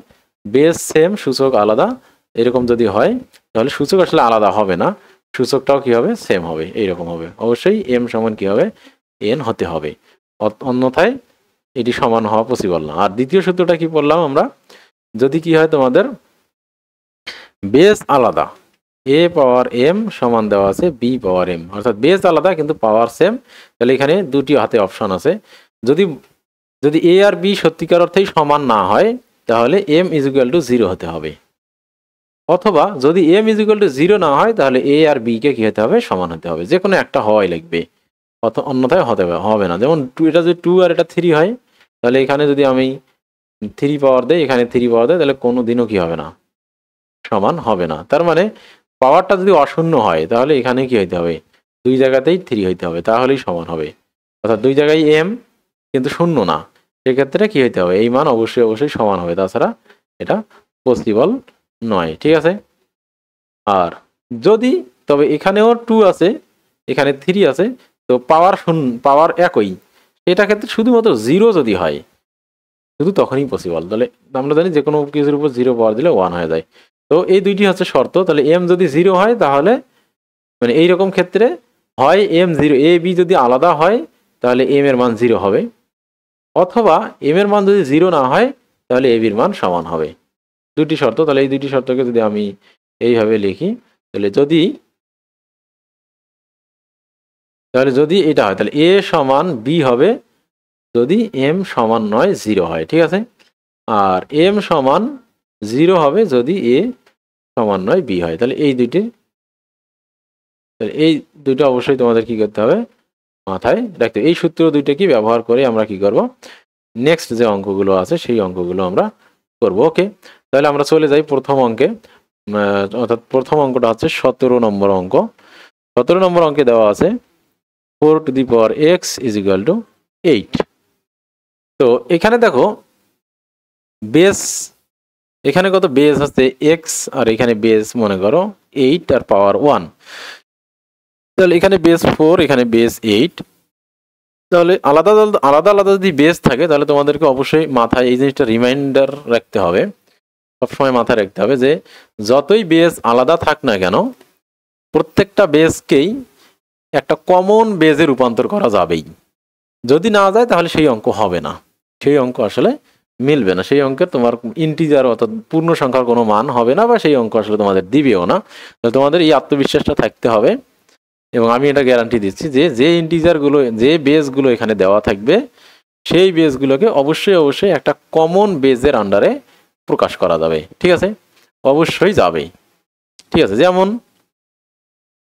বেস সেম সূচক আলাদা, এরকম যদি হয় তাহলে সূচক আসলে আলাদা হবে না, সূচকটাও কি হবে সেম হবে, এইরকম হবে। অবশ্যই এম সমান কি হবে এন হতে হবে, অন্যথায় এটি সমান হওয়া পসিবল না। আর দ্বিতীয় সূত্রটা কি বললাম আমরা, যদি কি হয় তোমাদের বেস আলাদা, এ পাওয়ার এম সমান দেওয়া আছে বি পাওয়ার এম, অর্থাৎ বেস আলাদা কিন্তু পাওয়ার সেম, তাহলে এখানে দুটি হাতে অপশন আছে। যদি যদি এ আর বি সত্যিকার অর্থেই সমান না হয় তাহলে এম ইজ ইকুয়াল টু 0 হতে হবে, অথবা যদি এম ইজ ইকুয়াল টু 0 না হয় তাহলে এ আর বি কে কি হতে হবে সমান হতে হবে, যে কোনো একটা হওয়াই লাগবে, অন্যথায় হবে না। যেমন এটা যদি 2 আর এটা 3 হয়, তাহলে এখানে যদি আমি 3 পাওয়ার দেই, এখানে 3 পাওয়ার দেয়, তাহলে কোনো দিনও কি হবে না সমান হবে না। তার মানে পাওয়ারটা যদি অশূন্য হয় তাহলে এখানে কি হইতে হবে, দুই জায়গাতেই 3 হইতে হবে, তাহলেই সমান হবে। অর্থাৎ দুই জায়গায় এম কিন্তু শূন্য না, সেক্ষেত্রে কি হইতে হবে, এই মান অবশ্যই অবশ্যই সমান হবে, তাছাড়া এটা পসিবল নয়। ঠিক আছে, আর যদি তবে এখানেও 2 আছে এখানে 3 আছে, তো পাওয়ার একই, এটা ক্ষেত্রে শুধুমাত্র 0 যদি হয় শুধু তখনই পসিবল। তাহলে আমরা জানি যে কোনো কিছুর উপর 0 পাওয়ার দিলে 1 হয়ে যায়। তো এই দুইটি হচ্ছে শর্ত। তাহলে এম যদি 0 হয় তাহলে মানে এইরকম ক্ষেত্রে হয় এম 0, এ বি যদি আলাদা হয় তাহলে এম এর মান 0 হবে, অথবা এম এর মান যদি 0 না হয় তাহলে এ বির মান সমান হবে। দুটি শর্ত, তাহলে এই দুটি শর্তকে যদি আমি এইভাবে লিখি, তাহলে যদি এটা হয় তাহলে এ সমান বি হবে যদি এম সমান নয় 0 হয়। ঠিক আছে, আর এম সমান 0 হবে যদি এ সমান নয় বি হয়। তাহলে এই দুইটা অবশ্যই তোমাদের কি করতে হবে মাথায় রাখতে। এই সূত্র দুইটা কি ব্যবহার করে আমরা কি করব, নেক্সট যে অঙ্কগুলো আছে সেই অঙ্কগুলো আমরা করব। ওকে, তাহলে আমরা চলে যাই প্রথম অঙ্কে, অর্থাৎ প্রথম অঙ্কটা হচ্ছে 17 নম্বর অঙ্ক। 17 নম্বর অঙ্কে দেওয়া আছে 4 to the power x is equal two 8। তো এখানে দেখো বেস, এখানে কত বেস হচ্ছে x, আর এখানে বেস মনে করো 8 আর পাওয়ার 1, তাহলে এখানে বেস 4 এখানে বেস 8। তাহলে আলাদা আলাদা আলাদা যদি বেস থাকে তাহলে তোমাদেরকে অবশ্যই মাথায় এই জিনিসটা রিমাইন্ডার রাখতে হবে, সবসময় মাথায় রাখতে হবে যে যতই বেস আলাদা থাক না কেন প্রত্যেকটা বেসকেই একটা কমন বেজে রূপান্তর করা যাবেই, যদি না যায় তাহলে সেই অঙ্ক হবে না, সেই অঙ্ক আসলে মিলবে না, সেই অঙ্কের তোমার ইন্টিজার অর্থাৎ পূর্ণ সংখ্যার কোনো মান হবে না, বা সেই অঙ্ক আসলে তোমাদের দিবেও না। তোমাদের এই আত্মবিশ্বাসটা থাকতে হবে, এবং আমি এটা গ্যারান্টি দিচ্ছি যে যে ইন্টিজারগুলো, যে বেসগুলো এখানে দেওয়া থাকবে, সেই বেসগুলোকে অবশ্যই অবশ্যই একটা কমন বেজের আন্ডারে প্রকাশ করা যাবে। ঠিক আছে, অবশ্যই যাবে। ঠিক আছে, যেমন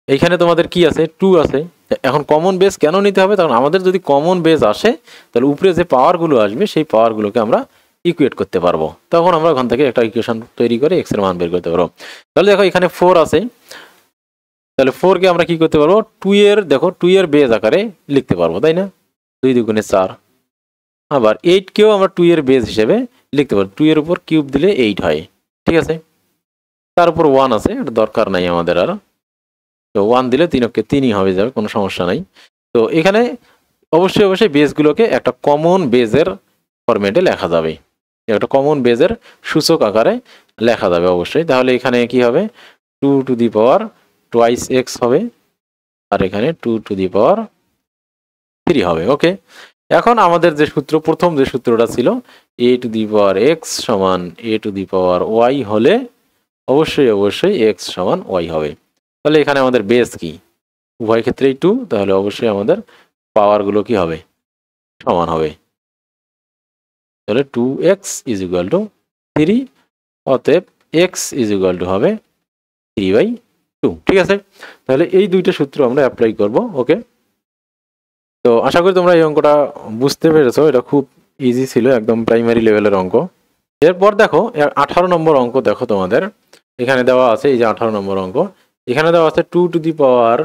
এইখানে তোমাদের কি আছে, 2 আছে। এখন কমন বেস কেন নিতে হবে? কারণ আমাদের যদি কমন বেস আসে, তাহলে উপরে যে পাওয়ারগুলো আসবে সেই পাওয়ারগুলোকে আমরা ইকুয়েট করতে পারবো। তখন আমরা ওখান থেকে একটা ইকুয়েশন তৈরি করে এক্স এর মান বের করতে পারবো। তাহলে দেখো এখানে 4 আছে, তাহলে 4 কে আমরা কি করতে পারবো, 2 এর, দেখো 2 এর বেস আকারে লিখতে পারবো, তাই না? 2 দুগুণে 4। আবার 8 কেও আমরা 2 এর বেস হিসেবে লিখতে পারবো, 2 এর উপর কিউব দিলে 8 হয়। ঠিক আছে, তার উপর 1 আছে, এটা দরকার নাই আমাদের আর। তো 1 দিলে 3 অক্ষে 3ই হবে যাবে, কোনো সমস্যা নাই। তো এখানে অবশ্যই অবশ্যই বেসগুলোকে একটা কমন বেজের ফরম্যাটে লেখা যাবে, একটা কমন বেজের সূচক আকারে লেখা যাবে অবশ্যই। তাহলে এখানে কি হবে, 2 to the power twice x হবে, আর এখানে 2 টু দি পাওয়ার 3 হবে। ওকে, এখন আমাদের যে সূত্র, প্রথম যে সূত্রটা ছিল a to the power X সমান a to the power Y হলে অবশ্যই অবশ্যই x সমান y হবে। তাহলে এখানে আমাদের বেস কি, উভয় ক্ষেত্রেই 2, তাহলে অবশ্যই আমাদের পাওয়ারগুলো কি হবে, সমান হবে। তাহলে 2x ইজ ইকুয়াল টু 3, অতএব x ইজ ইকুয়াল টু হবে 3/2। ঠিক আছে, তাহলে এই দুইটা সূত্র আমরা অ্যাপ্লাই করব। ওকে, তো আশা করি তোমরা এই অঙ্কটা বুঝতে পেরেছো, এটা খুব ইজি ছিল, একদম প্রাইমারি লেভেলের অঙ্ক। এরপর দেখো 18 নম্বর অঙ্ক, দেখো তোমাদের এখানে দেওয়া আছে, এই যে 18 নম্বর অঙ্ক, এখানে দেওয়া আছে 2 to the power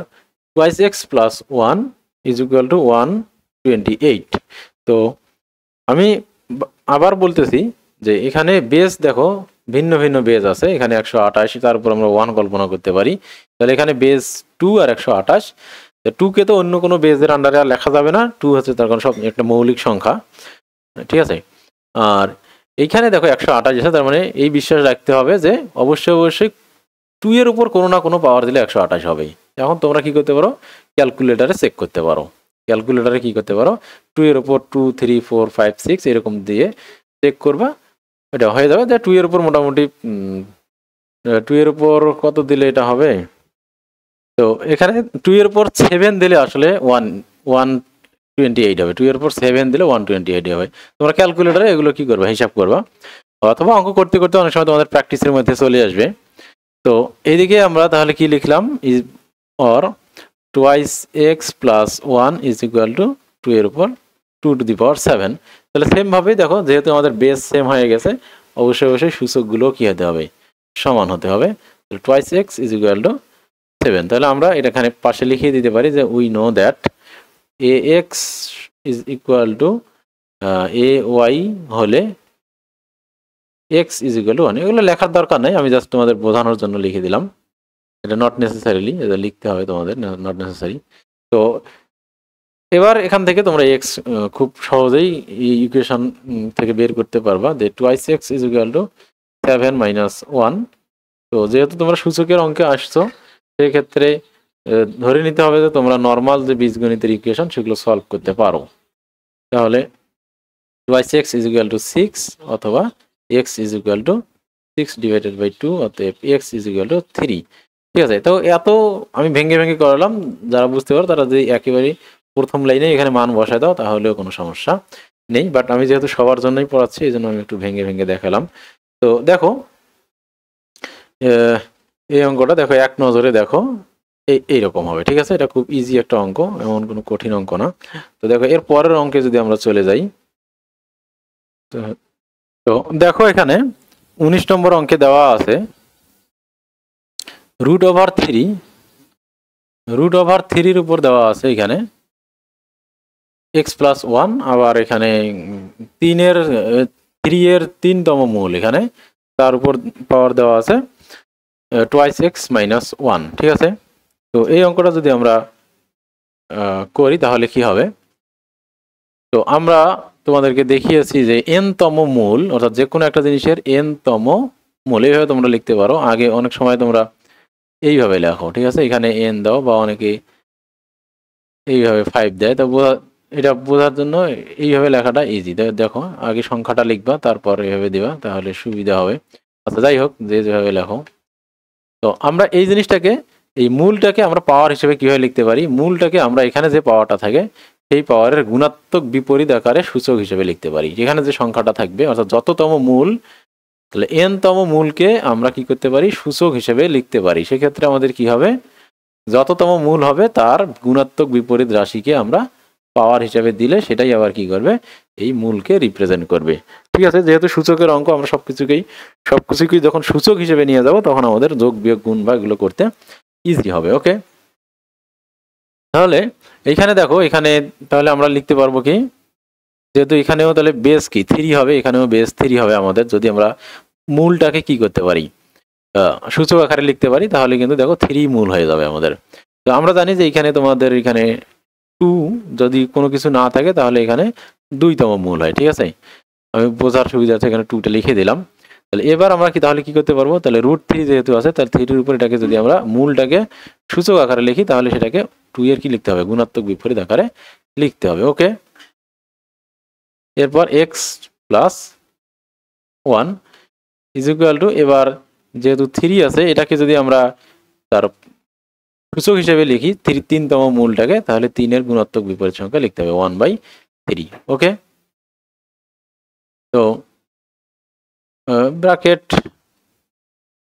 twice x plus 1 is equal two 128। তো আমি আবার বলতেছি যে এখানে বেস দেখো ভিন্ন ভিন্ন বেস আছে, এখানে 128, তার উপর আমরা 1 কল্পনা করতে পারি। তাহলে এখানে বেস 2 আর 128, 2 কে তো অন্য কোনো বেসের আন্ডারে আর লেখা যাবে না, 2 হচ্ছে তার কারণ সব একটা মৌলিক সংখ্যা। ঠিক আছে, আর এইখানে দেখো 128 আছে, তার মানে এই বিশ্বাস রাখতে হবে যে অবশ্যই অবশ্যই 2 এর উপর কোনো না কোনো পাওয়ার দিলে 128 হবে। এখন তোমরা কি করতে পারো, ক্যালকুলেটারে চেক করতে পারো, ক্যালকুলেটারে কি করতে পারো, 2 এর উপর 2, 3, 4, 5, 6 এরকম দিয়ে চেক করবা, এটা হয়ে যাবে যে 2 এর উপর মোটামুটি 2 এর উপর কত দিলে এটা হবে। তো এখানে 2 এর উপর 7 দিলে আসলে 128 হবে, 2 এর উপর 7 দিলে 128 হবে। তোমরা ক্যালকুলেটারে এগুলো কি করবা, হিসাব করবা, অথবা অঙ্ক করতে করতে অনেক সময় তোমাদের প্র্যাকটিসের মধ্যে চলে আসবে। তো এইদিকে আমরা তাহলে কি লিখলাম, is or twice x plus 1 is equal to 2 এর উপর 2 টু দি পাওয়ার 7। তাহলে সেমভাবেই দেখো, যেহেতু আমাদের বেস সেম হয়ে গেছে, অবশ্যই অবশ্যই সূচকগুলো কি হতে হবে, সমান হতে হবে। Twice X is equal two 7। তাহলে আমরা এটা এখানে পাশে লিখিয়ে দিতে পারি যে we know that A X is equal to A Y হলে এক্স ইজ ইকুয়াল টু 1। এগুলো লেখার দরকার নাই, আমি জাস্ট তোমাদের বোঝানোর জন্য লিখে দিলাম, এটা নট নেসেসারিলি, এটা লিখতে হবে তোমাদের, নট নেসেসারি। তো এবার এখান থেকে তোমরা এক্স খুব সহজেই এই ইকুয়েশন থেকে বের করতে পারবা যে twice X is equal two 7 minus 1। তো যেহেতু তোমরা সূচকের অঙ্কে আসছো, সেক্ষেত্রে ধরে নিতে হবে যে তোমরা নর্মাল যে বীজগণিতের ইকুয়েশন সেগুলো সলভ করতে পারো। তাহলে twice X is equal to 6, অথবা X is equal to 6 divided by 2, অতএব এক্স ইজ ইকুয়াল টু 3। ঠিক আছে, তো এত আমি ভেঙে ভেঙে করালাম, যারা বুঝতে পারো তারা যদি একেবারেই প্রথম লাইনে এখানে মান বসায় দাও তাহলেও কোনো সমস্যা নেই, বাট আমি যেহেতু সবার জন্যই পড়াচ্ছি এই জন্য আমি একটু ভেঙে ভেঙে দেখালাম। তো দেখো এই অঙ্কটা দেখো, এক নজরে দেখো এইরকম হবে। ঠিক আছে, এটা খুব ইজি একটা অঙ্ক, এমন কোনো কঠিন অঙ্ক না। তো দেখো এর পরের অঙ্কে যদি আমরা চলে যাই, তো দেখো এখানে 19 নম্বর অঙ্কে দেওয়া আছে রুট ওভার 3 উপর দেওয়া আছে এখানে এক্স প্লাস 1, আবার এখানে 3 এর 3তম মূল, এখানে তার উপর পাওয়ার দেওয়া আছে টুয়াইস এক্স মাইনাস 1। ঠিক আছে, তো এই অঙ্কটা যদি আমরা করি তাহলে কি হবে, তো আমরা তোমাদেরকে দেখিয়েছি যে n-তম মূল, অর্থাৎ যে কোনো একটা জিনিসের n-তম মূল, এইভাবে তোমরা লিখতে পারো। আগে অনেক সময় তোমরা এইভাবে লেখো, ঠিক আছে, এখানে n দাও, বা অনেকে এইভাবে 5 দেয়, তো এটা বোঝার জন্য এইভাবে লেখাটা ইজি। দেখো আগে সংখ্যাটা লিখবা, তারপর এইভাবে দিবা, তাহলে সুবিধা হবে। আচ্ছা যাই হোক, যে যেভাবে লেখো। তো আমরা এই জিনিসটাকে, এই মূলটাকে আমরা পাওয়ার হিসেবে কিভাবে লিখতে পারি? মূলটাকে আমরা এখানে যে পাওয়ারটা থাকে সেই পাওয়ারের গুণাত্মক বিপরীত আকারে সূচক হিসেবে লিখতে পারি। যেখানে যে সংখ্যাটা থাকবে অর্থাৎ যততম মূল, তাহলে n তম মূলকে আমরা কি করতে পারি? সূচক হিসেবে লিখতে পারি। সেক্ষেত্রে আমাদের কি হবে? যততম মূল হবে তার গুণাত্মক বিপরীত রাশিকে আমরা পাওয়ার হিসেবে দিলে সেটাই আবার কি করবে? এই মূলকে রিপ্রেজেন্ট করবে। ঠিক আছে, যেহেতু সূচকের অঙ্ক আমরা সবকিছুকেই যখন সূচক হিসেবে নিয়ে যাব তখন আমাদের যোগ বিয়োগ গুণ বা এগুলো করতে ইজি হবে। ওকে, তাহলে এইখানে দেখো, এখানে তাহলে আমরা লিখতে পারবো কি, যেহেতু এখানেও তাহলে বেস কি 3 হবে, এখানেও বেস 3 হবে আমাদের। যদি আমরা মূলটাকে কি করতে পারি? সূচক আকারে লিখতে পারি, তাহলে কিন্তু দেখো 3 মূল হয়ে যাবে আমাদের। তো আমরা জানি যে এখানে তোমাদের এখানে 2 যদি কোনো কিছু না থাকে তাহলে এখানে 2তম মূল হয়। ঠিক আছে, আমি বোঝার সুবিধার্থে এখানে 2টা লিখে দিলাম। তাহলে এবার আমরা তাহলে কি করতে পারবো? তাহলে √3 যেহেতু আছে, তাহলে 3-এর উপর এটাকে যদি আমরা মূলটাকে সূচক আকারে লিখি তাহলে সেটাকে 2 এর কি লিখতে হবে? গুণাত্মক বিপরীত আকারে লিখতে হবে। ওকে, এরপর x + 1 = এবার যেহেতু 3 আছে এটাকে যদি আমরা তার সূচক হিসেবে লিখি 3তম মূলটাকে, তাহলে 3-এর গুণাত্মক বিপরীত সংখ্যা লিখতে হবে 1/3। ওকে, তো ব্র্যাকেট,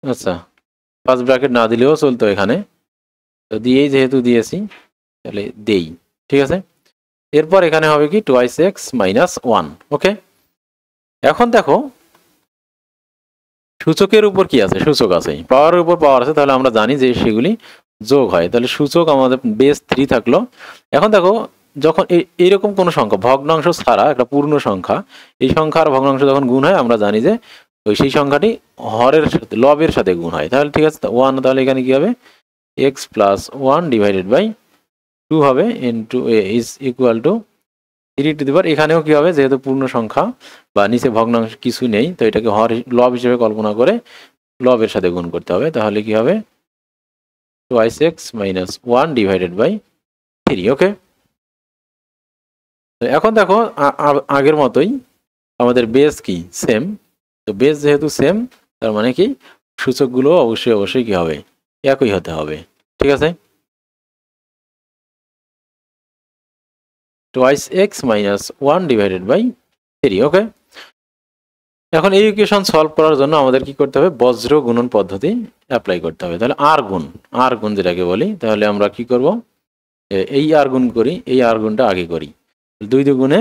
আচ্ছা ফার্স্ট ব্র্যাকেট না দিলেও চলতো এখানে, তো দিয়েই যেহেতু দিয়েছি তাহলে দেই। ঠিক আছে, এরপর এখানে হবে কি 2x - 1। ওকে, এখন দেখো সূচকের উপর কি আছে? সূচক আছে, পাওয়ারের উপর পাওয়ার আছে, তাহলে আমরা জানি যে সেগুলি যোগ হয়। তাহলে সূচক আমাদের বেস 3 থাকলো। এখন দেখো যখন এইরকম কোনো সংখ্যা ভগ্নাংশ ছাড়া একটা পূর্ণ সংখ্যা, এই সংখ্যা আর ভগ্নাংশ যখন গুণ হয় আমরা জানি যে সেই সংখ্যাটি হরের সাথে লবের সাথে গুণ হয়। তাহলে ঠিক আছে, 1, তাহলে এখানে কি হবে? x + 1 / 2 হবে ইনটু ইজ ইকুয়াল টু 3 এখানেও কি হবে? যেহেতু পূর্ণ সংখ্যা বা নিচে ভগ্নাংশ কিছু নেই, তো এটাকে লব হিসেবে কল্পনা করে লবের সাথে গুণ করতে হবে। তাহলে কি হবে? 2x - 1 / 3। ওকে, তো এখন দেখো আগের মতোই আমাদের বেস কি সেম। তো বেস যেহেতু সেম, তার মানে কি সূচকগুলো অবশ্যই কি হবে? একই হতে হবে। ঠিক আছে, 2x - 1 / 3। ওকে, এখন এই ইকুয়েশন সলভ করার জন্য আমাদের কি করতে হবে? বজ্র গুণন পদ্ধতি অ্যাপ্লাই করতে হবে। তাহলে আর গুণ যেটাকে বলি, তাহলে আমরা কি করব? এই আর গুণ করি, এই আর গুণটা আগে করি। 2 দুগুণে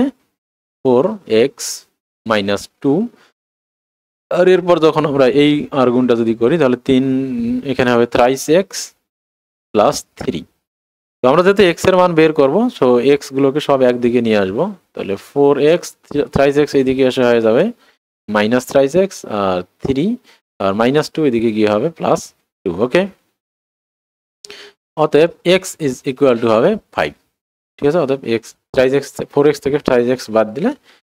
4x - 2, আর এরপর যখন আমরা এই আর গুণটা যদি করি তাহলে 3, এখানে হবে thrice x + 3। তো আমরা যেহেতু x এর মান বের করব, সো x গুলোকে সব একদিকে নিয়ে আসবো। তাহলে 4x thrice x এইদিকে এসে হয়ে যাবে -thrice x, আর 3 আর -2 এদিকে গিয়ে হবে +2। ওকে, অতএব x হবে 5। ঠিক আছে, অতএব x thrice x 4x থেকে thrice x বাদ দিলে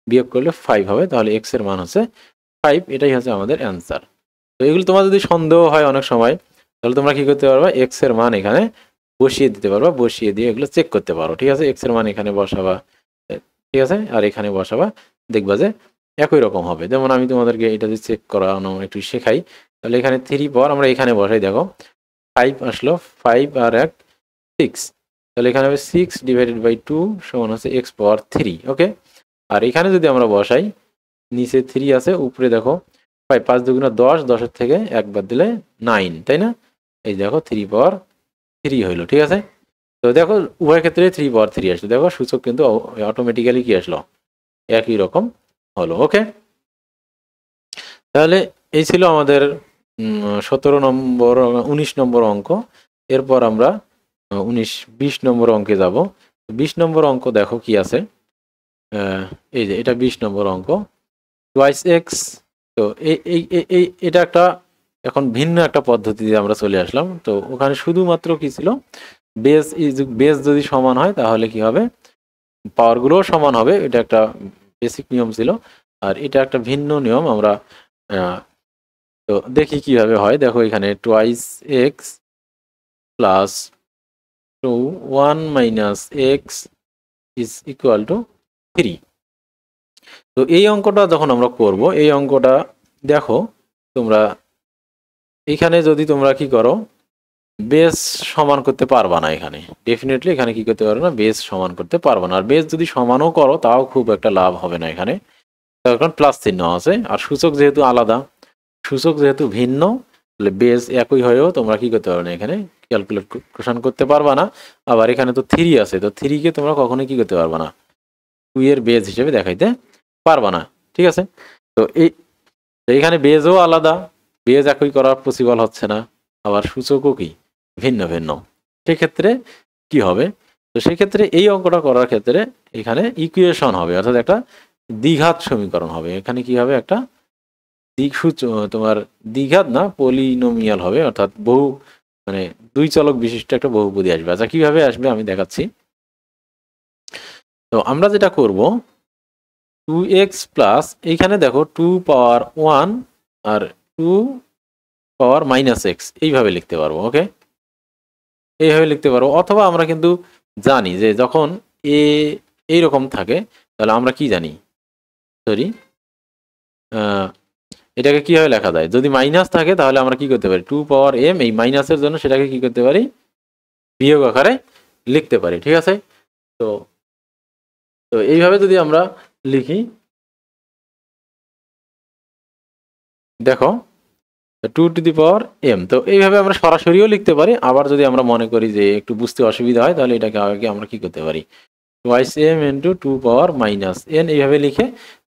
বিয়োগ করলে 5 হবে। তাহলে x এর মান হচ্ছে 5। এটাই হচ্ছে আমাদের অ্যান্সার। তো এগুলো তোমার যদি সন্দেহ হয় অনেক সময়, তাহলে তোমরা কি করতে পারবা? x এর মান এখানে বসিয়ে দিতে পারবা, বসিয়ে দিয়ে এগুলো চেক করতে পারো। ঠিক আছে, x এর মান এখানে বসাবা, ঠিক আছে, আর এখানে বসাবা, দেখবা যে একই রকম হবে। যেমন আমি তোমাদেরকে এটা যদি চেক করানো একটু শেখাই, তাহলে এখানে 3 পর আমরা এখানে বসাই, দেখো 5 আসলো, 5 আর 1 6, তাহলে এখানে হবে 6 / 2 সমান হচ্ছে x⁻3। ওকে, আর এখানে যদি আমরা বসাই, নিচে 3 আছে, উপরে দেখো 5, 5 2 10, 10-এর থেকে 1 বাদ দিলে 9, তাই না? এই দেখো 3/3 হইলো। ঠিক আছে, তো দেখো উভয় ক্ষেত্রে 3/3 আসলো। দেখো সূচক কিন্তু অটোমেটিক্যালি কি আসলো? একই রকম হলো। ওকে, তাহলে এই ছিল আমাদের 17 নম্বর 19 নম্বর অঙ্ক। এরপর আমরা 20 নম্বর অঙ্কে যাব। 20 নম্বর অঙ্ক দেখো কি আছে। এই যে এটা 20 নম্বর অঙ্ক, twice x। তো এটা একটা এখন ভিন্ন একটা পদ্ধতি দিয়ে আমরা চলে আসলাম। তো ওখানে শুধুমাত্র কি ছিল? বেস যদি সমান হয় তাহলে কি হবে? পাওয়ারগুলোও সমান হবে, এটা একটা বেসিক নিয়ম ছিল। আর এটা একটা ভিন্ন নিয়ম, আমরা তো দেখি কিভাবে হয়। দেখো এখানে twice x + 1 - x is equal two 3। তো এই অঙ্কটা যখন আমরা করব, এই অঙ্কটা দেখো তোমরা এখানে যদি তোমরা কি করো, বেস সমান করতে পারবা না, এখানে ডেফিনেটলি এখানে কি করতে পারবে না, বেস সমান করতে পারবা না। আর বেস যদি সমানও করো তাও খুব একটা লাভ হবে না এখানে, কারণ প্লাস চিহ্ন আছে। আর সূচক যেহেতু আলাদা, সূচক যেহেতু ভিন্ন, তাহলে বেস একই হয়েও তোমরা কি করতে পারবে না, এখানে ক্যালকুলেশন করতে পারবা না। আবার এখানে তো 3 আছে, তো 3 কে তোমরা কখনোই কি করতে পারবা না, 2 এর বেস হিসেবে দেখাইতে পারবা না। ঠিক আছে, তো এইখানে বেজও আলাদা, বেজ একই করা পসিবল হচ্ছে না, আবার সূচকও কি ভিন্ন ভিন্ন। সেক্ষেত্রে কি হবে, তো সেক্ষেত্রে এই অঙ্কটা করার ক্ষেত্রে এখানে ইকুয়েশন হবে, অর্থাৎ একটা দ্বিঘাত সমীকরণ হবে। এখানে কি হবে, একটা তোমার দ্বিঘাত না, পলিনোমিয়াল হবে, অর্থাৎ বহু মানে 2 চলক বিশিষ্ট একটা বহুপদী আসবে। আচ্ছা কিভাবে আসবে আমি দেখাচ্ছি। তো আমরা যেটা করব, 2x প্লাস এইখানে দেখো 2 পাওয়ার 1 আর 2 পাওয়ার মাইনাস এক্স এইভাবে লিখতে পারবো। ওকে, এইভাবে লিখতে পারবো। অথবা আমরা কিন্তু জানি যে যখন এইরকম থাকে তাহলে আমরা কি জানি, সরি এটাকে কিভাবে লেখা যায়, যদি মাইনাস থাকে তাহলে আমরা কি করতে পারি, 2 পাওয়ার m, এই মাইনাসের জন্য সেটাকে কি করতে পারি, বিয়োগ আকারে লিখতে পারি। ঠিক আছে, তো তো এইভাবে যদি আমরা লিখি, দেখো 2 টু দি পাওয়ার m, তো এইভাবে আমরা সরাসরিও লিখতে পারি। আবার যদি আমরা মনে করি যে একটু বুঝতে অসুবিধা হয়, তাহলে এটাকে আগে আমরা কি করতে পারি, twice m into 2 power minus n এইভাবে লিখে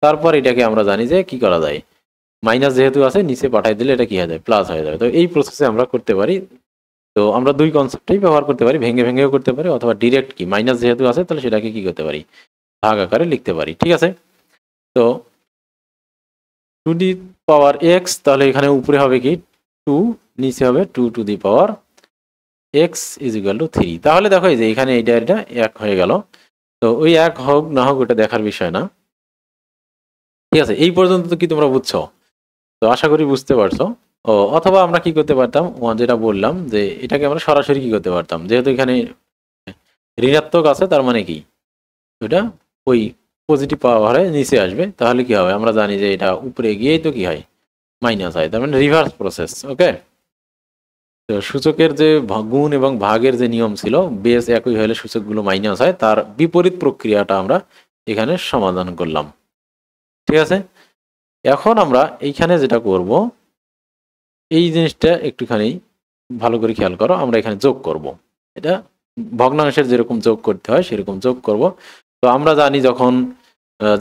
তারপর এটাকে আমরা জানি যে কি করা যায়, মাইনাস যেহেতু আছে নিচে পাঠাই দিলে এটা কি হয়ে যায়, প্লাস হয়ে যাবে। তো এই প্রসেসে আমরা করতে পারি। তো আমরা দুই কনসেপ্টই ব্যবহার করতে পারি, ভেঙে ভেঙেও করতে পারি, অথবা ডিরেক্ট কি মাইনাস যেহেতু আছে তাহলে সেটাকে কি করতে পারি, ভাগ আকারে লিখতে পারি। ঠিক আছে, তো 2 দি পাওয়ার x, তাহলে এখানে উপরে হবে কি 2, নিচে হবে 2 to the power x is equal two 3। তাহলে দেখো এই যে এখানে এটা এক হয়ে গেল। তো ওই এক হোক না হোক ওটা দেখার বিষয় না। ঠিক আছে, এই পর্যন্ত তো কি তোমরা বুঝছো? তো আশা করি বুঝতে পারছো। ও অথবা আমরা কি করতে পারতাম, যেটা বললাম যে এটাকে আমরা সরাসরি কি করতে পারতাম, যেহেতু এখানে ঋণাত্মক আছে তার মানে কি ওটা ওই পজিটিভ পাওয়ারে নিচে আসবে, তাহলে কি হবে, আমরা জানি যে এটা উপরে গিয়েই তো কি হয়, মাইনাস হয়, তার মানে রিভার্স প্রসেস। ওকে, তো সূচকের যে গুণ এবং ভাগের যে নিয়ম ছিল, বেস একই হলে সূচকগুলো মাইনাস হয়, তার বিপরীত প্রক্রিয়াটা আমরা এখানে সমাধান করলাম। ঠিক আছে, এখন আমরা এইখানে যেটা করব, এই জিনিসটা একটুখানি ভালো করে খেয়াল করো, আমরা এখানে যোগ করব। এটা ভগ্নাংশের যেরকম যোগ করতে হয় সেরকম যোগ করব। তো আমরা জানি যখন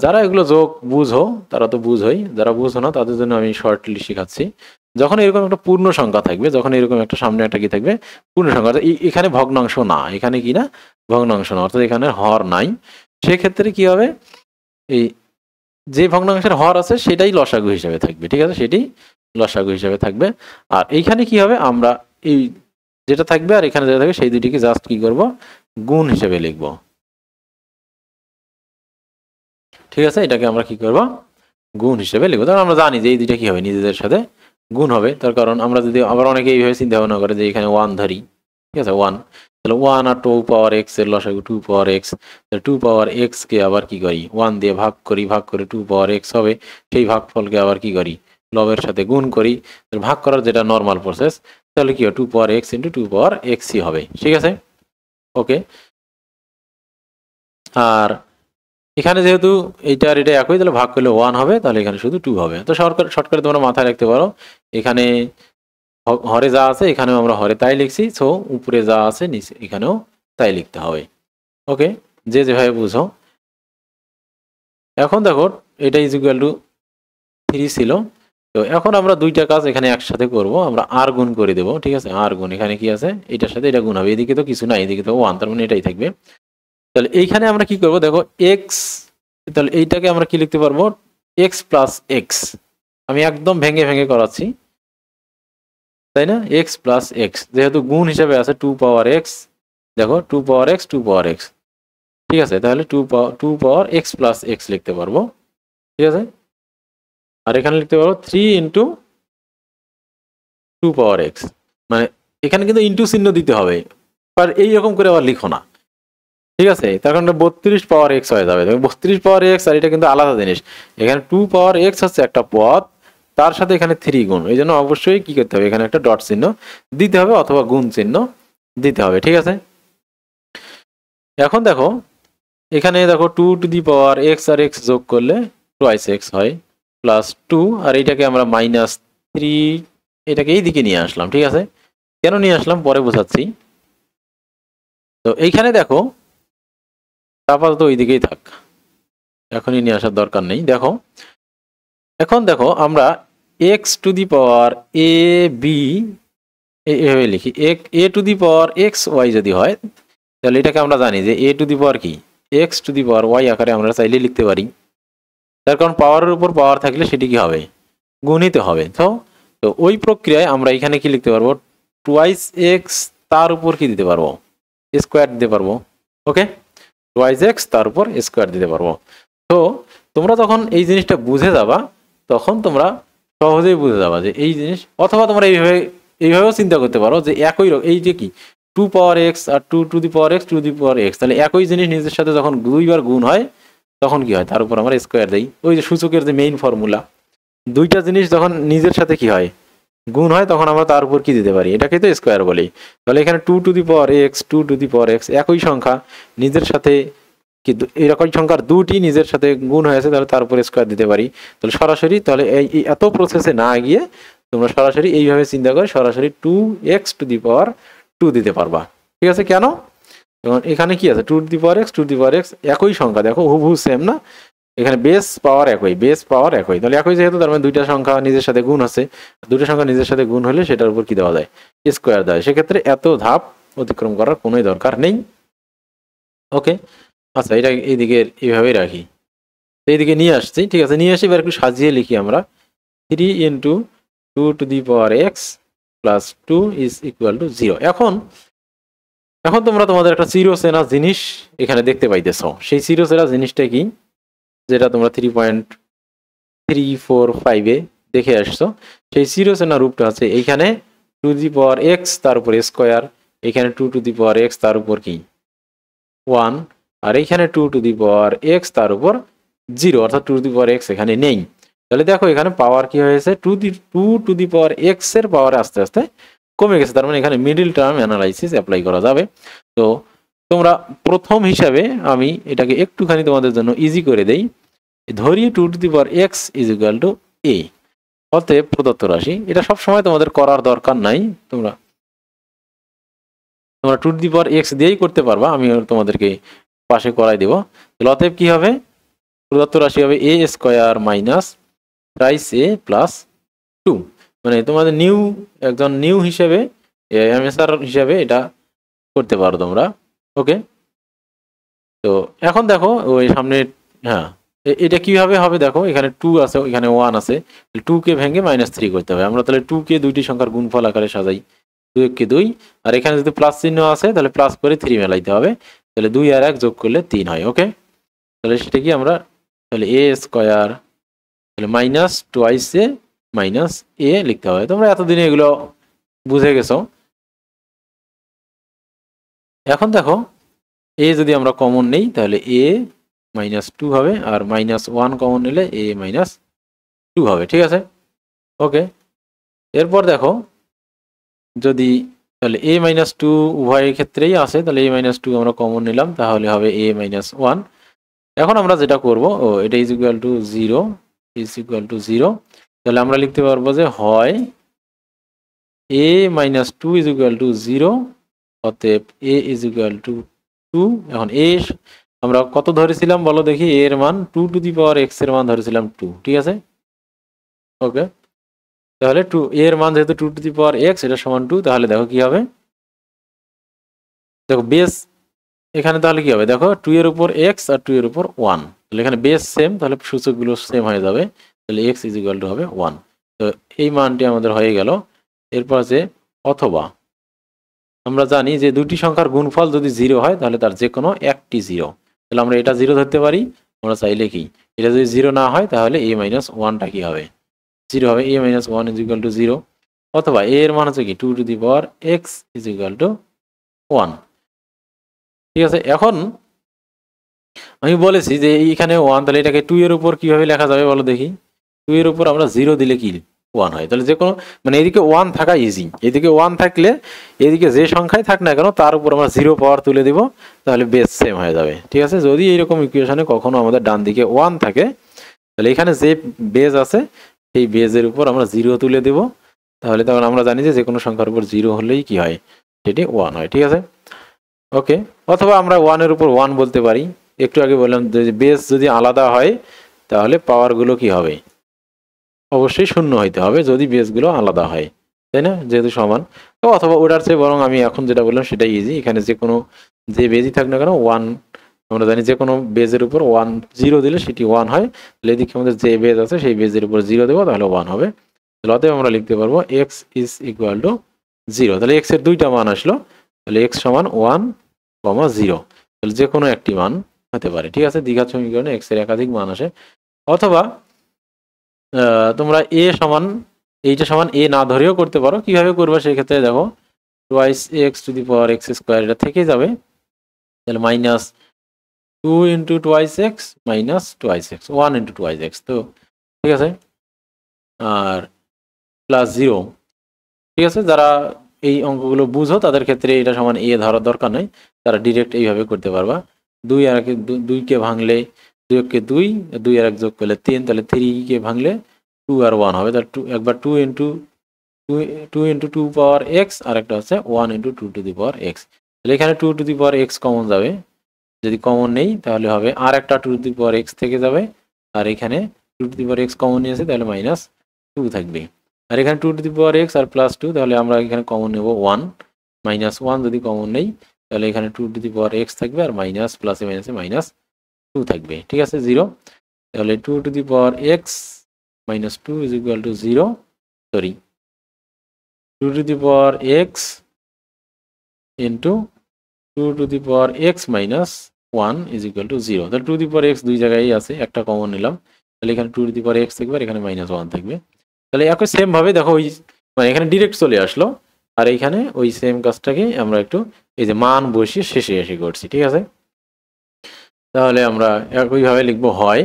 যারা এগুলো যোগ বুঝো তারা তো বুঝোই, যারা বুঝো না তাদের জন্য আমি শর্টলি শেখাচ্ছি। যখন এরকম একটা পূর্ণ সংখ্যা থাকবে, যখন এরকম একটা সামনে একটা কি থাকবে, পূর্ণ সংখ্যা, এখানে ভগ্নাংশ না, এখানে কি না, ভগ্নাংশ না, অর্থাৎ এখানে হর নাই, সেক্ষেত্রে কি হবে, এই যে ভগ্নাংশের হর আছে সেটাই লসাগু হিসেবে থাকবে। ঠিক আছে, সেটি লসাগু হিসেবে থাকবে। আর এইখানে কি হবে, আমরা এই যেটা থাকবে আর এখানে যেটা থাকবে সেই দুটিকে জাস্ট কি করব, গুণ হিসেবে লিখব। ঠিক আছে, এটাকে আমরা কি করব, গুণ হিসেবে লিখবো। তখন আমরা জানি যে এই দুইটা কি হবে, নিজেদের সাথে গুণ হবে। তার কারণ আমরা যদি আবার অনেকে এইভাবে চিন্তা ভাবনা করে যে এখানে 1 ধরি, ঠিক আছে 1, তাহলে 1 আর 2 পাওয়ার x এর লসাগু 2 পাওয়ার x, 2 পাওয়ার x কে আবার কি করি 1 দিয়ে ভাগ করি, ভাগ করে 2 পাওয়ার x হবে, সেই ভাগফলকে আবার কি করি লবের সাথে গুণ করি, ভাগ করার যেটা নর্মাল প্রসেস, তাহলে কি হয় 2 পাওয়ার x ইন্টু 2 পাওয়ার x হবে। ঠিক আছে, ওকে। আর এখানে যেহেতু এইটা আর এটা একই, তাহলে ভাগ করলে 1 হবে, তাহলে এখানে শুধু 2 হবে। তো শর্টকাটে তোমরা মাথায় রাখতে পারো, এখানে হরে যা আছে এখানেও আমরা হরে তাই লিখছি, সো উপরে যা আছে নিচে এখানেও তাই লিখতে হবে। ওকে, যে যেভাবে বুঝো। এখন দেখো এটা ইজ ইকুয়াল টু 3 ছিল। তো এখন আমরা দুইটা কাজ এখানে একসাথে করব, আমরা আর গুণ করে দেবো। ঠিক আছে, আর গুণ, এখানে কি আছে, এটার সাথে এটা গুণ হবে, এদিকে তো কিছু নাই, এদিকে তো 1, তার মানে এটাই থাকবে। তাহলে এইখানে আমরা কি করব, দেখো এক্স, তাহলে এইটাকে আমরা কি লিখতে পারবো, এক্স প্লাস এক্স, আমি একদম ভেঙে ভেঙে করাচ্ছি, তাই না, এক্স প্লাস এক্স, যেহেতু গুণ হিসাবে আছে 2 পাওয়ার এক্স, দেখো 2 পাওয়ার এক্স 2 পাওয়ার এক্স। ঠিক আছে, তাহলে 2 পাওয়ার এক্স প্লাস এক্স লিখতে পারবো। ঠিক আছে, আর এখানে লিখতে পারবো 3 ইন্টু 2 পাওয়ার এক্স, মানে এখানে কিন্তু ইন্টু চিহ্ন দিতে হবে, আর এইরকম করে আবার লিখো না, ঠিক আছে, তার কারণে 32 পাওয়ার এক্স হয়ে যাবে। 32 পাওয়ার এক্স আর এটা কিন্তু আলাদা জিনিস। এখানে 2 পাওয়ার এক্স হচ্ছে একটা পদ, তার সাথে এখানে 3 গুণ, এই জন্য অবশ্যই কি করতে হবে, এখানে একটা ডট চিহ্ন দিতে হবে অথবা গুণ চিহ্ন দিতে হবে। ঠিক আছে, এখন দেখো এখানে দেখো 2 টু দি পাওয়ার এক্স আর এক্স যোগ করলে টোয়াইস এক্স হয়, প্লাস 2, আর এটাকে আমরা -3 এটাকে এই দিকে নিয়ে আসলাম। ঠিক আছে, কেন নিয়ে আসলাম পরে বোঝাচ্ছি। তো এইখানে দেখো আপাতত ওই দিকেই থাক, এখনই নিয়ে আসার দরকার নেই। দেখো এখন দেখো আমরা x to the power A b এভাবে লিখি, a to the power x y যদি হয় তাহলে এটাকে আমরা জানি যে এ টু দি পাওয়ার কি X to the power Y আকারে আমরা চাইলে লিখতে পারি। তার কারণ পাওয়ারের উপর পাওয়ার থাকলে সেটি কি হবে, গুণিত হবে। তো তো ওই প্রক্রিয়ায় আমরা এখানে কি লিখতে পারবো, টুয়াইস এক্স তার উপর কি দিতে পারবো, স্কোয়ার দিতে পারবো। ওকে, টুয়াইস এক্স তার উপর স্কোয়ার দিতে পারবো। তো তোমরা যখন এই জিনিসটা বুঝে যাবা তখন তোমরা সহজেই বুঝে যাবা যে এই জিনিস, অথবা তোমরা এইভাবেও চিন্তা করতে পারো যে একই এই যে কি 2 পাওয়ার এক্স আর 2 to the power x to the power x, তাহলে একই জিনিস নিজের সাথে যখন 2বার গুণ হয় তখন কি হয়, তার উপর আমরা স্কোয়ার দেই। ওই যে সূচকের যে মেইন ফর্মুলা, দুইটা জিনিস যখন নিজের সাথে কি হয়, গুণ হয়, তখন আমরা তার উপর কি দিতে পারি, এটাকে তো স্কোয়ার বলি। তাহলে এখানে 2 to the power x 2 to the power x একই সংখ্যা নিজের সাথে কি এরকম সংখ্যার দুটি নিজের সাথে গুণ হয়েছে, তাহলে তার উপর স্কোয়ার দিতে পারি। তাহলে সরাসরি তাহলে এই এত প্রসেসে না গিয়ে তোমরা সরাসরি এইভাবে চিন্তা করে সরাসরি 2x টু দি পাওয়ার 2 দিতে পারবা। ঠিক আছে, কেন, এবং এখানে কি আছে 2 to the power x to the power x একই সংখ্যা, দেখো হুবহু সেম না, এখানে বেস পাওয়ার একই, তাহলে একই যেহেতু তার মানে দুইটা সংখ্যা নিজের সাথে গুণ আছে, দুটো সংখ্যা নিজের সাথে গুণ হলে সেটার উপর কি দেওয়া যায়, স্কোয়ার দেওয়া যায়। সেক্ষেত্রে এত ধাপ অতিক্রম করার কোনোই দরকার নেই। ওকে, আচ্ছা এটা এইদিকে এইভাবেই রাখি, এইদিকে নিয়ে আসছি। ঠিক আছে, নিয়ে আসি, এবার একটু সাজিয়ে লিখি আমরা 3 into 2 to the power x plus 2 is equal two 0। এখন তোমরা তোমাদের একটা চিরচেনা জিনিস এখানে দেখতে পাইতেছ। সেই চিরচেনা জিনিসটা কি, যেটা তোমরা 3.345-এ দেখে আসছো, সেই চিরচেনা রূপটা আছে এইখানে 2 দি পাওয়ার এক্স তার উপর স্কোয়ার, এখানে 2 টু দি পাওয়ার এক্স তার উপর কি 1, আর এইখানে 2 টু দি পাওয়ার এক্স তার উপর 0, অর্থাৎ 2 টু দি পাওয়ার এক্স এখানে নেই। তাহলে দেখো এখানে পাওয়ার কি হয়েছে, 2 টু দি পাওয়ার এক্স এর পাওয়ার আস্তে আস্তে কমে গেছে, তার মানে এখানে মিডল টার্ম অ্যানালাইসিস অ্যাপ্লাই করা যাবে। তো তোমরা প্রথম হিসাবে আমি এটাকে একটুখানি তোমাদের জন্য ইজি করে দেই, ধরি 2 to the power x is equal to a, অতএব প্রদত্ত রাশি, এটা সবসময় তোমাদের করার দরকার নাই, তোমরা 2 টু দি পাওয়ার এক্স দিয়েই করতে পারবা, আমি তোমাদেরকে পাশে করাই দেব। অতএব কি হবে, প্রদত্ত রাশি হবে এ স্কোয়ার মাইনাস থ্রাইস এ প্লাস 2, মানে তোমাদের একজন নিউ হিসেবে এমএসআর হিসেবে এটা করতে পারো তোমরা। ওকে, তো এখন দেখো ওই সামনে, হ্যাঁ এটা কিভাবে হবে, দেখো এখানে 2 আছে এখানে 1 আছে, 2 কে ভেঙে -3 করতে হবে আমরা, তাহলে 2 কে দুইটি সংখ্যার গুণফল আকারে সাজাই, 2 কে 2, আর এখানে যদি প্লাস চিহ্ন আছে তাহলে প্লাস করে 3 মেলাইতে হবে, তাহলে 2 আর 1 যোগ করলে 3 হয়। ওকে, তাহলে সেটা কি আমরা তাহলে এ স্কোয়ার তাহলে মাইনাস টুয়াইস এ মাইনাস এ লিখতে হবে। তোমরা এতদিনে এগুলো বুঝে গেছো। এখন দেখো এ যদি আমরা কমন নেই তাহলে এ -2 হবে, আর -1 কমন নিলে এ -2 হবে। ঠিক আছে, ওকে, এরপর দেখো যদি তাহলে এ -2 উভয়ের ক্ষেত্রেই আছে, তাহলে এ -2 আমরা কমন নিলাম, তাহলে হবে এ -1। এখন আমরা যেটা করব, এটা ইজ ইকুয়াল টু 0, তাহলে আমরা লিখতে পারবো যে হয় এ -2 ইজ ইকুয়াল টু 0, অতএব এ ইজ ইকুয়াল টু 2। এখন এ আমরা কত ধরেছিলাম বলো দেখি, এর মান 2 টু দি পাওয়ার এক্স এর মান ধরেছিলাম 2। ঠিক আছে, ওকে, তাহলে 2 এর মান যেহেতু 2 টু দি পাওয়ার এক্স এটা সমান 2, তাহলে দেখো কি হবে, দেখো বেস এখানে তাহলে কি হবে, দেখো 2 এর উপর এক্স আর 2 এর উপর 1, তাহলে এখানে বেস সেম, তাহলে সূচকগুলো সেম হয়ে যাবে, তাহলে এক্স ইজ ইকুয়াল টু হবে 1। তো এই মানটি আমাদের হয়ে গেল। এরপর আছে অথবা, আমরা জানি যে দুটি সংখ্যার গুণফল যদি 0 হয় তাহলে তার যে কোনো একটি 0, তাহলে আমরা এটা 0 ধরতে পারি। আমরা চাইলে কি এটা যদি 0 না হয় তাহলে a - 1টা কি হবে, 0 হবে, a - 1 ইজ ইকুয়াল টু 0, অথবা a এর মান হচ্ছে কি 2 to the power x is equal to 1। ঠিক আছে, এখন আমি বলেছি যে এইখানে 1, তাহলে এটাকে 2 এর উপর কিভাবে লেখা যাবে বলো দেখি। 2 এর উপর আমরা 0 দিলে কি 1 হয়, তাহলে যে কোনো মানে এদিকে 1 থাকা ইজি, এদিকে 1 থাকলে এদিকে যে সংখ্যাই থাক না কেন তার উপর আমরা 0 পাওয়ার তুলে দিব, তাহলে বেস সেম হয়ে যাবে। ঠিক আছে, যদি এইরকম ইকুয়েশনে কখনো আমাদের ডান দিকে 1 থাকে, তাহলে এখানে যে বেজ আছে সেই বেজের উপর আমরা 0 তুলে দেব, তাহলে তখন আমরা জানি যে কোনো সংখ্যার উপর 0 হলেই কি হয়, সেটি 1 হয়। ঠিক আছে, ওকে। অথবা আমরা 1 এর উপর 1 বলতে পারি। একটু আগে বললাম যে বেস যদি আলাদা হয় তাহলে পাওয়ারগুলো কি হবে, অবশ্যই শূন্য হইতে হবে যদি বেসগুলো আলাদা হয়, তাই না, যেহেতু সমান। তো অথবা ওটার চেয়ে বরং আমি এখন যেটা বললাম সেটাই ইজি, এখানে যে কোনো যে বেজই থাক না কেন 1, আমরা জানি যে কোনো বেজের উপর 1 0 দিলে সেটি 1 হয়, তাহলে এদিকে আমাদের যে বেজ আছে সেই বেজের উপর 0 দেবো, তাহলে 1 হবে। তাহলে অতএব আমরা লিখতে পারবো x ইজ ইকুয়াল টু 0। তাহলে x এর দুইটা মান আসলো, তাহলে x সমান 1, 0, তাহলে যে কোনো একটি মান হতে পারে। ঠিক আছে, দ্বিঘাত সমীকরণে x এর একাধিক মান আসে। অথবা তোমরা a সমান এইটা সমান a না ধরেও করতে পারো। কিভাবে করবে সেই ক্ষেত্রে দেখো, twice x to the power x square এটা থেকে যাবে, তাহলে minus 2 into twice x minus twice x, 1 into twice x. তো ঠিক আছে, আর প্লাস 0। ঠিক আছে, যারা এই অঙ্কগুলো বুঝো তাদের ক্ষেত্রে এটা সমান এ ধরার দরকার নেই, তারা ডিরেক্ট এইভাবে করতে পারবা। 2 আর 2কে ভাঙলে 2 কে 2, 2 আর 1 যোগ করলে 3, তাহলে 3কে ভাঙলে 2 আর 1 হবে, তাহলে একবার 2 ইন্টু 2 পাওয়ার এক্স, আর একটা হচ্ছে 1 into 2 to the power x. তাহলে এখানে 2 to the power X common যাবে, যদি কমন নেই তাহলে হবে আর একটা 2 টু দি পাওয়ার এক্স থেকে যাবে, আর এখানে 2 to the power X common নিয়েছে তাহলে মাইনাস 2 থাকবে, আর এখানে 2 টু দি পাওয়ার এক্স আর প্লাস 2, তাহলে আমরা এখানে কমন নেব 1, মাইনাস 1 যদি কমন নেই তাহলে এখানে 2 টু দি পাওয়ার এক্স থাকবে, আর মাইনাস প্লাসে মাইনাসে মাইনাস 2 থাকবে। ঠিক আছে, 0, তাহলে 2 to the power x minus 2 is equal two 0, sorry 2 to the power x into 2 to the power x minus 1 is equal to 0. তাহলে 2 to the power x দুই জায়গায় আছে, একটা কমন নিলাম, তাহলে এখানে 2 to the power x থাকবে আর এখানে মাইনাস 1 থাকবে। তাহলে একই সেম ভাবে দেখো ওই মানে এখানে ডিরেক্ট চলে আসলো, আর এইখানে ওই সেম কাজটাকে আমরা একটু এই যে মান বসিয়ে শেষে এসে করছি। ঠিক আছে, তাহলে আমরা একইভাবে লিখবো, হয়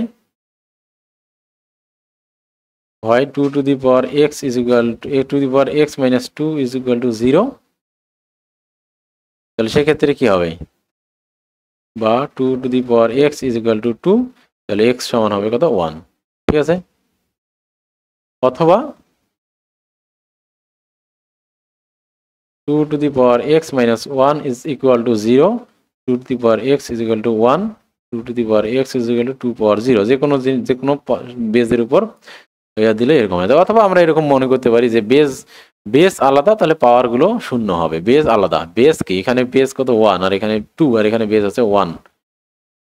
2 to the power x is equal to a to the power x minus 2 is equal to 0, তাহলে সেক্ষেত্রে কি হবে, বা 2 to the power x is equal to 2, তাহলে x সমান হবে কত, 1। ঠিক আছে, অথবা 2 to the power x minus 1 is equal to 0, 2 to the power x is equal to 1, 2 to the power x is equal to 2 power 0, যে কোনো বেজের উপর দিলে এরকম হয়। অথবা আমরা এরকম মনে করতে পারি যে বেস আলাদা, তাহলে পাওয়ার গুলো শূন্য হবে। বেস আলাদা, বেস কি এখানে বেস কত 1, আর এখানে 2, আর এখানে বেস আছে 1,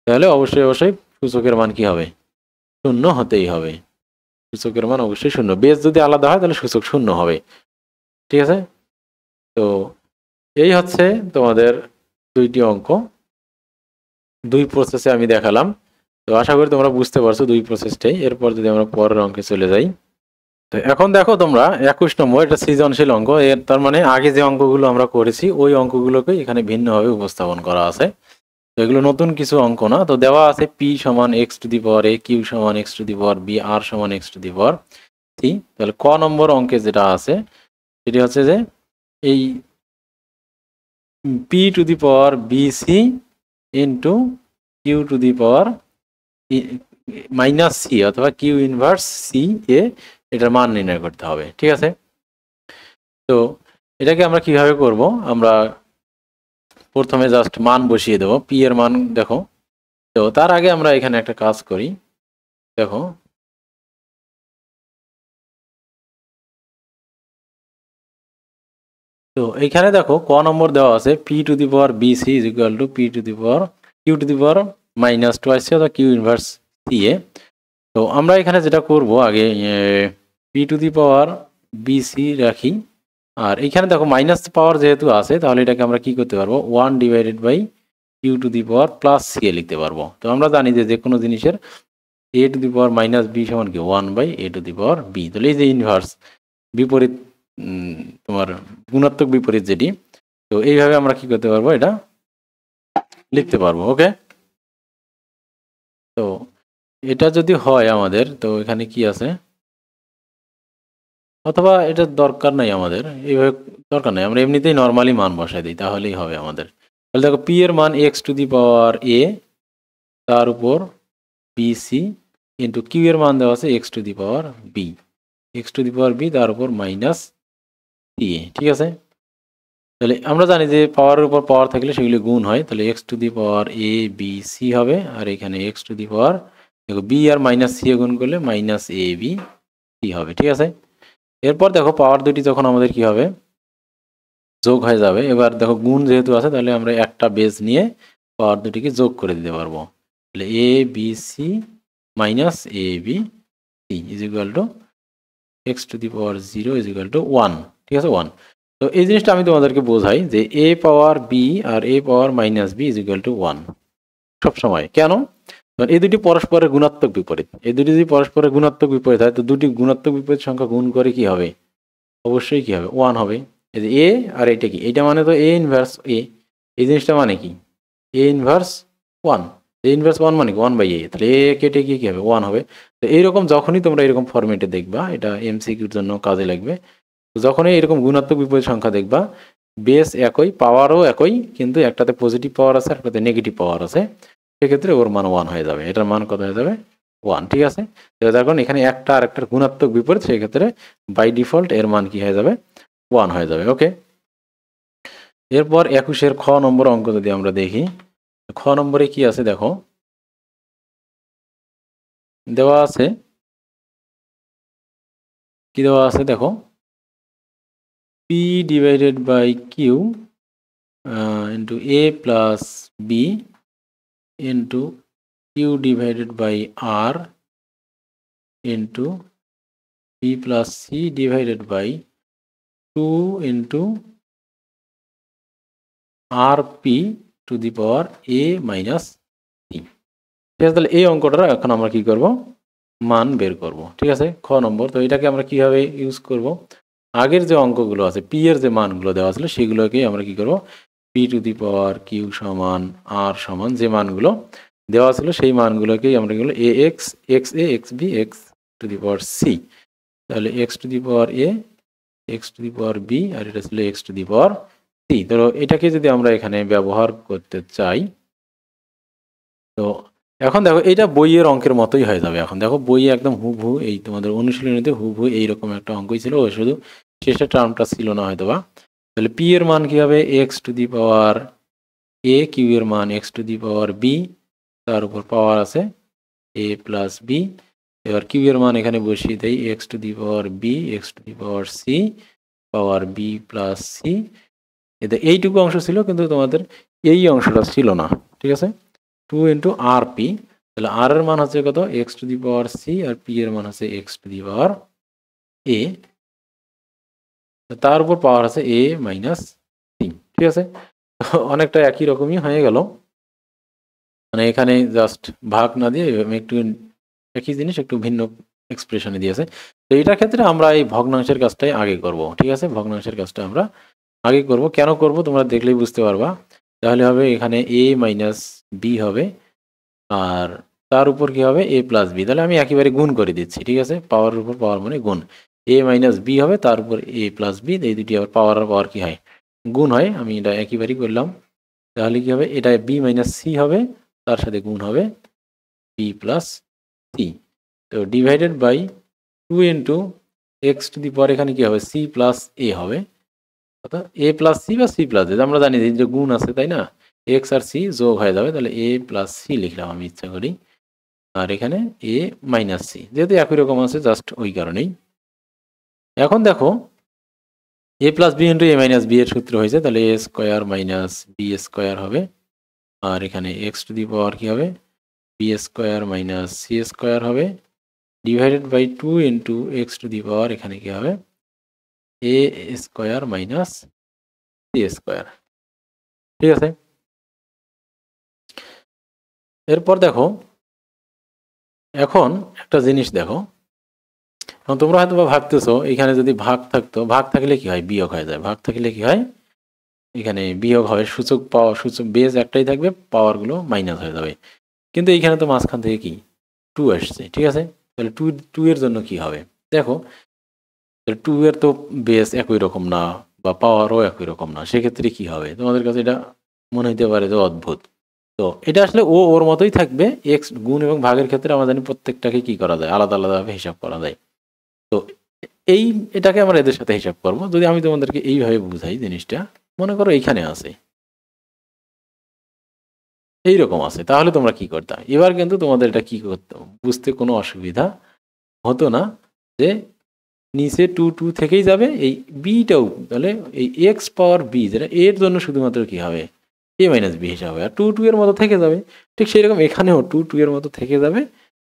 তাহলে অবশ্যই সূচকের মান কি হবে, শূন্য হতেই হবে। সূচকের মান অবশ্যই শূন্য, বেস যদি আলাদা হয় তাহলে সূচক শূন্য হবে। ঠিক আছে, তো এই হচ্ছে তোমাদের দুইটি অঙ্ক, দুই প্রসেসে আমি দেখালাম। তো আশা করি তোমরা বুঝতে পারছো দুই প্রসেসটাই। এরপর যদি আমরা পরের অঙ্কে চলে যাই, তো এখন দেখো তোমরা 21 নম্বর, এটা সৃজনশীল অঙ্ক। এর তার মানে আগে যে অঙ্কগুলো আমরা করেছি ওই অঙ্কগুলোকে এখানে ভিন্নভাবে উপস্থাপন করা আছে। তো এগুলো নতুন কিছু অঙ্ক না। তো দেওয়া আছে পি সমান x to the power A, q সমান x to the power b, r সমান x to the power C. তাহলে ক নম্বর অঙ্কে যেটা আছে সেটি হচ্ছে যে এই P to the power B C into Q to the power minus C অথবা কিউ ইনভার্স সি এ, এটার মান নির্ণয় করতে হবে। ঠিক আছে, তো এটাকে আমরা কিভাবে করব, আমরা প্রথমে জাস্ট মান বসিয়ে দেবো, পি এর মান দেখো। তো তার আগে আমরা এখানে একটা কাজ করি, দেখো তো এইখানে দেখো ক নম্বর দেওয়া আছে P to the power B C is equal to P to the power Q to the power minus twice C অথবা কিউ ইনভার্স সি এ। তো আমরা এখানে যেটা করব, আগে P to the power B C রাখি, আর এইখানে দেখো মাইনাস পাওয়ার যেহেতু আছে তাহলে এটাকে আমরা কি করতে পারবো, 1 divided by q to the power plus c a লিখতে পারবো। তো আমরা জানি যে কোনো জিনিসের a to the power minus b সমান কি 1 by a to the power b. তাহলে এই যে ইনভার্স বিপরীত তোমার গুণাত্মক বিপরীত যেটি, তো এইভাবে আমরা কি করতে পারবো, এটা লিখতে পারবো। ওকে, তো এটা যদি হয় আমাদের, তো এখানে কি আছে, অথবা এটা দরকার নাই আমাদের, এইভাবে দরকার নাই, আমরা এমনিতেই নর্মালি মান বসাই দিই, তাহলেই হবে আমাদের। তাহলে দেখো পি এর মান এক্স টু দি পাওয়ার এ, তার উপর বি সি ইন্টু কিউ এর মান দেওয়া আছে x to the power B, x to the power B তার উপর মাইনাস সি এ। ঠিক আছে, তাহলে আমরা জানি যে পাওয়ারের উপর পাওয়ার থাকলে সেগুলি গুণ হয়, তাহলে x to the power A B C হবে, আর এখানে এক্স টু দি পাওয়ার দেখো বি আর মাইনাস সি এ গুণ করলে মাইনাস এ বি সি হবে। ঠিক আছে, এরপর দেখো পাওয়ার দুটি যখন আমাদের কি হবে, যোগ হয়ে যাবে। এবার দেখো গুণ যেহেতু আছে, তাহলে আমরা একটা বেস নিয়ে পাওয়ার দুটিকে যোগ করে দিতে পারবো। তাহলে a B c minus a B C is equal to x to the power 0 is equal to 1। ঠিক আছে, 1। তো এই জিনিসটা আমি তোমাদেরকে বোঝাই যে এ পাওয়ার বি আর a power minus b is equal to 1 সবসময়। কেন? কারণ এই দুটি পরস্পরের গুণাত্মক বিপরীত। এই দুটি যদি পরস্পরের গুণাত্মক বিপরীত হয়, তো দুটি গুণাত্মক বিপরীত সংখ্যা গুণ করে কি হবে, অবশ্যই কি হবে, 1 হবে। এই যে এ আর এটা কি, এটা মানে তো এ ইনভার্স এ, এই জিনিসটা মানে কি এ ইনভার্স 1, এ ইনভার্স 1 মানে কি 1 বাই এ, তাহলে এ কেটে গিয়ে কি হবে 1 হবে। তো এইরকম যখনই তোমরা এরকম ফরম্যাটে দেখবা, এটা এমসিকিউর জন্য কাজে লাগবে, তো যখনই এরকম গুণাত্মক বিপরীত সংখ্যা দেখবা, বেস একই, পাওয়ারও একই, কিন্তু একটাতে পজিটিভ পাওয়ার আছে, একটাতে নেগেটিভ পাওয়ার আছে, সেক্ষেত্রে ওর মান 1 হয়ে যাবে, এটার মান কত হয়ে যাবে 1। ঠিক আছে, যার কারণ এখানে একটা আর একটার গুণাত্মক বিপরীত, সেক্ষেত্রে বাই ডিফল্ট এর মান কি হয়ে যাবে 1 হয়ে যাবে। ওকে, এরপর 21-এর খ নম্বর অঙ্ক যদি আমরা দেখি, খ নম্বরে কি আছে দেখো, দেওয়া আছে কি দেওয়া আছে দেখো, P divided by Q into A plus B into Q divided by R into B plus C divided by 2 into R P to the power A minus C. ঠিক আছে, তাহলে এই অঙ্কটা এখন আমরা কি করব, মান বের করব। ঠিক আছে, খ নম্বর। তো এটাকে আমরা কিভাবে ইউজ করব, আগের যে অঙ্কগুলো আছে পি এর যে মানগুলো দেওয়া ছিল সেগুলোকে আমরা কি করব, P to the power Q সমান আর সমান যে মানগুলো দেওয়া ছিল সেই মানগুলোকেই আমরা কি করব, a x x a x b x to the power C, তাহলে x to the power a x to the power b আর এটা ছিল x to the power c. তো এটাকে যদি আমরা এখানে ব্যবহার করতে চাই, তো এখন দেখো এটা বইয়ের অঙ্কের মতোই হয়ে যাবে। এখন দেখো বইয়ে একদম হুবহু এই তোমাদের অনুশীলনীতে হুবহু এইরকম একটা অঙ্কই ছিল, ও শুধু শেষের টার্মটা ছিল না হয়তো বা। তাহলে পি এর মান কি হবে, X to the power A, Q এর মান x to the power B, তার উপর পাওয়ার আছে এ প্লাস বি। এবার কিউ এর মান এখানে বসিয়ে দেই X to the power B x to the power C power B plus C. এতে এইটুকু অংশ ছিল, কিন্তু তোমাদের এই অংশটা ছিল না। ঠিক আছে, 2 ইন্টু আর পি, তাহলে আর এর মান হচ্ছে কত, X to the power C, আর পি এর মান হচ্ছে এক্স টু দি পাওয়ার এ, তার উপর পাওয়ার আছে এ মাইনাস সি। ঠিক আছে, অনেকটা একই রকমই হয়ে গেল, মানে এখানে জাস্ট ভাগ না দিয়ে একটু একই জিনিস একটু ভিন্ন এক্সপ্রেশনে দিয়েছে। তো এটার ক্ষেত্রে আমরা এই ভগ্নাংশের কাজটাই আগে করব। ঠিক আছে, ভগ্নাংশের কাজটা আমরা আগে করব। কেন করব তোমরা দেখলেই বুঝতে পারবা। তাহলে হবে এখানে এ মাইনাস বি হবে, আর তার উপর কি হবে এ প্লাস বি, তাহলে আমি একেবারে গুণ করে দিচ্ছি। ঠিক আছে, পাওয়ারের উপর পাওয়ার মানে গুণ, এ মাইনাস বি হবে, তার উপর এ প্লাস বি, এই দুটি আবার পাওয়ার আর পাওয়ার কি হয়, গুণ হয়। আমি এটা একেবারেই করলাম, তাহলে কি হবে, এটা বি মাইনাস সি হবে, তার সাথে গুণ হবে বি প্লাস সি। তো divided by 2 into x to the power এখানে কি হবে, সি প্লাস এ হবে, অর্থাৎ এ প্লাস সি বা সি প্লাস এ, আমরা জানি যে গুণ আছে তাই না, এক্স আর সি যোগ হয়ে যাবে, তাহলে এ প্লাস সি লিখলাম আমি ইচ্ছা করি, আর এখানে এ মাইনাস সি, যেহেতু একই রকম আছে জাস্ট ওই কারণেই। এখন দেখো a plus B into A minus B এর সূত্র হয়েছে, তাহলে a square minus B square হবে, আর এখানে এক্স টু দি পাওয়ার কি হবে, b square minus C square হবে, divided by 2 into x to the power এখানে কি হবে, এ স্কোয়ার মাইনাস সি স্কোয়ার। ঠিক আছে, এরপর দেখো এখন একটা জিনিস দেখো, এখন তোমরা হয়তো ভাবতেছো এখানে যদি ভাগ থাকতো, ভাগ থাকলে কি হয়, বিয়োগ হয়ে যায়, ভাগ থাকলে কি হয় এখানে বিয়োগ হবে, সূচক পাওয়া সূচক বেস একটাই থাকবে, পাওয়ারগুলো মাইনাস হয়ে যাবে। কিন্তু এইখানে তো মাঝখান থেকে কি 2 আসছে, ঠিক আছে। তাহলে 2 এর জন্য কি হবে দেখো, 2 এর তো বেস একই রকম না বা পাওয়ারও একই রকম না, সেক্ষেত্রে কি হবে তোমাদের কাছে এটা মনে হতে পারে যে অদ্ভুত। তো এটা আসলে ওর মতোই থাকবে। এক্স গুণ এবং ভাগের ক্ষেত্রে আমরা জানি প্রত্যেকটাকে কি করা যায়, আলাদা আলাদাভাবে হিসাব করা যায়। তো এটাকে আমরা এদের সাথে হিসাব করব। যদি আমি তোমাদেরকে এইভাবে বুঝাই জিনিসটা, মনে করো এইখানে আছে, এইরকম আছে, তাহলে তোমরা কি করতে, এবার কিন্তু তোমাদের এটা কি করতে বুঝতে কোনো অসুবিধা হতো না যে নিচে 2 থেকেই যাবে, এই বিটাও তাহলে এই এক্স পাওয়ার বি যেটা এর জন্য শুধুমাত্র কি হবে এ মাইনাস বি হিসাবে হবে, আর 2 এর মতো থেকে যাবে। ঠিক সেই রকম এখানেও 2 এর মতো থেকে যাবে,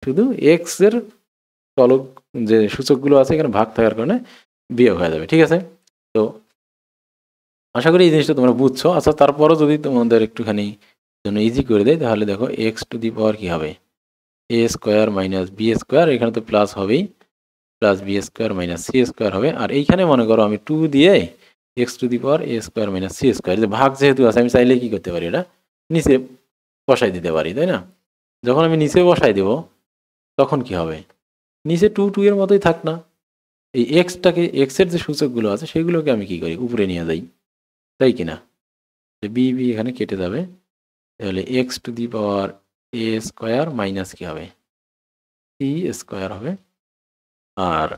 শুধু এক্স এর চলক যে সূচকগুলো আছে এখানে ভাগ থাকার কারণে বিয়োগ হয়ে যাবে, ঠিক আছে। তো আশা করি এই জিনিসটা তোমরা বুঝছো। আচ্ছা, তারপরও যদি তোমাদের একটুখানি জন্য ইজি করে দেয়, তাহলে দেখো এক্স টু দি পাওয়ার কি হবে এ স্কোয়ার মাইনাস বি স্কোয়ার, এখানে তো প্লাস হবেই, plus B square minus C square হবে। আর এইখানে মনে করো আমি 2 দিয়ে X to the power A square minus C square, যে ভাগ যেহেতু আছে আমি চাইলে কি করতে পারি, এটা নিচে বসাই দিতে পারি, তাই না। যখন আমি নিচে বসাই দেব তখন কি হবে, নিচে 2 এর মতোই থাক না, এই এক্সটাকে এক্সের যে সূচকগুলো আছে সেগুলোকে আমি কি করি উপরে নিয়ে যাই, তাই কিনা। বি বি এখানে কেটে যাবে, তাহলে x to the power A square minus কি হবে সি স্কোয়ার হবে। আর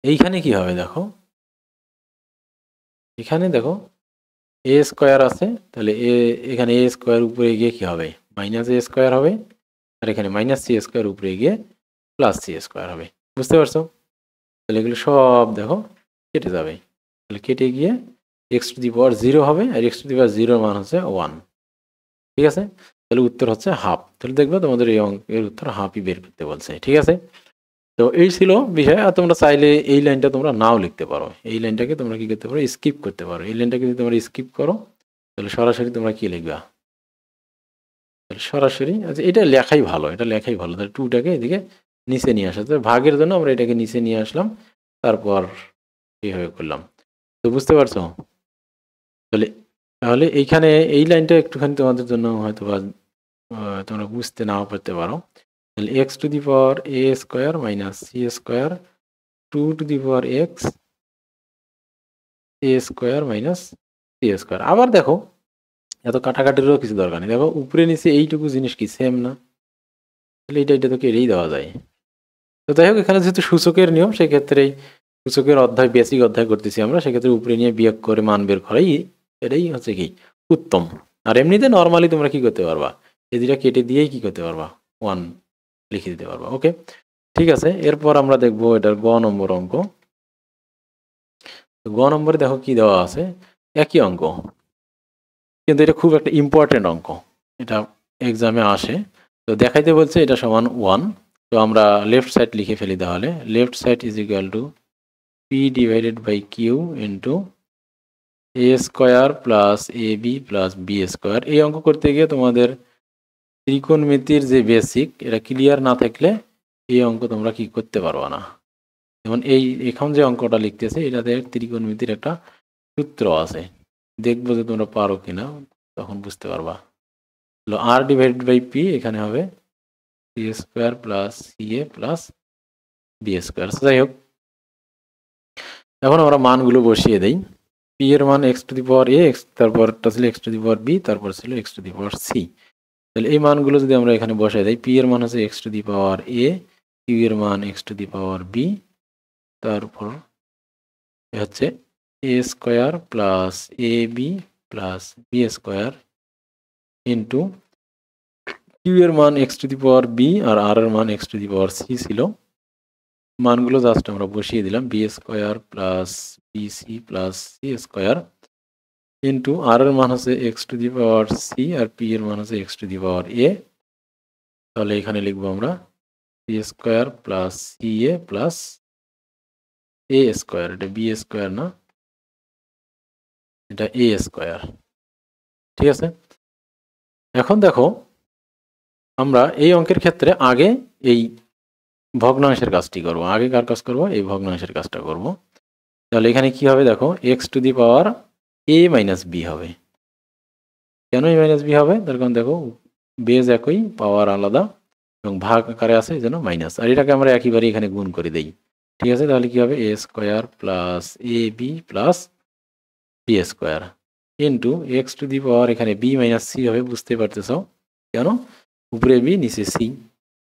এইখানে কি হবে দেখো, এখানে দেখো এ স্কোয়ার আছে, তাহলে এখানে এ স্কোয়ার উপরে গিয়ে কি হবে মাইনাস এ স্কোয়ার হবে, আর এখানে মাইনাস সি স্কোয়ার উপরে গিয়ে প্লাস সি স্কোয়ার হবে, বুঝতে পারছো। তাহলে এগুলো সব দেখো কেটে যাবে, তাহলে কেটে গিয়ে এক্স টু দি পাওয়ার 0 হবে, আর এক্স টু দি পাওয়ার 0 মান হচ্ছে 1, ঠিক আছে। তাহলে উত্তর হচ্ছে হাফ। তাহলে দেখবে তোমাদের এই অঙ্কের উত্তর হাফই বের করতে বলছে, ঠিক আছে। তো এই ছিল বিষয়। আর তোমরা চাইলে এই লাইনটা তোমরা নাও লিখতে পারো, এই লাইনটাকে তোমরা কি করতে পারো স্কিপ করতে পারো। এই লাইনটাকে যদি তোমরা স্কিপ করো তাহলে সরাসরি তোমরা কি লিখবা, তাহলে সরাসরি আচ্ছা এটা লেখাই ভালো, এটা লেখাই ভালো। তাহলে 2টাকে এদিকে নিচে নিয়ে আসা, তো ভাগের জন্য আমরা এটাকে নিচে নিয়ে আসলাম, তারপর এইভাবে করলাম। তো বুঝতে পারছো। তাহলে তাহলে এইখানে এই লাইনটা একটুখানি তোমাদের জন্য হয়তো বা তোমরা বুঝতে নাও পারতে পারো। তাহলে x to the power A square minus C square 2 to the power X A square minus C square. আবার দেখো এত কাটাকাটিরও কিছু দরকার নেই, দেখো উপরে নিচে এইটুকু জিনিস কি সেম না, তাহলে এটা তো কেটেই দেওয়া যায়। তো যাই হোক, এখানে যেহেতু সূচকের নিয়ম সেক্ষেত্রে সূচকের অধ্যায় বেসিক অধ্যায় করতেছি আমরা, সেক্ষেত্রে উপরে নিয়ে বিয়োগ করে মান বের করাই এটাই হচ্ছে কি উত্তম। আর এমনিতে নর্মালি তোমরা কি করতে পারবা, এই দুটা কেটে দিয়েই কি করতে পারবা 1 লিখে দিতে পারবা। ওকে, ঠিক আছে। এরপর আমরা দেখবো এটার গ নম্বর অঙ্ক। গ নম্বরে দেখো কি দেওয়া আছে, একই অঙ্ক, কিন্তু এটা খুব একটা ইম্পর্টেন্ট অঙ্ক, এটা এক্সামে আসে। তো দেখাইতে বলছে এটা সমান 1। তো আমরা লেফট সাইড লিখে ফেলি, তাহলে left side is equal to P divided by Q into A square plus A B plus B square. এই অঙ্ক করতে গিয়ে তোমাদের ত্রিকোণমিতির যে বেসিক এটা ক্লিয়ার না থাকলে এই অঙ্ক তোমরা কি করতে পারবা না। যেমন এখন যে অঙ্কটা লিখতেছে এটাতে ত্রিকোণমিতির একটা সূত্র আছে, দেখবো যে তোমরা পারো কিনা, তখন বুঝতে পারবা। আর ডিভাইডেড বাই পি এখানে হবে সি স্কোয়ার প্লাস সি এ প্লাস বি স্কোয়ার। যাই হোক, এখন আমরা মানগুলো বসিয়ে দেই। পি এর মান x to the power A, তারপরটা ছিল x to the power B, তারপর ছিল x to the power C. তাহলে এই মানগুলো যদি আমরা এখানে বসাই দিই, পি এর মান হচ্ছে x to the power A, Q এর মান x to the power B, তারপর হচ্ছে a square plus A B plus B square into q এর মান x to the power b আর আর এর মান x to the power c ছিল। মানগুলো জাস্ট আমরা বসিয়ে দিলাম, b square plus b c plus C square into r এর মান হচ্ছে x to the power C আর পি এর মান হচ্ছে এক্স টু দি পাওয়ার এ। তাহলে এখানে লিখবো আমরা C square plus c A plus a square, এটা বি স্কোয়ার না, এটা এ স্কোয়ার, ঠিক আছে। এখন দেখো আমরা এই অঙ্কের ক্ষেত্রে আগে এই ভগ্নাংশের কাজটি করব, আগে কার কাজ করব, এই ভগ্নাংশের কাজটা করব। তাহলে এখানে কি হবে দেখো, x to the power A minus B হবে। কেন এ মাইনাস বি হবে, তার কারণ দেখো বেজ একই, পাওয়ার আলাদা এবং ভাগ আকারে আছে, এই জন্য মাইনাস। আর এটাকে আমরা একইবারে এখানে গুণ করে দেই। ঠিক আছে, তাহলে কি হবে? এ square plus A B plus B square into x to the power, এখানে বি মাইনাস সি হবে, বুঝতে পারতেছ কেন? উপরে বি নিচে সি,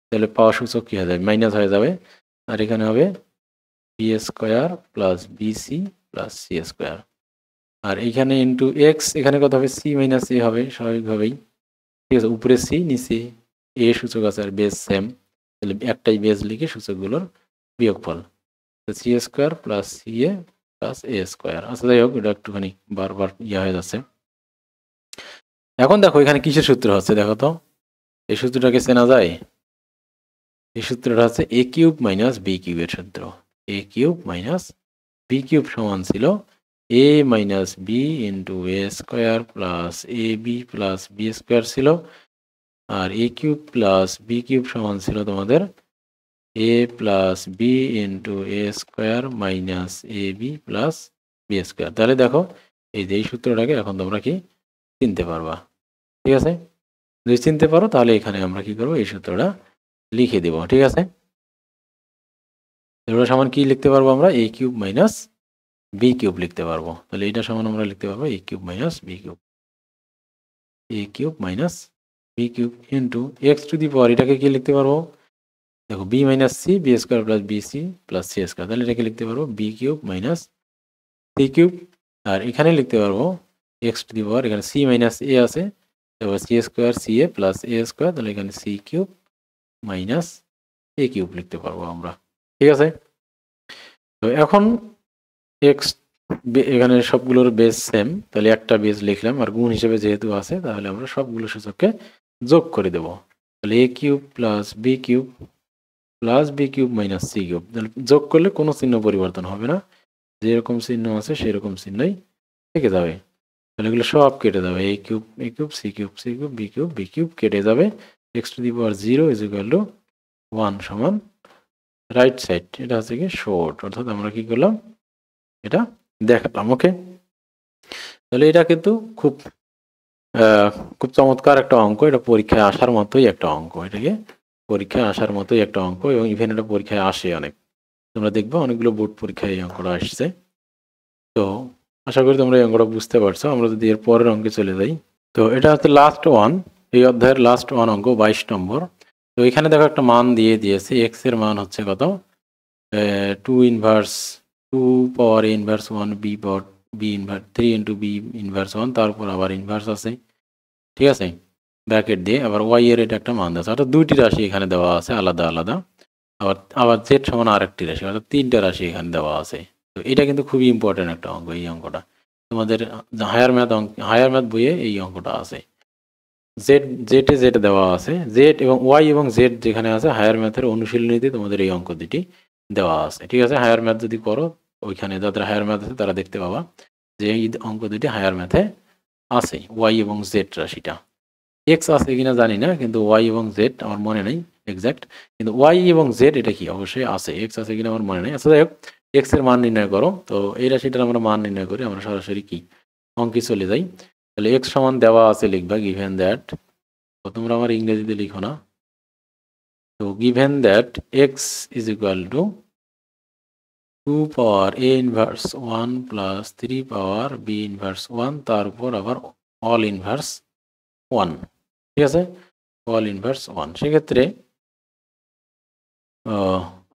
তাহলে পাওয়ার সূচক কি হয়ে যাবে? মাইনাস হয়ে যাবে। আর এখানে হবে b square plus b c plus C square. আর এইখানে ইন্টু এক্স, এখানে কত হবে? সি মাইনাস এ হবে স্বাভাবিকভাবেই। ঠিক আছে, উপরে সি নিচে এ সূচক আছে আর বেস সেম, তাহলে একটাই বেস লিখে সূচকগুলোর বিয়োগফল, C square plus c A plus a square. আচ্ছা যাই হোক, এটা একটুখানি বারবার হয়ে যাচ্ছে। এখন দেখো এখানে কিসের সূত্র হচ্ছে, দেখো তো এই সূত্রটাকে চেনা যায়? এই সূত্রটা হচ্ছে এ কিউব মাইনাস বি কিউবের সূত্র। এ কিউব মাইনাস বি কিউব সমান ছিল এ minus B into A square plus A B plus B square ছিল। আর এ কিউব প্লাস বি কিউব সমান ছিল তোমাদের এ plus B into A square minus a B plus B square. তাহলে দেখো এই যে এই সূত্রটাকে এখন তোমরা কি চিনতে পারবা। ঠিক আছে, যদি চিনতে পারো তাহলে এখানে আমরা কি করবো? এই সূত্রটা লিখে দেব। ঠিক আছে, এটা সমান কি লিখতে পারবো আমরা? A cube minus b cube লিখতে পারবো। তাহলে এটা সমান আমরা লিখতে পারবো a cube minus b cube, a cube minus b cube into x to the power, এটাকে কি লিখতে পারবো? দেখো b minus c, b square plus b c plus C square, তাহলে এটাকে লিখতে পারবো b cube minus c cube. আর এখানে লিখতে পারবো এক্স টু দি পাওয়ার, এখানে সি মাইনাস এ আছে, তারপর C square C A plus a square, তাহলে এখানে সি কিউব মাইনাস এ কিউব লিখতে পারবো আমরা। ঠিক আছে, তো এখন এক্স, এখানে সবগুলোর বেস সেম, তাহলে একটা বেস লিখলাম, আর গুণ হিসেবে যেহেতু আছে তাহলে আমরা সবগুলো সূচককে যোগ করে দেব। তাহলে a cube plus b cube plus b cube minus c cube, তাহলে যোগ করলে কোনো চিহ্ন পরিবর্তন হবে না, যেরকম চিহ্ন আছে সেরকম চিহ্নই থেকে যাবে। তাহলে এগুলো সব কেটে যাবে, a cube c cube c cube b cube কেটে যাবে। X to the power 0 is equal to 1 সমান রাইট সাইড, এটা হচ্ছে কি শর্ট, অর্থাৎ আমরা কি করলাম? এটা দেখালাম। ওকে, তাহলে এটা কিন্তু খুব খুব চমৎকার একটা অঙ্ক, এটা পরীক্ষায় আসার মতোই একটা অঙ্ক, এটাকে পরীক্ষায় আসার মতোই একটা অঙ্ক, এবং ইভেন এটা পরীক্ষায় আসে অনেক, তোমরা দেখবে অনেকগুলো বোর্ড পরীক্ষায় এই অঙ্কটা আসছে। তো আশা করি তোমরা এই অঙ্কটা বুঝতে পারছো। আমরা যদি এর পরের অঙ্কে চলে যাই, তো এটা হচ্ছে লাস্ট ওয়ান, এই অধ্যায়ের লাস্ট ওয়ান অঙ্ক 22 নম্বর। তো এখানে দেখো একটা মান দিয়েছে, এক্স এর মান হচ্ছে কত? 2 ইনভার্স 2 পাওয়ার এ inverse 1 b power B inverse 3 into b inverse 1, তারপর আবার ইনভার্স আছে। ঠিক আছে, ব্র্যাকেট দিয়ে আবার ওয়াই এর এটা একটা মান আছে, অর্থাৎ দুইটি রাশি এখানে দেওয়া আছে আলাদা আলাদা। আবার আবার জেড সমান আরেকটি রাশি, অর্থাৎ তিনটা রাশি এখানে দেওয়া আছে। তো এটা কিন্তু খুবই ইম্পর্টেন্ট একটা অঙ্ক, এই অঙ্কটা তোমাদের হায়ার ম্যাথ বইয়ে এই অঙ্কটা আছে। জেড দেওয়া আছে, জেড এবং ওয়াই এবং জেড যেখানে আছে হায়ার ম্যাথের অনুশীলনীতে তোমাদের এই অঙ্ক দুটি দেওয়া আছে। ঠিক আছে, হায়ার ম্যাথ যদি করো ওইখানে যাদের হায়ার ম্যাথ আছে তারা দেখতে পাবা যে এই অঙ্ক দুটি হায়ার ম্যাথে আছে, ওয়াই এবং জেড রাশিটা। এক্স আছে কিনা জানি না, কিন্তু ওয়াই এবং জেড আমার মনে নেই এক্সাক্ট, কিন্তু ওয়াই এবং জেড এটা কি অবশ্যই আছে, এক্স আছে কিনা আমার মনে নেই। আচ্ছা যাই হোক, এক্স এর মান নির্ণয় করো। তো এই রাশিটার আমরা মান নির্ণয় করি, আমরা সরাসরি কি অঙ্কে চলে যাই। তাহলে এক্স সমান দেওয়া আছে, লিখবা গিভেন দ্যাট, তোমরা আমার ইংরেজিতে লিখো না। তো given that X is equal to 2 power A inverse 1 plus 3 power B inverse 1, তার উপর আবার অল ইনভার্স 1। ঠিক আছে, অল ইনভার্স 1, সেক্ষেত্রে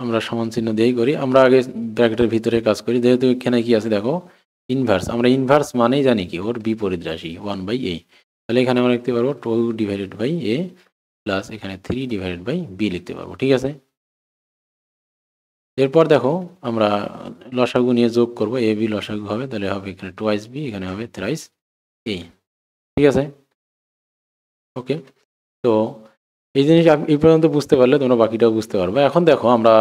আমরা সমান চিহ্ন দিয়েই করি। আমরা আগে ব্র্যাকেটের ভিতরে কাজ করি, যেহেতু এখানে কি আছে দেখো ইনভার্স, আমরা ইনভার্স মানেই জানি কি ওর বিপরীত রাশি 1/a, তাহলে এখানে আমরা লিখতে পারবো 2 ডিভাইডেড বাই a প্লাস এখানে 3 ডিভাইডেড বাই b লিখতে পারবো। ঠিক আছে, এরপর দেখো আমরা লসাগু নিয়ে যোগ করবো, এ বি লসাগু হবে, তাহলে হবে এখানে টুয়াইস বি, এখানে হবে থ্রাইস এ। ঠিক আছে, ওকে। তো এই জিনিস এই পর্যন্ত বুঝতে পারলে তোমরা বাকিটাও বুঝতে পারবে। এখন দেখো আমরা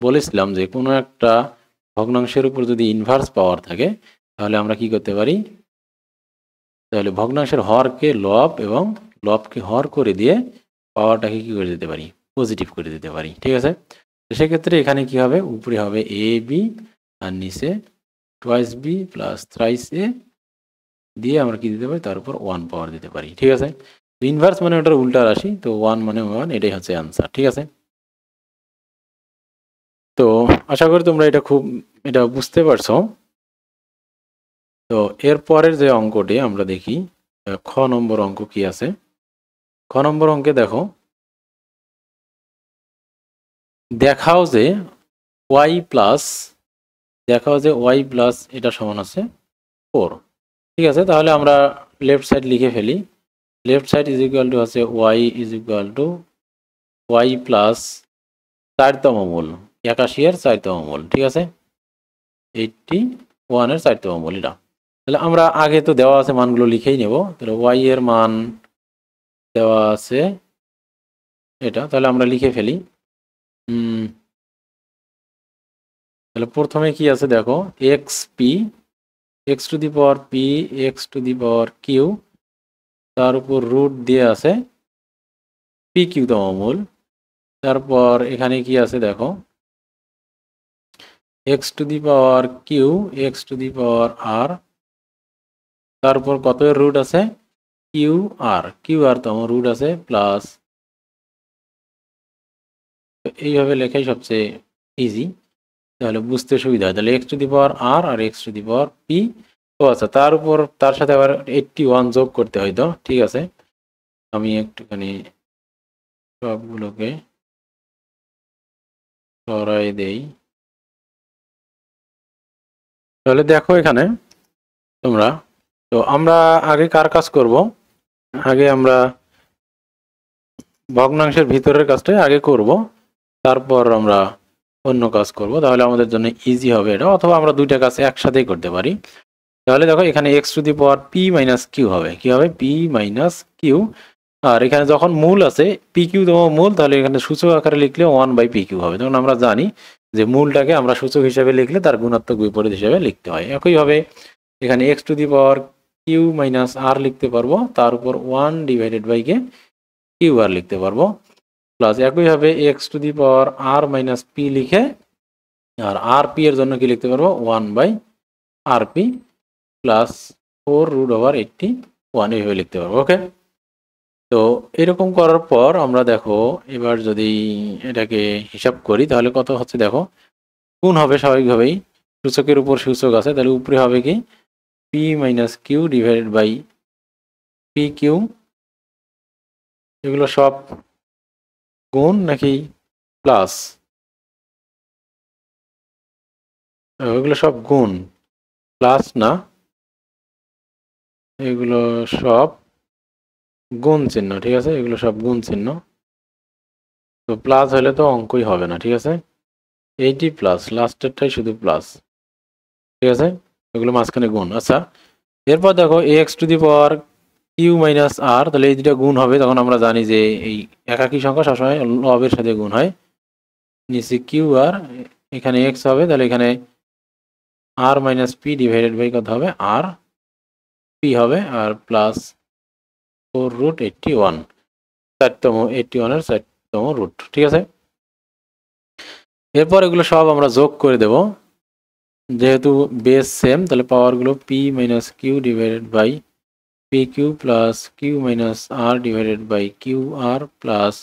বলেছিলাম যে কোনো একটা ভগ্নাংশের উপর যদি ইনভার্স পাওয়ার থাকে তাহলে আমরা কি করতে পারি? তাহলে ভগ্নাংশের হরকে লব এবং লবকে হর করে দিয়ে পাওয়ারটাকে কি করে দিতে পারি? পজিটিভ করে দিতে পারি। ঠিক আছে, সেক্ষেত্রে এখানে কি হবে? উপরে হবে এ বি আর নিচে টুয়াইস বি প্লাস থ্রাইস এ দিয়ে আমরা কি দিতে পারি? তার উপর 1 পাওয়ার দিতে পারি। ঠিক আছে, ইনভার্স মানে ওটার উল্টা রাশি, তো 1 মানে 1, এটাই হচ্ছে অ্যান্সার। ঠিক আছে, তো আশা করি তোমরা এটা বুঝতে পারছো। তো এর পরের যে অঙ্কটি আমরা দেখি, খ নম্বর অঙ্ক কি আছে। খ নম্বর অঙ্কে দেখো, দেখাও যে ওয়াই প্লাস এটা সমান আছে 4। ঠিক আছে, তাহলে আমরা লেফট সাইড লিখে ফেলি। Left side is equal to আছে y is equal to y plus 4তম মূল, 81 এর 4তম মূল। ঠিক আছে, 81 এর 4তম মূল এটা। তাহলে আমরা আগে তো দেওয়া আছে মানগুলো লিখেই নেব। তাহলে ওয়াই এর মান দেওয়া আছে এটা, তাহলে আমরা লিখে ফেলি। তাহলে প্রথমে কি আছে দেখো, X P, X to the power P X to the power Q, তার উপর রুট দিয়ে আছে পি কিউ তম মূল। তারপর এখানে কি আছে দেখো, x to the power q x to the power r, তারপর কত এর রুট আছে কিউ আর তম রুট আছে প্লাস, এইভাবে লেখাই সবচেয়ে ইজি, তাহলে বুঝতে সুবিধা হয়। তাহলে x to the power r আর x to the power p. ও আচ্ছা, তার উপর তার সাথে আবার 81 যোগ করতে হয় তো। ঠিক আছে, আমি একটুখানি সবগুলোকে সরাই দেই। তাহলে দেখো এখানে তোমরা, তো আমরা আগে কার কাজ করব, আগে আমরা ভগ্নাংশের ভিতরের কাজটাই আগে করব, তারপর আমরা অন্য কাজ করব, তাহলে আমাদের জন্য ইজি হবে এটা। অথবা আমরা দুইটা কাজ একসাথেই করতে পারি। তাহলে দেখো এখানে x to the power P minus Q হবে, কি হবে, পি মাইনাস কিউ। আর এখানে যখন মূল আছে পি কিউ তোমার মূল, তাহলে এখানে সূচক আকারে লিখলে 1/pq হবে। তখন আমরা জানি যে মূলটাকে আমরা সূচক হিসাবে লিখলে তার গুণাত্মক বিপরীত হিসাবে লিখতে হয়। একইভাবে এখানে x to the power q minus r লিখতে পারবো, তার উপর 1/কে কিউ আর লিখতে পারবো, প্লাস একইভাবে X to the power R minus P লিখে, আর আর পি এর জন্য কি লিখতে পারবো, 1/rp প্লাস 4√81 এইভাবে লিখতে পারবো। ওকে, তো এরকম করার পর আমরা দেখো, এবার যদি এটাকে হিসাব করি তাহলে কত হচ্ছে দেখো, গুণ হবে স্বাভাবিকভাবেই, সূচকের উপর সূচক আছে, তাহলে উপরে হবে কি P minus Q divided by P Q. এগুলো সব গুণ নাকি প্লাস, এগুলো সব গুণ, প্লাস না, এগুলো সব গুণ চিহ্ন। ঠিক আছে, এগুলো সব গুণ চিহ্ন, তো প্লাস হলে তো অঙ্কই হবে না। ঠিক আছে, 80 প্লাস, লাস্টেরটাই শুধু প্লাস। ঠিক আছে, এগুলো মাঝখানে গুণ। আচ্ছা, এরপর দেখো x to the power q minus r, তাহলে এই দুটা গুণ হবে। তখন আমরা জানি যে এই একাকী সংখ্যা সবসময় লবের সাথে গুণ হয়। নিচে কিউ আর, এখানে এক্স হবে, তাহলে এখানে আর মাইনাস পি ডিভাইডেড বাই কত হবে, আর পি হবে, আর প্লাস 4√81, 81 এর 4তম রুট। ঠিক আছে, এরপর এগুলো সব আমরা যোগ করে দেব, যেহেতু বেস সেম, তাহলে পাওয়ারগুলো p minus Q divided by P q plus q minus r divided by q R plus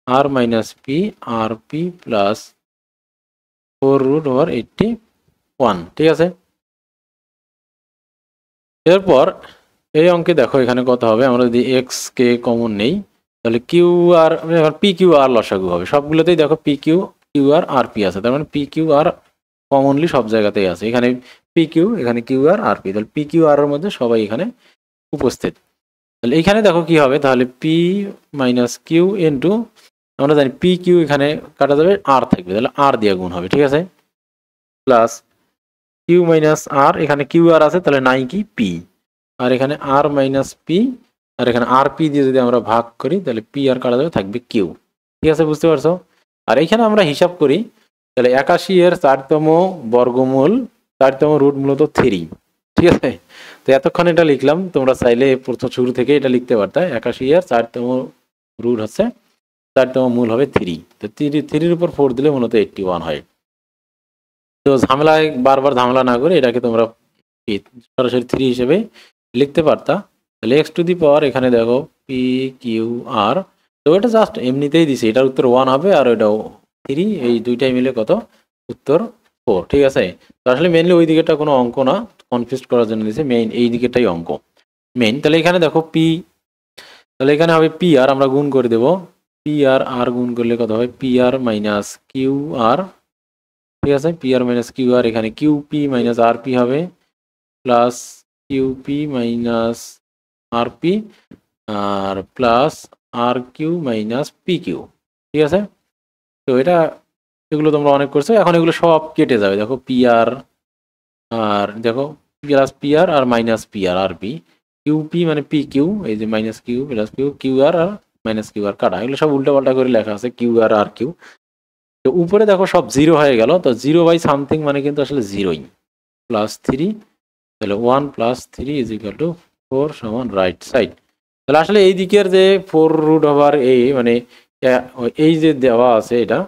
r minus p r p plus 4√81। ঠিক আছে, এরপর এই অঙ্কে দেখো এখানে কত হবে, আমরা যদি এক্স কে কমন নেই তাহলে কিউ আর পি কিউ আর লসাগু হবে। সবগুলোতেই দেখো P Q q r r P আছে, তার মানে পি কিউ আর কমনলি সব জায়গাতেই আছে। এখানে পি কিউ, এখানে কিউ আর আর পি, তাহলে পি কিউ আর এর মধ্যে সবাই এখানে উপস্থিত। তাহলে এইখানে দেখো কি হবে, তাহলে পি মাইনাস কিউ ইন্টু, আমরা জানি পি কিউ এখানে কাটা যাবে, আর থাকবে, তাহলে আর দিয়ে গুণ হবে। ঠিক আছে, প্লাস কিউ মাইনাস আর, এখানে কিউ আর আছে, তাহলে নাই কি পি, আর এখানে আর মাইনাস পি, আর এখানে আর পি দিয়ে যদি আমরা ভাগ করি তাহলে পি আর কাটা যাবে, থাকবে কিউ। ঠিক আছে, বুঝতে পারছো। আর এখানে আমরা হিসাব করি, তাহলে 81 এর 4তম বর্গমূল, 4তম রুট মূলত 3। ঠিক আছে, তো এতক্ষণ এটা লিখলাম, তোমরা চাইলে প্রথম শুরু থেকে এটা লিখতে পারতে। 81 এর 4তম রুট হচ্ছে, 4তম মূল হবে 3, তো 3-এর উপর 4 দিলে মূলত 81 হয়। তো বারবার ঝামেলা না করে এটাকে তোমরা সরাসরি 3 হিসেবে লিখতে পারতা, তাহলে এক্স টু দি পাওয়ার এখানে দেখো পি কিউ আর, তো এটা জাস্ট এমনিতেই দিছে, এটার উত্তর 1 হবে আর এটাও 3, এই দুইটাই মিলে কত, উত্তর 4। ঠিক আছে, তো আসলে মেইনলি ওই দিকেটা কোনো অঙ্ক না, কনফিউজ করার জন্য দিছে, মেইন এই দিকেটাই অঙ্ক মেইন। তাহলে এখানে দেখো পি, তাহলে এখানে হবে পি আর, আমরা গুণ করে দেব, পি আর আর গুণ করলে কত হয়, পি আর মাইনাস কিউ আর। ঠিক আছে, পি আর মাইনাস কিউ আর, এখানে কিউ পি মাইনাস আর পি হবে, প্লাস কিউ পি মাইনাস আর পি, আর প্লাস আর কিউ মাইনাস পি কিউ। ঠিক আছে, তো এটা এগুলো তোমরা অনেক করছো, এখন এগুলো সব কেটে যাবে, দেখো পি আর, আর দেখো প্লাস পি আর আর minus p r r p, q p মানে পি কিউ, এই যে minus q plus q, q r আর মাইনাস কিউ আর কাটা, এগুলো সব উল্টা পাল্টা করে লেখা আছে কিউ আর আর কিউ। তো উপরে দেখো সব জিরো হয়ে গেল, তো 0 বাই সামথিং মানে কিন্তু আসলে জিরোই, প্লাস 3, তাহলে 1 প্লাস 3 ইজ ইকুয়াল টু 4 সমান রাইট সাইড। তাহলে আসলে এই দিকের যে 4 রুট ওভার এই মানে এই যে দেওয়া আছে এটা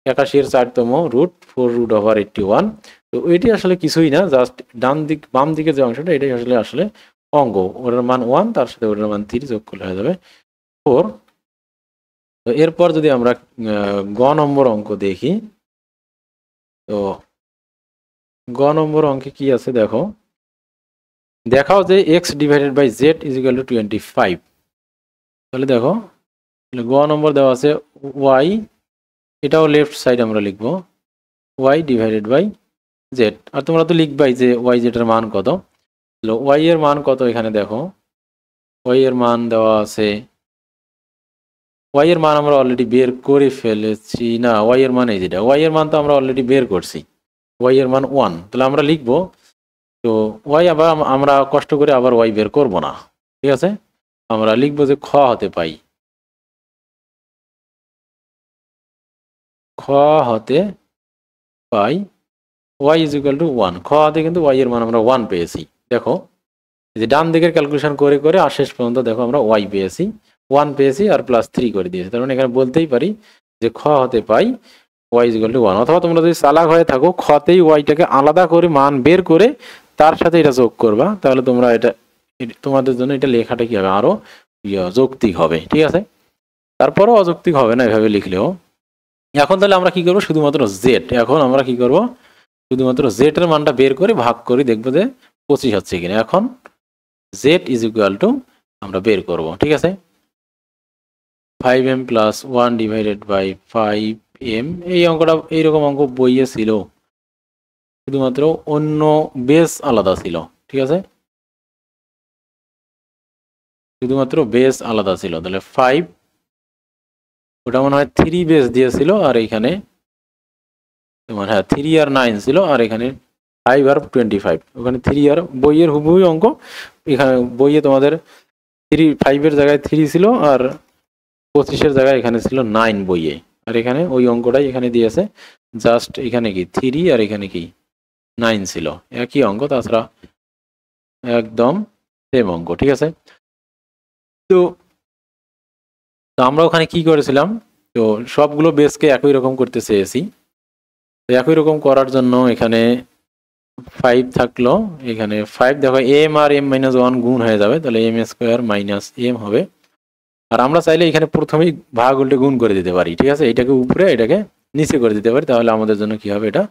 81-এর 4তম রুট 4 রুট ওভার 81, তো এটি আসলে কিছুই না, জাস্ট ডান দিক বাম দিকের যে অংশটা এটাই আসলে আসলে অঙ্ক, ওটার মান 1 তার সাথে ওটার মান 3 যোগ করলে হয়ে যাবে 4। তো এরপর যদি আমরা গ নম্বর অঙ্ক দেখি, তো গ নম্বর অঙ্কে কি আছে দেখো, দেখাও যে X divided by Z is equal to 25। তাহলে দেখো গ নম্বর দেওয়া আছে ওয়াই, এটাও লেফট সাইড আমরা লিখবো ওয়াই ডিভাইডেড বাই জেড, আর তোমরা তো লিখবাই যে ওয়াই জেডের মান কত। ওয়াই এর মান কত, এখানে দেখো ওয়াই এর মান দেওয়া আছে, ওয়াই এর মান আমরা অলরেডি বের করে ফেলেছি, না ওয়াই এর মান এই যেটা, ওয়াই এর মান তো আমরা অলরেডি বের করছি, ওয়াই এর মান 1, তাহলে আমরা লিখবো, তো ওয়াই আবার আমরা কষ্ট করে আবার ওয়াই বের করব না। ঠিক আছে, আমরা লিখবো যে খ হতে পাই, খ হতে পাই ওয়াই ইজ ইকুয়াল টু 1, খ হতে কিন্তু ওয়াই এর মান আমরা 1 পেয়েছি। দেখো এই যে ডান দিকের ক্যালকুলেশন করে করে আর শেষ পর্যন্ত দেখো আমরা ওয়াই পেয়েছি, 1 পেয়েছি আর প্লাস 3 করে দিয়েছি, তার মানে এখানে বলতেই পারি যে খ হতে পাই ওয়াই ইজ ইকুয়াল টু 1। অথবা তোমরা যদি চালাক হয়ে থাকো খতেই ওয়াইটাকে আলাদা করে মান বের করে তার সাথে এটা যোগ করবা, তাহলে তোমরা এটা তোমাদের জন্য এটা লেখাটা কি হবে, আরো যৌক্তিক হবে। ঠিক আছে, তারপরও অযৌক্তিক হবে না এভাবে লিখলেও। এখন তাহলে আমরা কি করবো, শুধুমাত্র জেড, এখন আমরা কি করব, শুধুমাত্র জেড এর মানটা বের করে ভাগ করে দেখবো যে 25 হচ্ছে কিনা। এখন জেড ইজ ইকুয়াল টু আমরা বের করব। ঠিক আছে, 5m plus 1 divided by 5m, এই অঙ্কটা এইরকম অঙ্ক বইয়ে ছিল, শুধুমাত্র অন্য বেস আলাদা ছিল। ঠিক আছে, শুধুমাত্র বেস আলাদা ছিল, তাহলে 5 ওটা মনে হয় 3 বেস দিয়েছিল, আর এখানে তোমার হ্যাঁ 3 আর 9 ছিল, আর এখানে 5 আর 25, ওখানে 3 আর বইয়ের হুবহুই অঙ্ক, এখানে বইয়ে তোমাদের 5 এর জায়গায় 3 ছিল, আর 25-এর জায়গায় এখানে ছিল 9 বইয়ে, আর এখানে ওই অঙ্কটাই এখানে দিয়েছে, জাস্ট এখানে কি 3 আর এখানে কি 9 ছিল, একই অঙ্ক, তাছাড়া একদম সেম অঙ্ক। ঠিক আছে, তো আমরা ওখানে কি করেছিলাম, তো সবগুলো বেসকে একই রকম করতে চেয়েছি, তো একই রকম করার জন্য এখানে 5 থাকলো, এখানে 5 দেখো এম আর m মাইনাস 1 গুণ হয়ে যাবে, তাহলে m স্কোয়ার মাইনাস m হবে, আর আমরা চাইলে এখানে প্রথমেই ভাগ উল্টে গুণ করে দিতে পারি। ঠিক আছে, এটাকে উপরে এটাকে নিচে করে দিতে পারি, তাহলে আমাদের জন্য কি হবে, এটা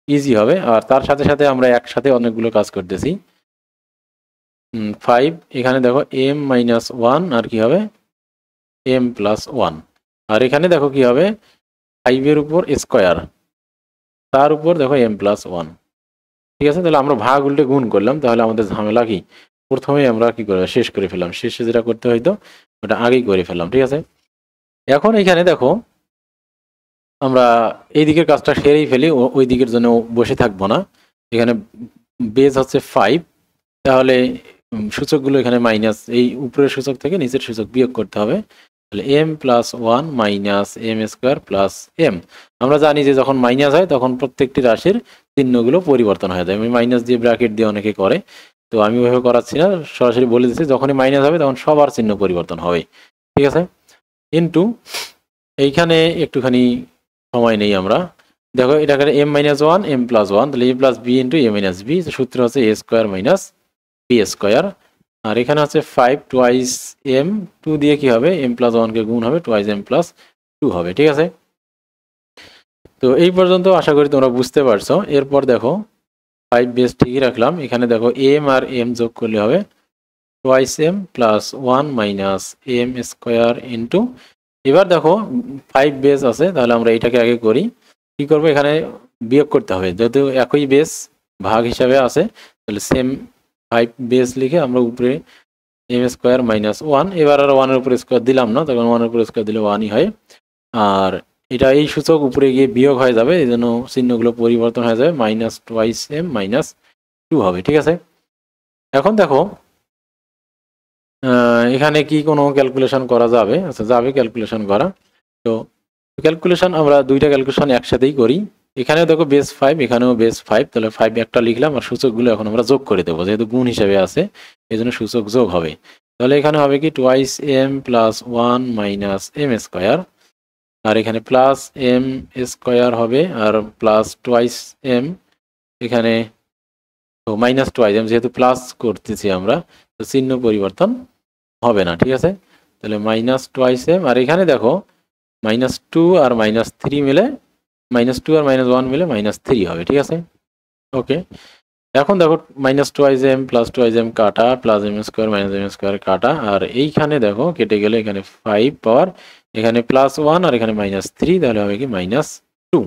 ইজি হবে। আর তার সাথে সাথে আমরা একসাথে অনেকগুলো কাজ করতেছি, 5 এখানে দেখো m মাইনাস 1 আর কি হবে m প্লাস 1, আর এখানে দেখো কি হবে 5 এর উপর স্কোয়ার, তার উপর দেখো m প্লাস 1। ঠিক আছে, তাহলে আমরা ভাগ উল্টে গুণ করলাম, তাহলে আমাদের ঝামেলা কি, প্রথমেই আমরা কি করে শেষ করে ফেললাম, শেষে যেটা করতে হইতো ওটা আগেই করে ফেললাম। ঠিক আছে, এখন এখানে দেখো আমরা এই দিকের কাজটা সেরেই ফেলি, ওই দিকের জন্য বসে থাকবো না, এখানে বেজ হচ্ছে 5, তাহলে সূচকগুলো এখানে মাইনাস, এই উপরের সূচক থেকে নিচের সূচক বিয়োগ করতে হবে, তাহলে m plus 1 minus m square plus m। আমরা জানি যে যখন মাইনাস হয় তখন প্রত্যেকটি রাশির চিহ্নগুলো পরিবর্তন হয়ে যায়, আমি মাইনাস দিয়ে ব্র্যাকেট দিয়ে অনেকে করে, তো আমি ওইভাবে করাচ্ছি না, সরাসরি বলে দিচ্ছি যখনই মাইনাস হবে তখন সবার চিহ্ন পরিবর্তন হবে। ঠিক আছে, ইন্টু এইখানে একটুখানি সময় নেই, আমরা দেখো এটাকে m মাইনাস 1 m প্লাস 1, তাহলে a plus b into a minus b, সূত্র হচ্ছে a square minus b square, আর এখানে হচ্ছে 5 টুয়াইস এম, 2 দিয়ে কি হবে, m প্লাস 1 কে গুণ হবে, টুয়াইস m প্লাস 2 হবে। ঠিক আছে, তো এই পর্যন্ত আশা করি তোমরা বুঝতে পারছো। এরপর দেখো 5 বেস ঠিকই রাখলাম, এখানে দেখো m আর m যোগ করলে হবে twice m plus 1 minus m square into, এবার দেখো 5 বেস আছে, তাহলে আমরা এটাকে আগে করি। কি করবো, এখানে বিয়োগ করতে হবে, যেহেতু একই বেস ভাগ হিসাবে আছে, তাহলে সেম 5 বেস লিখে আমরা উপরে m স্কোয়ার মাইনাস 1, এবার আর 1 এর উপরে স্কোয়ার দিলাম না, তখন 1 এর উপরে স্কোয়ার দিলে 1ই হয়। আর এটা এই সূচক উপরে গিয়ে বিয়োগ হয়ে যাবে, এই জন্য চিহ্নগুলো পরিবর্তন হয়ে যাবে, মাইনাস টুয়াইস m মাইনাস 2 হবে। ঠিক আছে, এখন দেখো এখানে কি কোনো ক্যালকুলেশন করা যাবে? আচ্ছা, যাবে ক্যালকুলেশন করা। তো ক্যালকুলেশন আমরা দুইটা ক্যালকুলেশন একসাথেই করি। এখানেও দেখো বেস 5, এখানেও বেস 5, তাহলে 5 একটা লিখলাম, আর সূচকগুলো এখন আমরা যোগ করে দেবো, যেহেতু গুণ হিসেবে আছে এই জন্য সূচক যোগ হবে। তাহলে এখানে হবে কি twice m plus 1 minus m square, আর এখানে প্লাস m স্কোয়ার হবে, আর প্লাস টুয়াইস m, এখানে মাইনাস টুয়াইস m, যেহেতু প্লাস করতেছি আমরা তো চিহ্ন পরিবর্তন হবে না। ঠিক আছে, তাহলে মাইনাস টুয়াইস m, আর এখানে দেখো -2 আর -3 মিলে, -2 আর -1 মিলে -3 হবে। ঠিক আছে, ওকে। এখন দেখো -2m প্লাস 2m কাটা, plus m square minus m square কাটা, আর এইখানে দেখো কেটে গেলে এখানে 5 পাওয়ার, এখানে +1 আর এখানে -3, তাহলে হবে কি -2।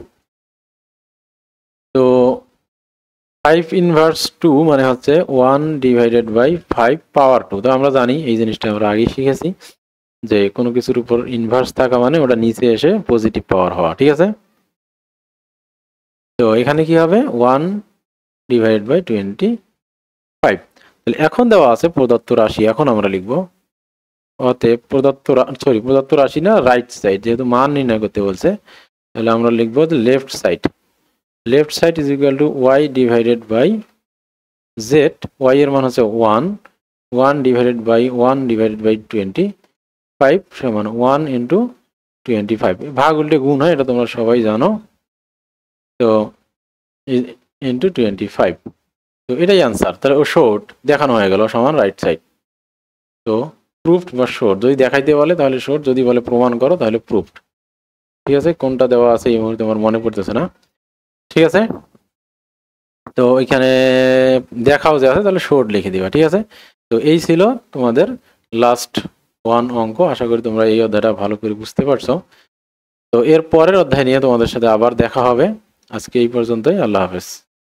তো 5 ইনভার্স 2 মানে হচ্ছে 1 ডিভাইডেড বাই 5 পাওয়ার 2। তো আমরা জানি এই জিনিসটা আমরা আগেই শিখেছি যে কোনো কিছুর উপর ইনভার্স থাকা মানে ওটা নিচে এসে পজিটিভ পাওয়ার হওয়া। ঠিক আছে, তো এখানে কি হবে 1 ডিভাইডেড বাই 25। তাহলে এখন দেওয়া আছে প্রদত্ত রাশি, এখন আমরা লিখব অতএব প্রদত্ত রাশি না, রাইট সাইড, যেহেতু মান নির্ণয় করতে বলছে, তাহলে আমরা লিখব left side is equal to y divided by z, y এর মান হচ্ছে 1 ডিভাইডেড বাই 25 সমান 1 ইন্টু 25, ভাগ উল্টে গুণ হয়, এটা তোমরা সবাই জানো। তো ইন্টু 25, তো এটাই অ্যান্সার। তাহলে ও শর্ট দেখানো হয়ে গেল সমান রাইট সাইড। তো প্রুফড বা শর্ট, যদি দেখাইতে বলে তাহলে শর্ট, যদি বলে প্রমাণ করো তাহলে প্রুফড। ঠিক আছে, কোনটা দেওয়া আছে এই মুহূর্তে আমার মনে পড়তেছে না। ঠিক আছে, তো এখানে দেখাও যে আছে, তাহলে শর্ট লিখে দিবা। ঠিক আছে, তো এই ছিল তোমাদের লাস্ট 1 অঙ্ক। আশা করি তোমরা এই অধ্যায়টা ভালো করে বুঝতে পারছো। তো এর পরের অধ্যায় নিয়ে তোমাদের সাথে আবার দেখা হবে। আজকে এই পর্যন্তই, আল্লাহ হাফেজ।